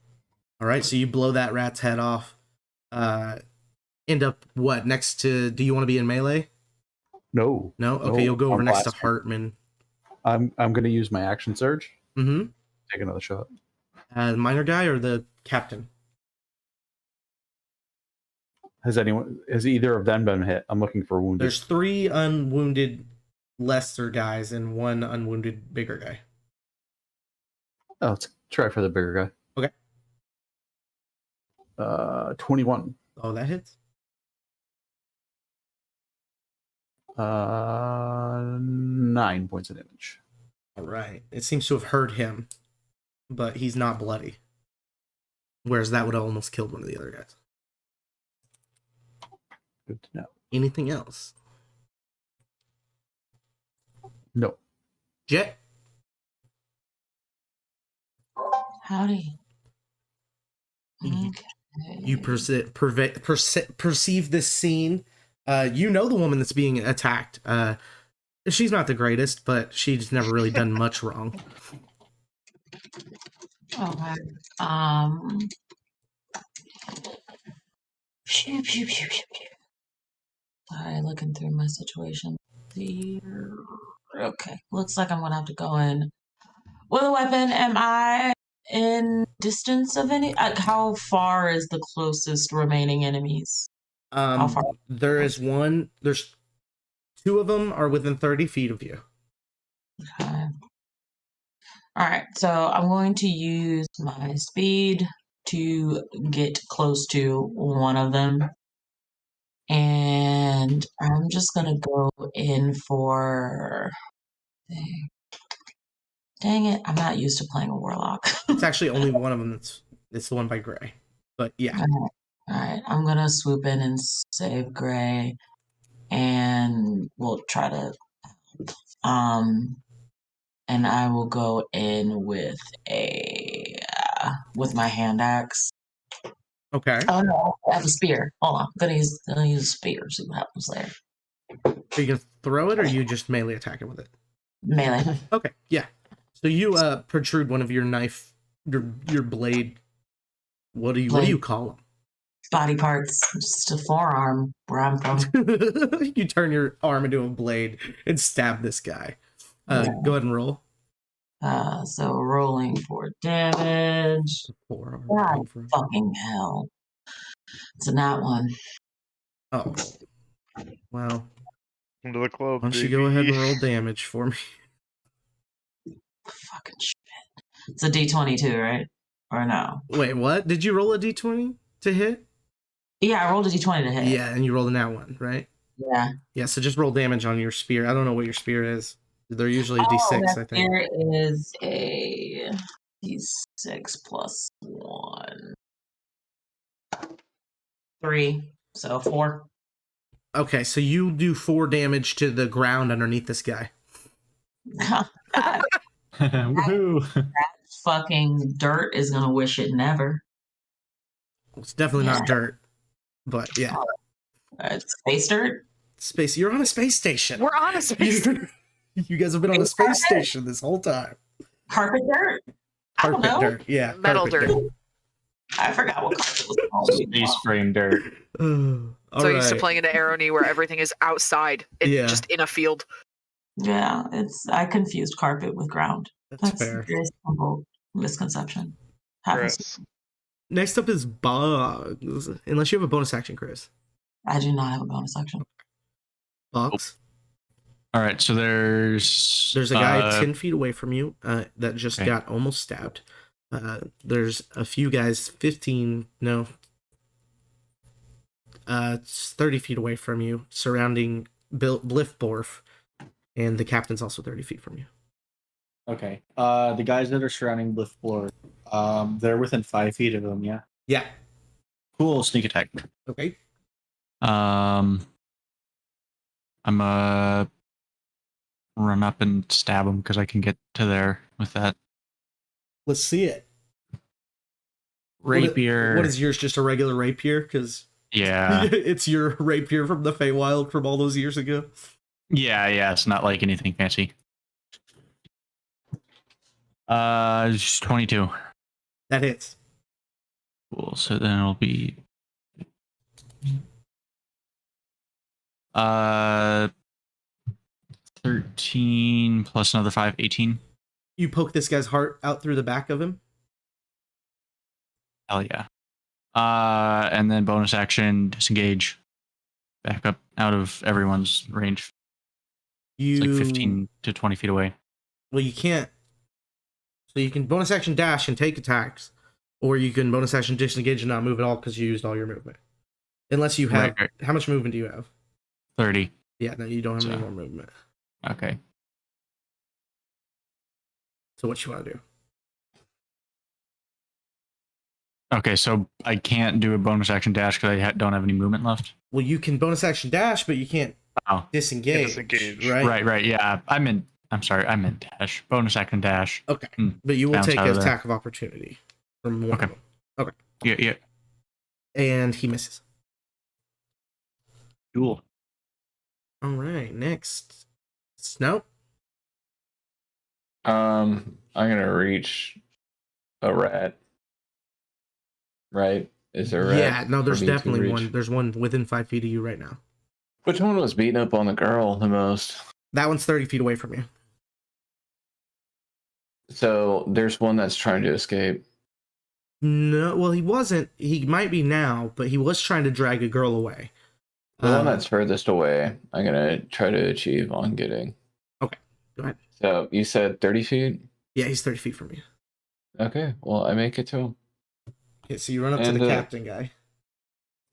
All right, so you blow that rat's head off. End up what next to? Do you want to be in melee? No. No. Okay, you'll go over next to Hartman. I'm going to use my action surge. Mm-hmm. Take another shot. The minor guy or the captain? Has either of them been hit? I'm looking for wounded. There's 3 unwounded lesser guys and 1 unwounded bigger guy. Oh, let's try for the bigger guy. Okay. 21. Oh, that hits. 9 points of damage. All right. It seems to have hurt him, but he's not bloody. Whereas that would have almost killed one of the other guys. Good to know. Anything else? No. Jet? Howdy. Okay. You perceive this scene. You know the woman that's being attacked. She's not the greatest, but she's never really done much wrong. Okay. Sorry, looking through my situation. Okay, looks like I'm gonna have to go in with a weapon. Am I in distance of any? How far is the closest remaining enemies? How far? There is one. There's 2 of them are within 30 feet of you. Okay. All right, so I'm going to use my speed to get close to one of them. And I'm just going to go in for. Dang it, I'm not used to playing a warlock. It's actually only one of them. It's the one by Gray. But yeah. All right, I'm going to swoop in and save Gray. And we'll try to. And I will go in with with my hand axe. Okay. Oh no, I have a spear. Hold on, I'm gonna use a spear. See what happens there. Are you gonna throw it, or you just melee attack it with it? Melee. Okay. Yeah. So you protrude one of your knife, your blade. What do you call them? Body parts. Just a forearm where I'm from. You turn your arm into a blade and stab this guy. Go ahead and roll. So rolling for damage. Forearm. God fucking hell. It's a nat one. Oh. Wow. Into the club. Why don't you go ahead and roll damage for me? Fucking shit. It's a D22, right? Or no? Wait, what? Did you roll a D20 to hit? Yeah, I rolled a D20 to hit. Yeah, and you rolled a nat one, right? Yeah. Yeah, so just roll damage on your spear. I don't know what your spear is. They're usually a D6, I think. Spear is a D6 plus 1. 3. So 4. Okay, so you do 4 damage to the ground underneath this guy. Woohoo! That fucking dirt is gonna wish it never. It's definitely not dirt, but yeah. Space dirt? Space. You're on a space station. We're on a space station. You guys have been on a space station this whole time. Carpet dirt? I don't Carpet know. dirt. Yeah. Metal carpet dirt. I forgot what carpet was called. Space frame dirt. All So used to right. playing into Arony where everything is outside, Yeah. just in a field. Yeah, I confused carpet with ground. That's fair. A very simple misconception. Happens. Chris. Next up is bugs. Unless you have a bonus action, Chris. I do not have a bonus action. Bugs. All right, so there's There's a guy 10 feet away from you that just Okay. got almost stabbed. There's a few guys 30 feet away from you, surrounding Bliffborf, and the captain's also 30 feet from you. Okay. The guys that are surrounding Bliffborf, they're within 5 feet of them. Yeah. Yeah. Cool. Sneak attack. Okay. I'm run up and stab him because I can get to there with that Let's see it. rapier. What is yours? Just a regular rapier? Because Yeah. it's your rapier from the Feywild from all those years ago. Yeah. It's not like anything fancy. Just 22. That hits. Cool. So then it'll be 13 plus another 5, 18. You poke this guy's heart out through the back of him. Hell yeah. And then bonus action, disengage. Back up out of everyone's range. You It's like 15 to 20 feet away. Well, you can't. So you can bonus action dash and take attacks, or you can bonus action disengage and not move at all because you used all your movement. Unless you have. Right. How much movement do you have? 30. Yeah, no, you don't have any So- more movement. Okay. So what you want to do? Okay, so I can't do a bonus action dash because I don't have any movement left. Well, you can bonus action dash, but you can't Oh, disengage. Disengage. Right? right. Yeah, I'm sorry, I meant dash. Bonus action dash. Okay. Hmm. But you will Bounce take out an of there. attack of opportunity from one Okay. of them. Yeah. And he misses. Cool. All right, next. Snow. I'm gonna reach a rat. Right? Is there a rat? Yeah, no, there's for me to definitely reach? one. There's one within 5 feet of you right now. Which one was beating up on the girl the most? That one's 30 feet away from you. So there's one that's trying to escape. No, well, he wasn't. He might be now, but he was trying to drag a girl away. The one that's furthest away, I'm gonna try to achieve on getting. Okay, go ahead. So you said 30 feet? Yeah, he's 30 feet from you. Okay, well I make it to him. Okay, so you run up to And, the captain guy.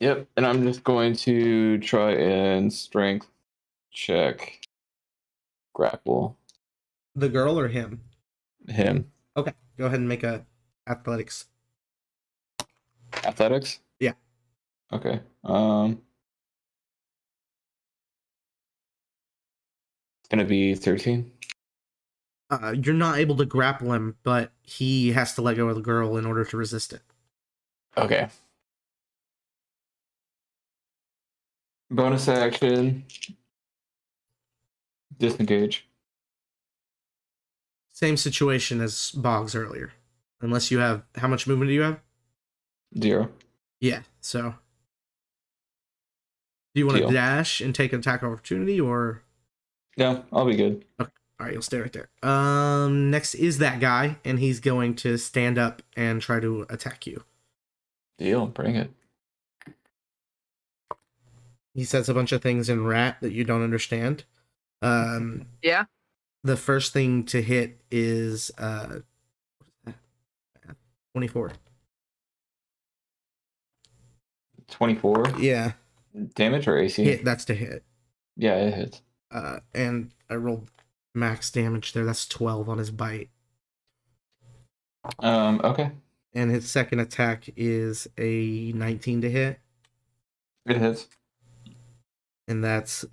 Yep, and I'm just going to try and strength check grapple The girl or him? him. Okay, go ahead and make a athletics. Athletics? Yeah. Okay. It's gonna be 13. You're not able to grapple him, but he has to let go of the girl in order to resist it. Okay. Bonus action. Disengage. Same situation as Boggs earlier. Unless you have... How much movement do you have? 0. Yeah, so... Do you want to Deal. dash and take an attack opportunity, or... Yeah, I'll be good. Okay. Alright, you'll stay right there. Next is that guy, and he's going to stand up and try to attack you. Deal, bring it. He says a bunch of things in rat that you don't understand. Yeah. The first thing to hit is 24. 24? Yeah. Damage or AC? Hit, that's to hit. Yeah, it hits. And I rolled max damage there. That's 12 on his bite. Okay. And his second attack is a 19 to hit. It hits. And that's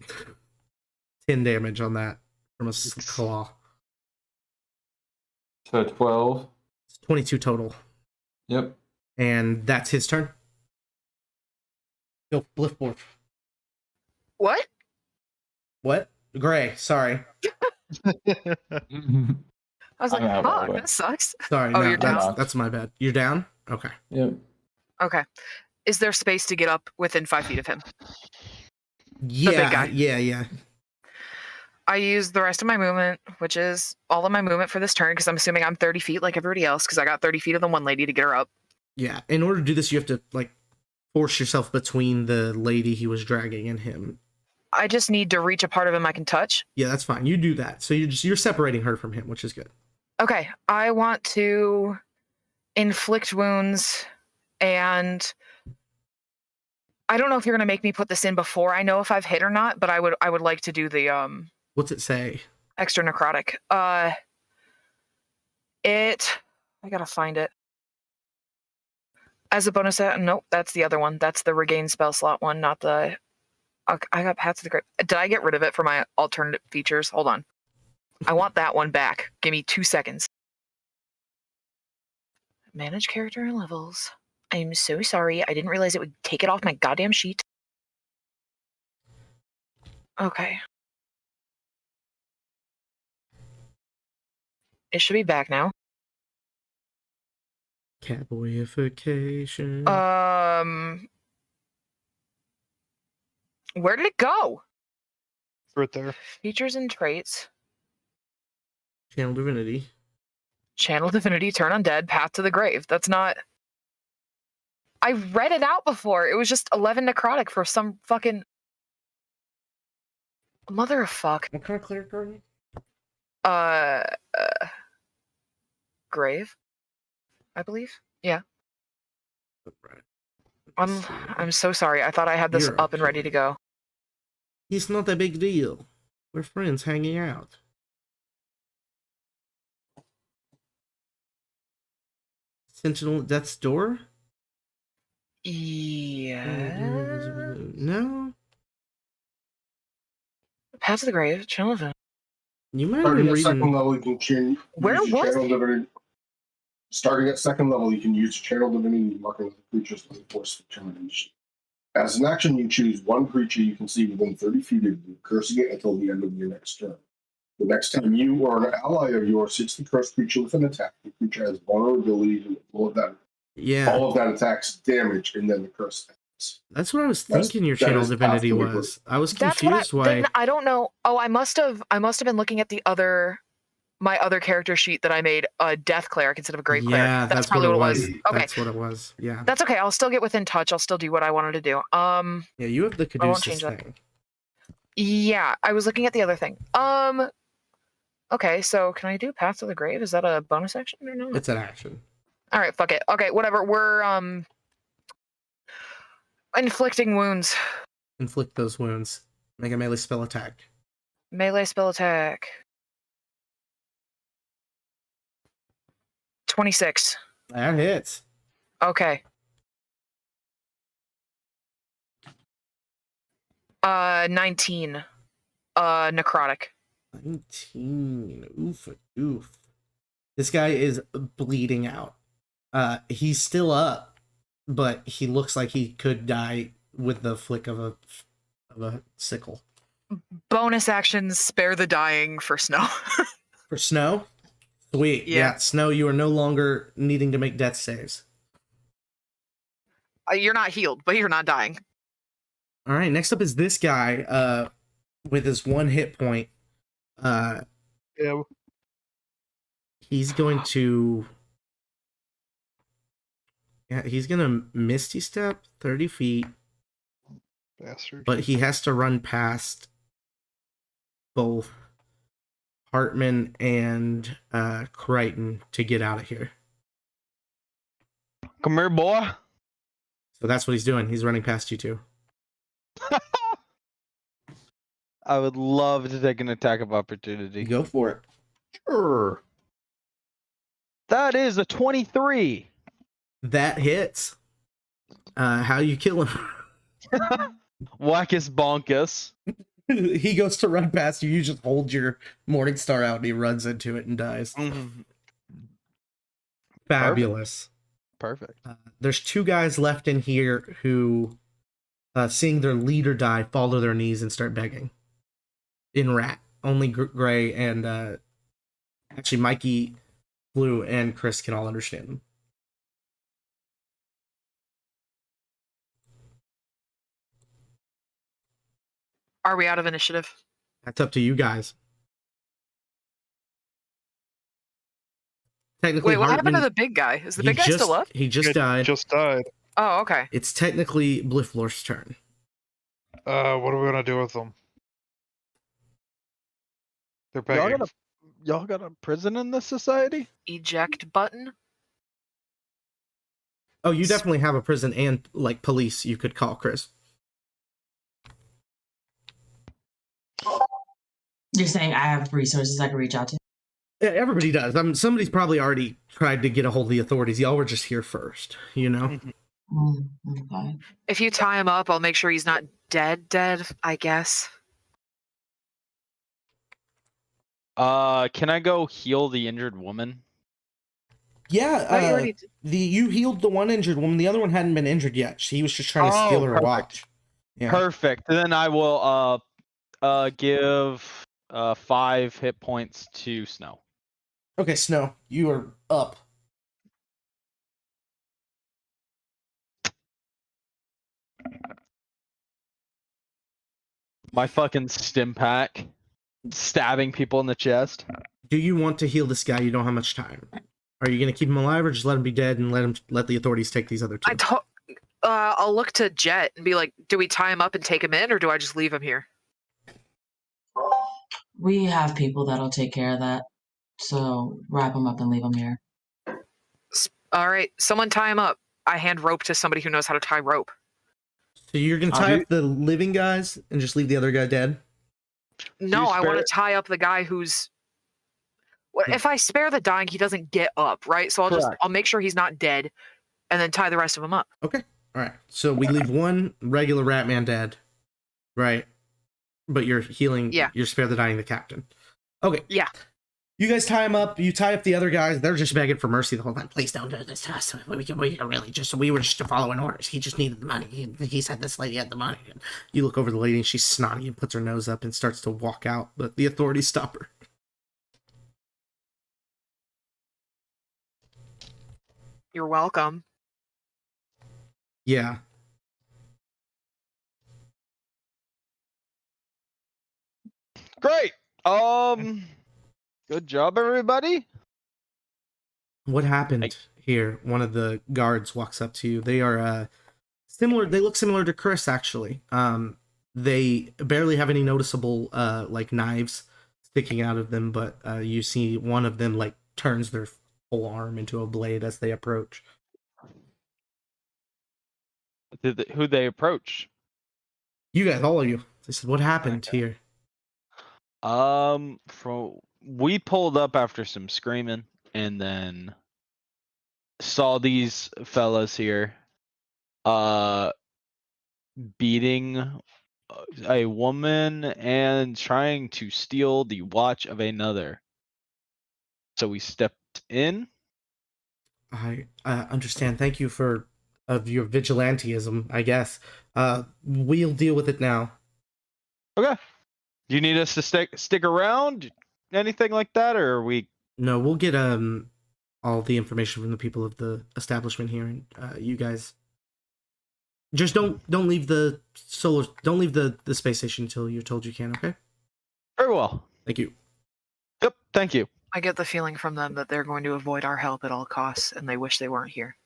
10 damage on that from a claw. So 12. It's 22 total. Yep. And that's his turn. Go, Bliffborg. What? What? Gray, sorry. I was like, I'm out, by the fuck, way. that sucks. Sorry, Oh, no, you're that's, down? that's my bad. You're down? Okay. Yep. Okay. Is there space to get up within 5 feet of him? Yeah, guy. yeah. I use the rest of my movement, which is all of my movement for this turn, because I'm assuming I'm 30 feet like everybody else, because I got 30 feet of the one lady to get her up. Yeah, in order to do this, you have to, like, force yourself between the lady he was dragging and him. I just need to reach a part of him I can touch. Yeah, that's fine. You do that. So you're separating her from him, which is good. Okay, I want to inflict wounds, and I don't know if you're gonna make me put this in before I know if I've hit or not, but I would like to do the What's it say? extra necrotic. I gotta find it. As a bonus, nope, that's the other one. That's the regain spell slot one, not the. I got Paths of the Grave. Did I get rid of it for my alternate features? Hold on. I want that one back. Give me 2 seconds. Manage character and levels. I'm so sorry. I didn't realize it would take it off my goddamn sheet. Okay. It should be back now. Cowboyification. Where did it go? Right there. Features and traits. Channel Divinity. Channel Divinity, Turn Undead, Path to the Grave. That's not... I read it out before. It was just 11 necrotic for some fucking... Mother of fuck. What kind of cleric are you? Grave, I believe. Yeah. Right. I'm so sorry. I thought I had this You're up and ready to go. It's not a big deal. We're friends hanging out. Sentinel at Death's Door? Yeah. No? Path to the Grave, Channel of Divinity. You might have Starting been at second reading... level, you can change. Where use your was channel it? divinity. Starting at second level, you can use channel divinity marking the creatures with force determination. As an action, you choose one creature you can see within 30 feet of you, cursing it until the end of your next turn. The next time you or an ally of yours hits the cursed creature with an attack, the creature has vulnerability to all of that attack's damage, and then the curse ends. That's what I was thinking your Channel Divinity was. I was That's confused what why... then I don't know. Oh, I must have been looking at the other my other character sheet that I made a death cleric instead of a grave cleric. Yeah, That's probably what it was. Okay, That's what it was. Yeah. that's okay. I'll still get within touch. I'll still do what I wanted to do. Yeah, you have the I won't Caduceus change that. thing. Yeah, I was looking at the other thing. Okay, so can I do Path to the Grave? Is that a bonus action or no? It's an action. All right, fuck it. Okay, whatever. We're inflicting wounds. Inflict those wounds. Make a melee spell attack. Melee spell attack. 26. That hits. Okay. 19. Necrotic. 19. Oof. This guy is bleeding out. He's still up, but he looks like he could die with the flick of a sickle. Bonus actions spare the dying for Snow. For Snow? Sweet. Yeah, Snow, you are no longer needing to make death saves. You're not healed, but you're not dying. All right, next up is this guy with his 1 hit point. Yeah. He's going to... Yeah, he's going to Misty Step 30 feet. Bastard. But he has to run past both Hartman and Crichton to get out of here. Come here, boy. So that's what he's doing. He's running past you two. I would love to take an attack of opportunity. Go for it. Sure. That is a 23. That hits. How you kill him? Wackus bonkus. He goes to run past you. You just hold your Morning Star out and he runs into it and dies. Fabulous. Perfect. There's 2 guys left in here who, seeing their leader die, fall to their knees and start begging. In Rat. Only Gray and actually Mikey, Blue, and Chris can all understand them. Are we out of initiative? That's up to you guys. Technically, Wait, what happened to Hartman- the big guy? Is the big guy still up? He just died. Just died. Oh, okay. It's technically Bliflor's turn. What are we gonna do with them? They're Y'all begging. got a prison in this society? Eject button? Oh, you definitely have a prison and like police you could call, Chris. You're saying I have resources I can reach out to? Yeah, everybody does. Somebody's probably already tried to get a hold of the authorities. Y'all were just here first, you know? Okay. If you tie him up, I'll make sure he's not dead, I guess. Can I go heal the injured woman? Yeah, you healed the one injured woman. The other one hadn't been injured yet. She was just trying to steal her perfect. watch. Yeah. Perfect. Then I will give 5 hit points to Snow. Okay, Snow, you are up. My fucking stim pack, stabbing people in the chest. Do you want to heal this guy? You don't have much time. Are you going to keep him alive or just let him be dead and let the authorities take these other 2? I'll look to Jet and be like, do we tie him up and take him in, or do I just leave him here? We have people that'll take care of that. So wrap him up and leave him here. All right, someone tie him up. I hand rope to somebody who knows how to tie rope. So you're going to tie up the living guys and just leave the other guy dead? No, I want to tie up the guy who's... Well, if I spare the dying, he doesn't get up, right? So I'll make sure he's not dead and then tie the rest of them up. Okay. All right. So we leave one regular Ratman dead, right? But you're healing. Yeah. You're spare the dying the captain. Okay. Yeah. You guys tie him up. You tie up the other guys. They're just begging for mercy the whole time. Please don't do this to us. We were just following orders. He just needed the money. He said this lady had the money. And you look over the lady and she's snotty and puts her nose up and starts to walk out. But the authorities stop her. You're welcome. Yeah. Great. Good job, everybody. What happened here? One of the guards walks up to you. They are similar. They look similar to Chris, actually. They barely have any noticeable like knives sticking out of them, but you see one of them like turns their whole arm into a blade as they approach. Who they approach? You guys, all of you. They said, "What happened here?" We pulled up after some screaming, and then saw these fellas here, beating a woman and trying to steal the watch of another. So we stepped in. I understand. Thank you for your vigilantism, I guess. We'll deal with it now. Okay. Do you need us to stick around? Anything like that, or are we? No, we'll get all the information from the people of the establishment here, and you guys just don't leave the space station until you're told you can. Okay. Very well. Thank you. Yep. Thank you. I get the feeling from them that they're going to avoid our help at all costs, and they wish they weren't here.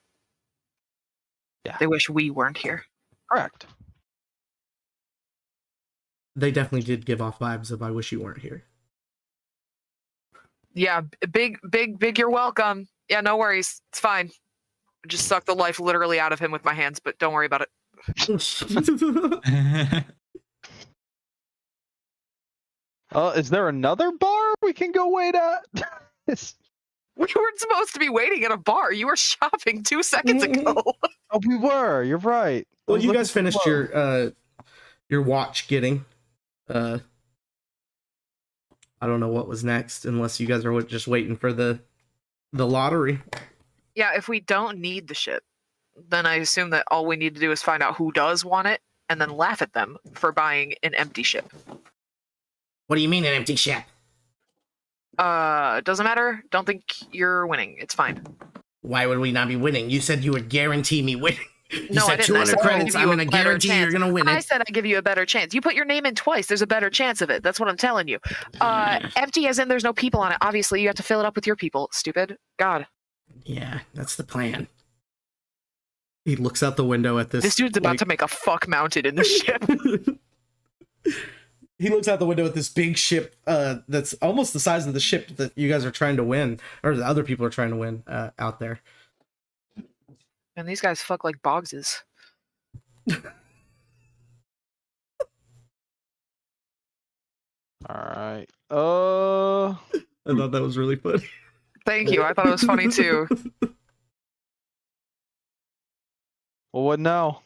Yeah. They wish we weren't here. Correct. They definitely did give off vibes of "I wish you weren't here." Yeah, big, you're welcome. Yeah, no worries. It's fine. I just sucked the life literally out of him with my hands, but don't worry about it. Is there another bar we can go wait at? We weren't supposed to be waiting at a bar. You were shopping 2 seconds ago. Oh, we were. You're right. Well, you guys finished your watch getting. I don't know what was next, unless you guys are just waiting for the lottery. Yeah, if we don't need the ship, then I assume that all we need to do is find out who does want it, and then laugh at them for buying an empty ship. What do you mean an empty ship? Doesn't matter. Don't think you're winning. It's fine. Why would we not be winning? You said you would guarantee me winning. You No, I said didn't. I 200 said I'd credits. give I'm you a going to better guarantee you're chance. going to win I it. said I'd give you a better chance. You put your name in twice. There's a better chance of it. That's what I'm telling you. Empty as in there's no people on it. Obviously, you have to fill it up with your people. Stupid. God. Yeah, that's the plan. He looks out the window at this. This dude's about to make a fuck mounted in the ship. He looks out the window at this big ship that's almost the size of the ship that you guys are trying to win, or the other people are trying to win out there. And these guys fuck like Boggses. Alright. I thought that was really funny. Thank you. I thought it was funny too. Well, what now?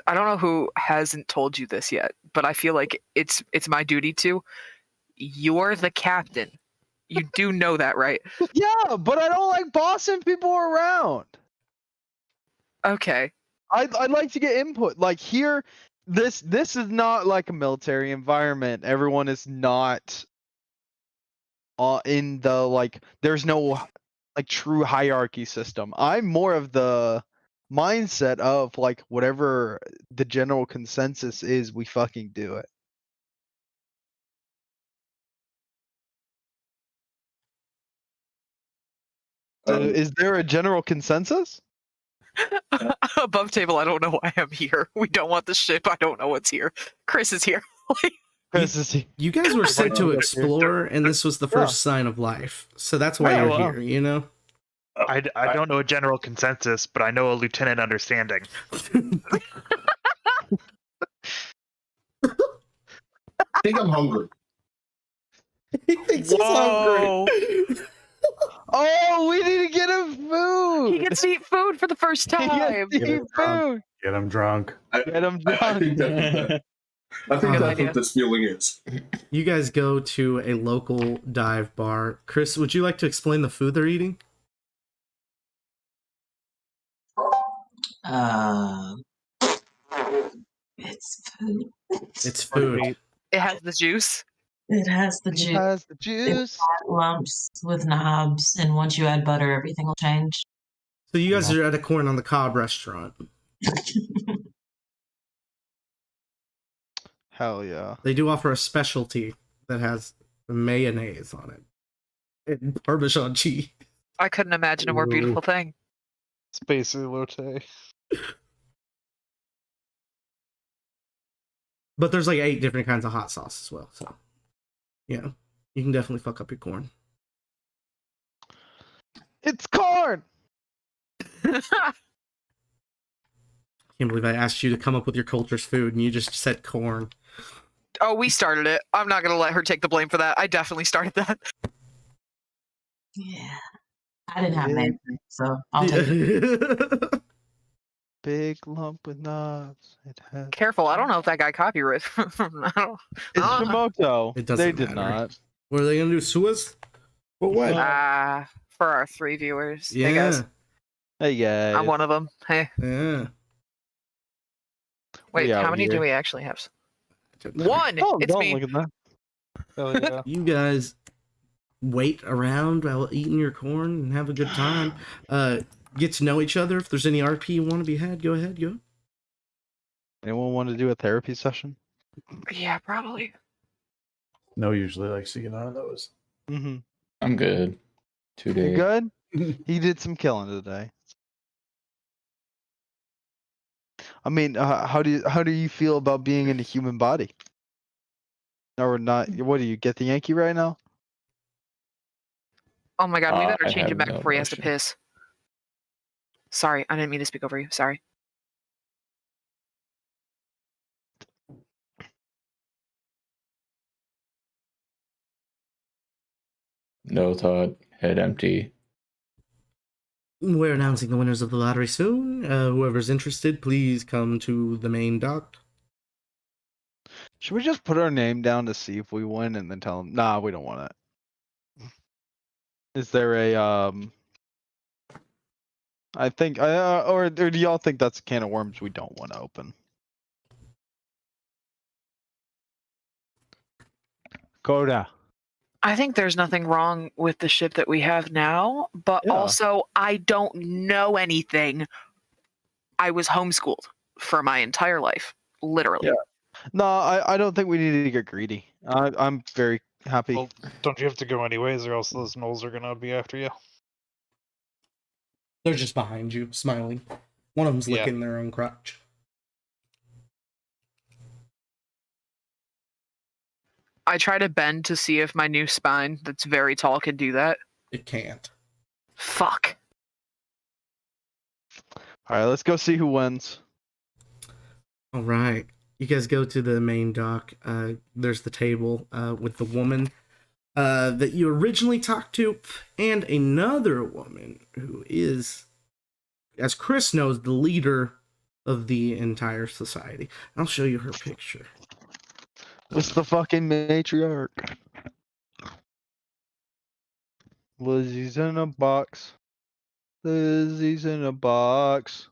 I don't know who hasn't told you this yet, but I feel like it's my duty to. You're the captain. You do know that, right? Yeah, but I don't like bossing people around. Okay. I'd like to get input. Like here, this is not like a military environment. Everyone is not in the like. There's no like true hierarchy system. I'm more of the mindset of like whatever the general consensus is, we fucking do it. Is there a general consensus? Above table, I don't know why I'm here. We don't want the ship. I don't know what's here. Chris is here. Chris is here. You guys were sent to explore, and this was the first sign of life. So that's why you're here, you know? I don't know a general consensus, but I know a lieutenant understanding. I think I'm hungry. He thinks he's hungry. Oh, we need to get him food. He gets to eat food for the first time. He gets to eat food. Get him drunk. Get him I drunk. think that's what this feeling is. You guys go to a local dive bar. Chris, would you like to explain the food they're eating? It's food. It's food. It has the juice. It has the It juice. has the It's juice. fat lumps with knobs, and once you add butter, everything will change. So you guys are at a Corn on the Cob restaurant. Hell yeah. They do offer a specialty that has mayonnaise on it and Parmesan cheese. I couldn't imagine a more beautiful thing. It's basically Lotte. But there's like 8 different kinds of hot sauce as well. So, yeah, you can definitely fuck up your corn. It's corn. Can't believe I asked you to come up with your culture's food and you just said corn. Oh, we started it. I'm not gonna let her take the blame for that. I definitely started that. Yeah. I didn't have an so I'll take it. Big lump with knobs. It has. Careful, I don't know if that guy copyrighted. It's Shimoto. It doesn't They did matter. not. What are they gonna do? Sue us? For what? For our 3 viewers. Yeah. Hey guys, Hey guys. I'm one of them. Hey, Yeah. wait, We how out many do here. we actually have? 1. Oh, It's don't me. look at that. Hell yeah. You guys wait around while eating your corn and have a good time. Get to know each other. If there's any RP you want to be had, go ahead, go. Anyone want to do a therapy session? Yeah, probably. No, usually likes to get on those. Mm-hmm. I'm good. 2 You days. good? He did some killing today. I mean, how do you feel about being in a human body? Or not? What do you get the Yankee right now? Oh my god, we better I change him have back no before he has to emotion. piss. Sorry, I didn't mean to speak over you. Sorry. No thought. Head empty. We're announcing the winners of the lottery soon. Whoever's interested, please come to the main dock. Should we just put our name down to see if we win and then tell them? Nah, we don't want it. Is there a I think or do y'all think that's a can of worms we don't want to open? Coda. I think there's nothing wrong with the ship that we have now, but Yeah. also I don't know anything. I was homeschooled for my entire life, literally. Yeah. No, I don't think we need to get greedy. I'm very happy. Well, don't you have to go anyways, or else those gnolls are gonna be after you? They're just behind you, smiling. One of them's Yeah. licking their own crotch. I try to bend to see if my new spine that's very tall can do that. It can't. Fuck. All right, let's go see who wins. All right. You guys go to the main dock. There's the table with the woman that you originally talked to, and another woman who is, as Chris knows, the leader of the entire society. I'll show you her picture. It's the fucking matriarch. Lizzie's in a box. Lizzie's in a box.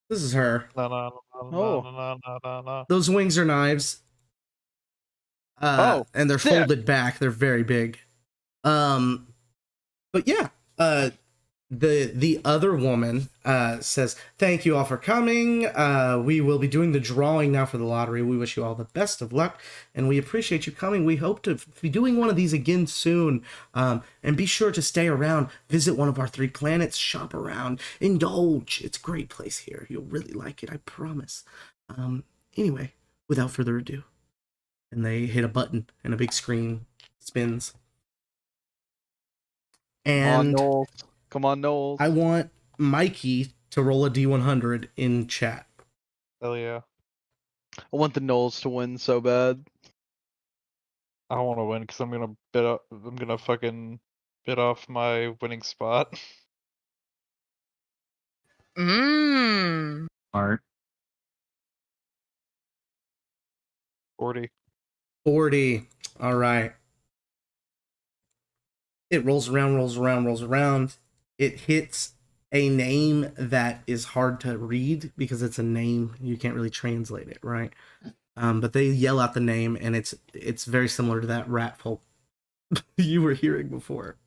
This is her. Oh. Those wings are knives. Oh, and they're sick. folded back. They're very big. But yeah, the other woman says, "Thank you all for coming. We will be doing the drawing now for the lottery. We wish you all the best of luck, and we appreciate you coming. We hope to be doing one of these again soon. And be sure to stay around, visit one of our 3 planets, shop around, indulge. It's a great place here. You'll really like it, I promise. Anyway, without further ado." And they hit a button, and a big screen spins. And Come on, Knowles. I want Mikey to roll a D100 in chat. Hell yeah. I want the Knowles to win so bad. I don't want to win because I'm gonna fucking bid off my winning spot. Mmm. Smart. 40. 40. All right. It rolls around, rolls around, rolls around. It hits a name that is hard to read because it's a name. You can't really translate it, right? But they yell out the name, and it's very similar to that rat folk you were hearing before,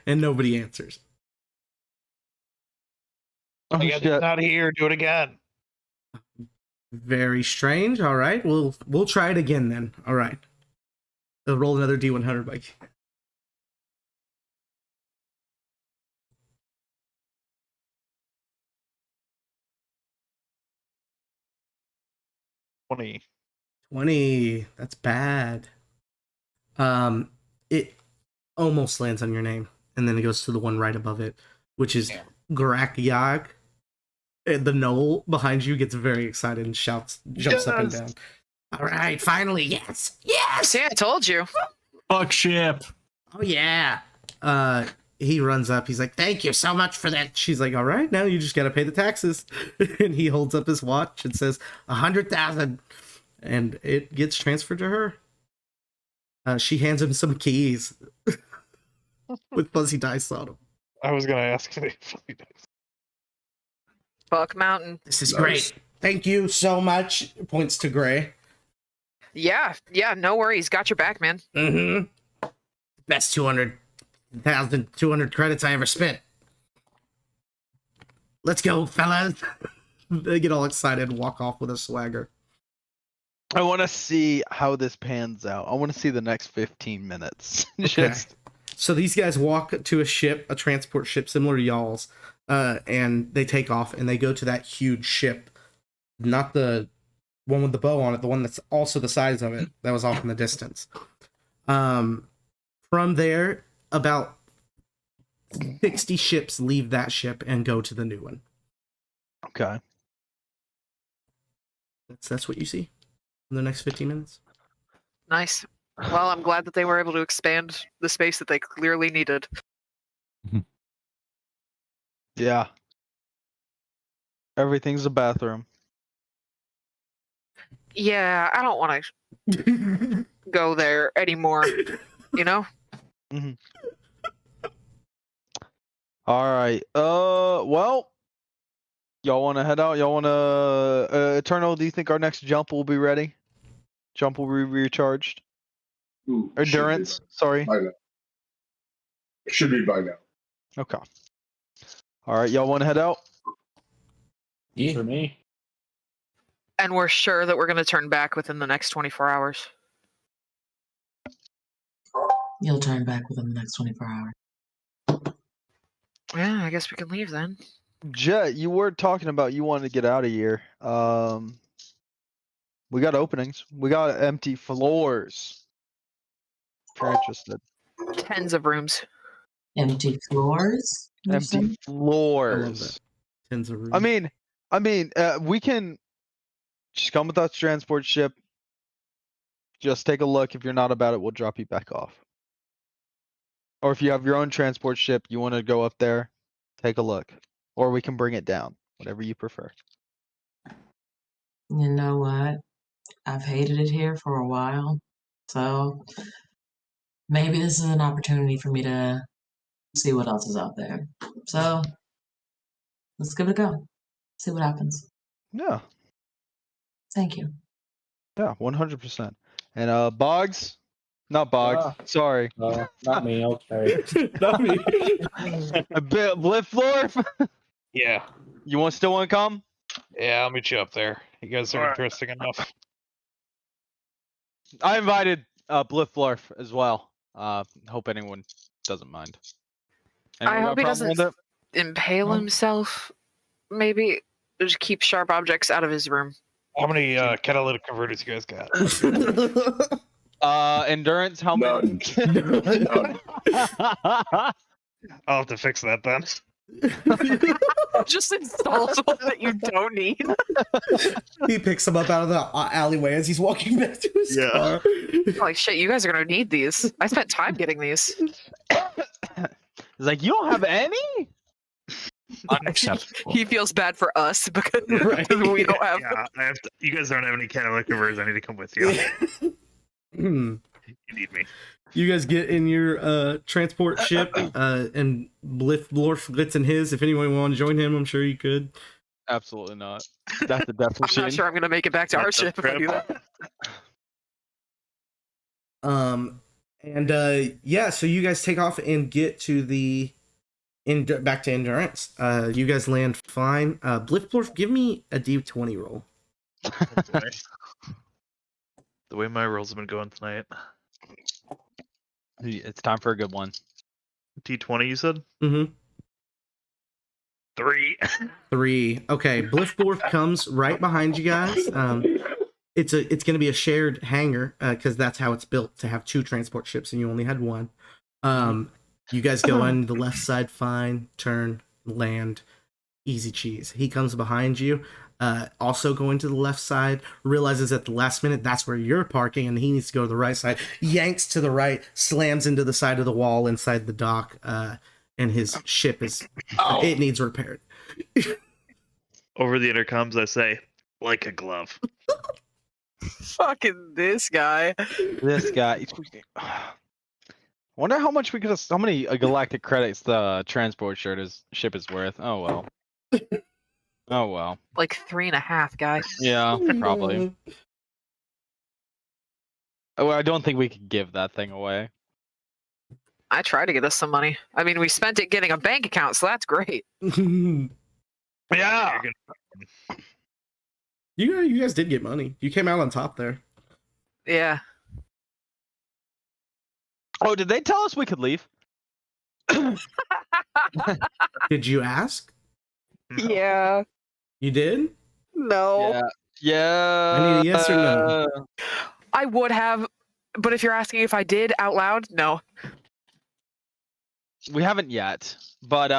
and nobody answers. Oh, I got not here. Do it again. Very strange. All right, we'll try it again then. All right. Roll another D100, Mike. $20. 20. That's bad. It almost lands on your name, and then it goes to the one right above it, which is Grakyag. And the knoll behind you gets very excited and jumps up and down. All right, finally, yes, yes. See, I told you. Fuck ship. Oh yeah. He runs up. He's like, "Thank you so much for that." She's like, "All right, now you just gotta pay the taxes." And he holds up his watch and says, 100,000, and it gets transferred to her. She hands him some keys with fuzzy dice on them. I was gonna ask if they Buck Mountain. This is great. Thank you so much. Points to Gray. Yeah, no worries. Got your back, man. Mm-hmm. Best 200,200 credits I ever spent. Let's go, fellas. They get all excited and walk off with a swagger. I want to see how this pans out. I want to see the next 15 minutes. Okay. So these guys walk to a ship, a transport ship similar to y'all's, and they take off and they go to that huge ship. Not the one with the bow on it, the one that's also the size of it, that was off in the distance. From there, about 60 ships leave that ship and go to the new one. Okay. That's what you see in the next 15 minutes. Nice. Well, I'm glad that they were able to expand the space that they clearly needed. Yeah. Everything's a bathroom. Yeah, I don't want to go there anymore. You know? Mm-hmm. All right. Well, y'all want to head out? Y'all want to Eternal? Do you think our next jump will be ready? Jump will be recharged. Ooh, Endurance. Sorry. By now. Should be by now. Okay. All right. Y'all want to head out? Yeah. For me. And we're sure that we're going to turn back within the next 24 hours. You'll turn back within the next 24 hours. Yeah, I guess we can leave then. Jet, you were talking about you wanted to get out of here. We got openings. We got empty floors. If you're interested. Tens of rooms. Empty floors? you Empty said? I love floors. that. Tens of rooms. I mean, we can just come with us transport ship. Just take a look. If you're not about it, we'll drop you back off. Or if you have your own transport ship, you want to go up there, take a look. Or we can bring it down, whatever you prefer. You know what? I've hated it here for a while. So maybe this is an opportunity for me to see what else is out there. So let's give it a go. See what happens. Yeah, Thank you. yeah, 100%. And Boggs? Not Boggs. Sorry. Not me. Okay. Not me. Blifflorf? Yeah. You still want to come? Yeah, I'll meet you up there. You guys are interesting enough. I invited Blifflorf as well. Hope anyone doesn't mind. I Anyone got hope he a problem doesn't with it? impale himself. Maybe just keep sharp objects out of his room. How many catalytic converters you guys got? Endurance, how many? None. I'll have to fix that then. Just installs one that you don't need. He picks him up out of the alleyway as he's walking back to his car. Like, shit, you guys are going to need these. I spent time getting these. It's like, you don't have any? Unacceptable. He feels bad for us because Right. we don't have. Yeah, I have to, you guys don't have any catalytic converters. I need to come with you. Hmm. You need me. You guys get in your transport ship, and Blifflorf gets in his. If anyone want to join him, I'm sure you could. Absolutely not. That's a death I'm machine. not sure I'm going to make it back to our ship if I do that. Yeah, so you guys take off and get to back to Endurance. You guys land fine. Blifflorf, give me a D20 roll. The way my rolls have been going tonight. It's time for a good one. D20, you said? Mm-hmm. 3. 3. Okay, Bliffdorf comes right behind you guys. It's going to be a shared hangar because that's how it's built, to have 2 transport ships, and you only had 1. You guys go on the left side, fine, turn, land, easy cheese. He comes behind you, also going to the left side, realizes at the last minute that's where you're parking, and he needs to go to the right side, yanks to the right, slams into the side of the wall inside the dock, and his ship it needs repaired. Over the intercoms, I say, like a glove. Fucking this guy. This guy. Wonder how much how many galactic credits the transport ship is worth. Oh well. Oh well. Like 3.5, guys. Yeah, probably. Oh, I don't think we could give that thing away. I tried to get us some money. I mean, we spent it getting a bank account, so that's great. Yeah. You guys did get money. You came out on top there. Yeah. Oh, did they tell us we could leave? Did you ask? Yeah. You did? No. Yeah. I need a yes or no. I would have, but if you're asking if I did out loud, no. We haven't yet, but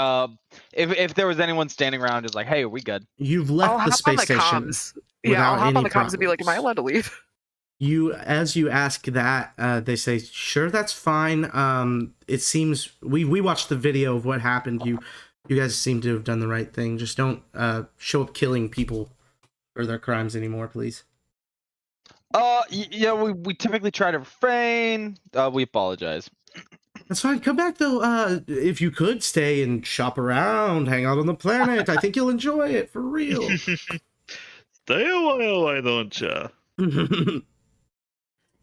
if there was anyone standing around, just like, hey, are we good? You've left I'll the hop space on the station. comms. Yeah, I'll without hop on any the comms and be like, am I problems. allowed to leave? As you ask that, they say, sure, that's fine. It seems we watched the video of what happened. You guys seem to have done the right thing. Just don't show up killing people for their crimes anymore, please. Yeah, we typically try to refrain. We apologize. That's fine. Come back though. If you could stay and shop around, hang out on the planet, I think you'll enjoy it for real. Stay a while, why don't ya?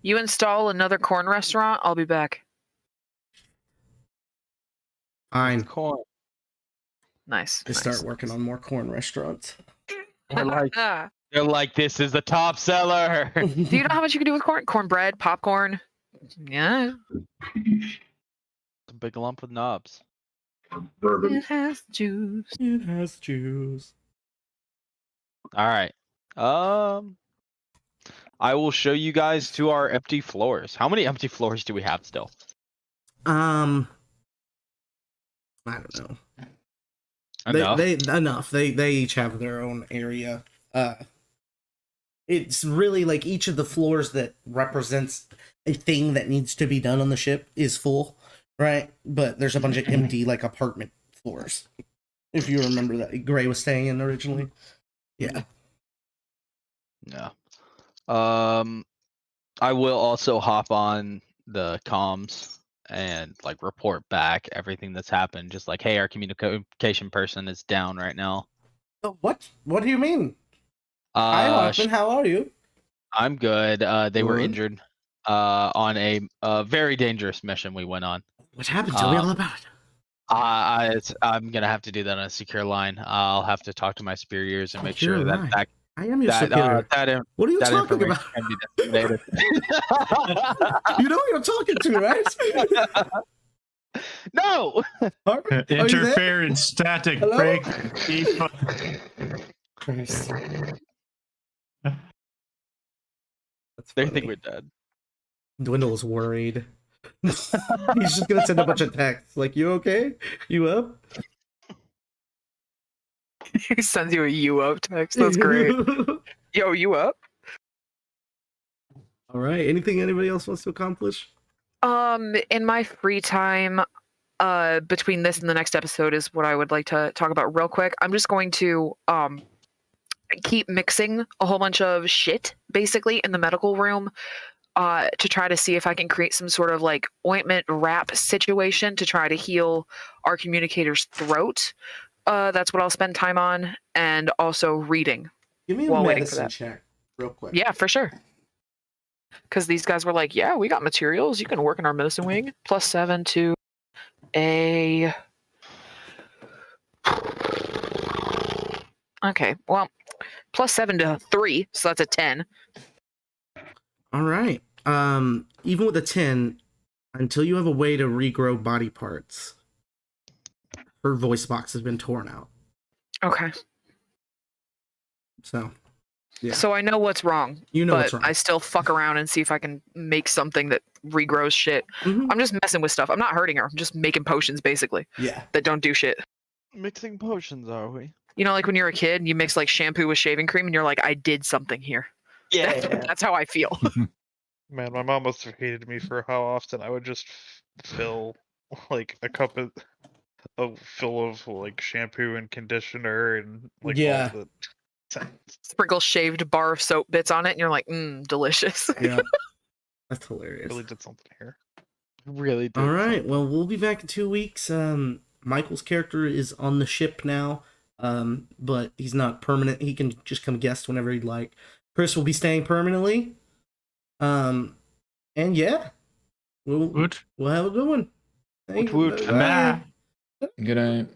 You install another corn restaurant, I'll be back. Fine. Corn. Nice. To start working on more corn restaurants. They're like, this is the top seller. Do you know how much you can do with corn? Cornbread, popcorn. Yeah. A big lump with knobs. Bourbon. It has juice. It has juice. All right. I will show you guys to our empty floors. How many empty floors do we have still? I don't know. Enough. They each have their own area. It's really like each of the floors that represents a thing that needs to be done on the ship is full, right? But there's a bunch of empty like apartment floors. If you remember that Gray was staying in originally. Yeah. Yeah. I will also hop on the comms and like report back everything that's happened. Just like, hey, our communication person is down right now. What? What do you mean? Hi, Hoffman. How are you? I'm good. They were Good. injured on a very dangerous mission we went on. What happened? Tell me all about it. I'm gonna have to do that on a secure line. I'll have to talk to my superiors and make sure Secure that line? that I am your superior. What are you that talking information about? can be disseminated. You know who you're talking to, right? No. Harper, are you there? Interference, static, Hello? break. Christ. That's They funny. think we're dead. Dwindle is worried. He's just gonna send a bunch of texts like, "You okay? You up?" He sends you a you up text. That's great. Yo, you up? All right. Anything anybody else wants to accomplish? In my free time, between this and the next episode is what I would like to talk about real quick. I'm just going to keep mixing a whole bunch of shit basically in the medical room to try to see if I can create some sort of like ointment wrap situation to try to heal our communicator's throat. That's what I'll spend time on, and also reading. Give me a while waiting for medicine that. check, real quick. Yeah, for sure. Because these guys were like, yeah, we got materials. You can work in our medicine wing. +7 to a... Okay, well, +7 to 3, so that's a 10. All right. Even with a 10, until you have a way to regrow body parts, her voice box has been torn out. Okay. So, yeah. So I know what's wrong. You know but what's wrong. I still fuck around and see if I can make something that regrows shit. Mhm. I'm just messing with stuff. I'm not hurting her. I'm just making potions basically Yeah. that don't do shit. Mixing potions, are we? You know, like when you're a kid and you mix like shampoo with shaving cream and you're like, I did something here. That's how I feel. Man, my mom must have hated me for how often I would just fill like a cup of fill of like shampoo and conditioner and like Yeah. all the Sprinkle shaved bar of soap bits on it and you're like, delicious. Yeah. That's hilarious. really did something here. Really did. All right. something. Well, we'll be back in 2 weeks. Michael's character is on the ship now, but he's not permanent. He can just come guest whenever he'd like. Chris will be staying permanently. And yeah, we'll have a good one. Thank you. Bye. Good night.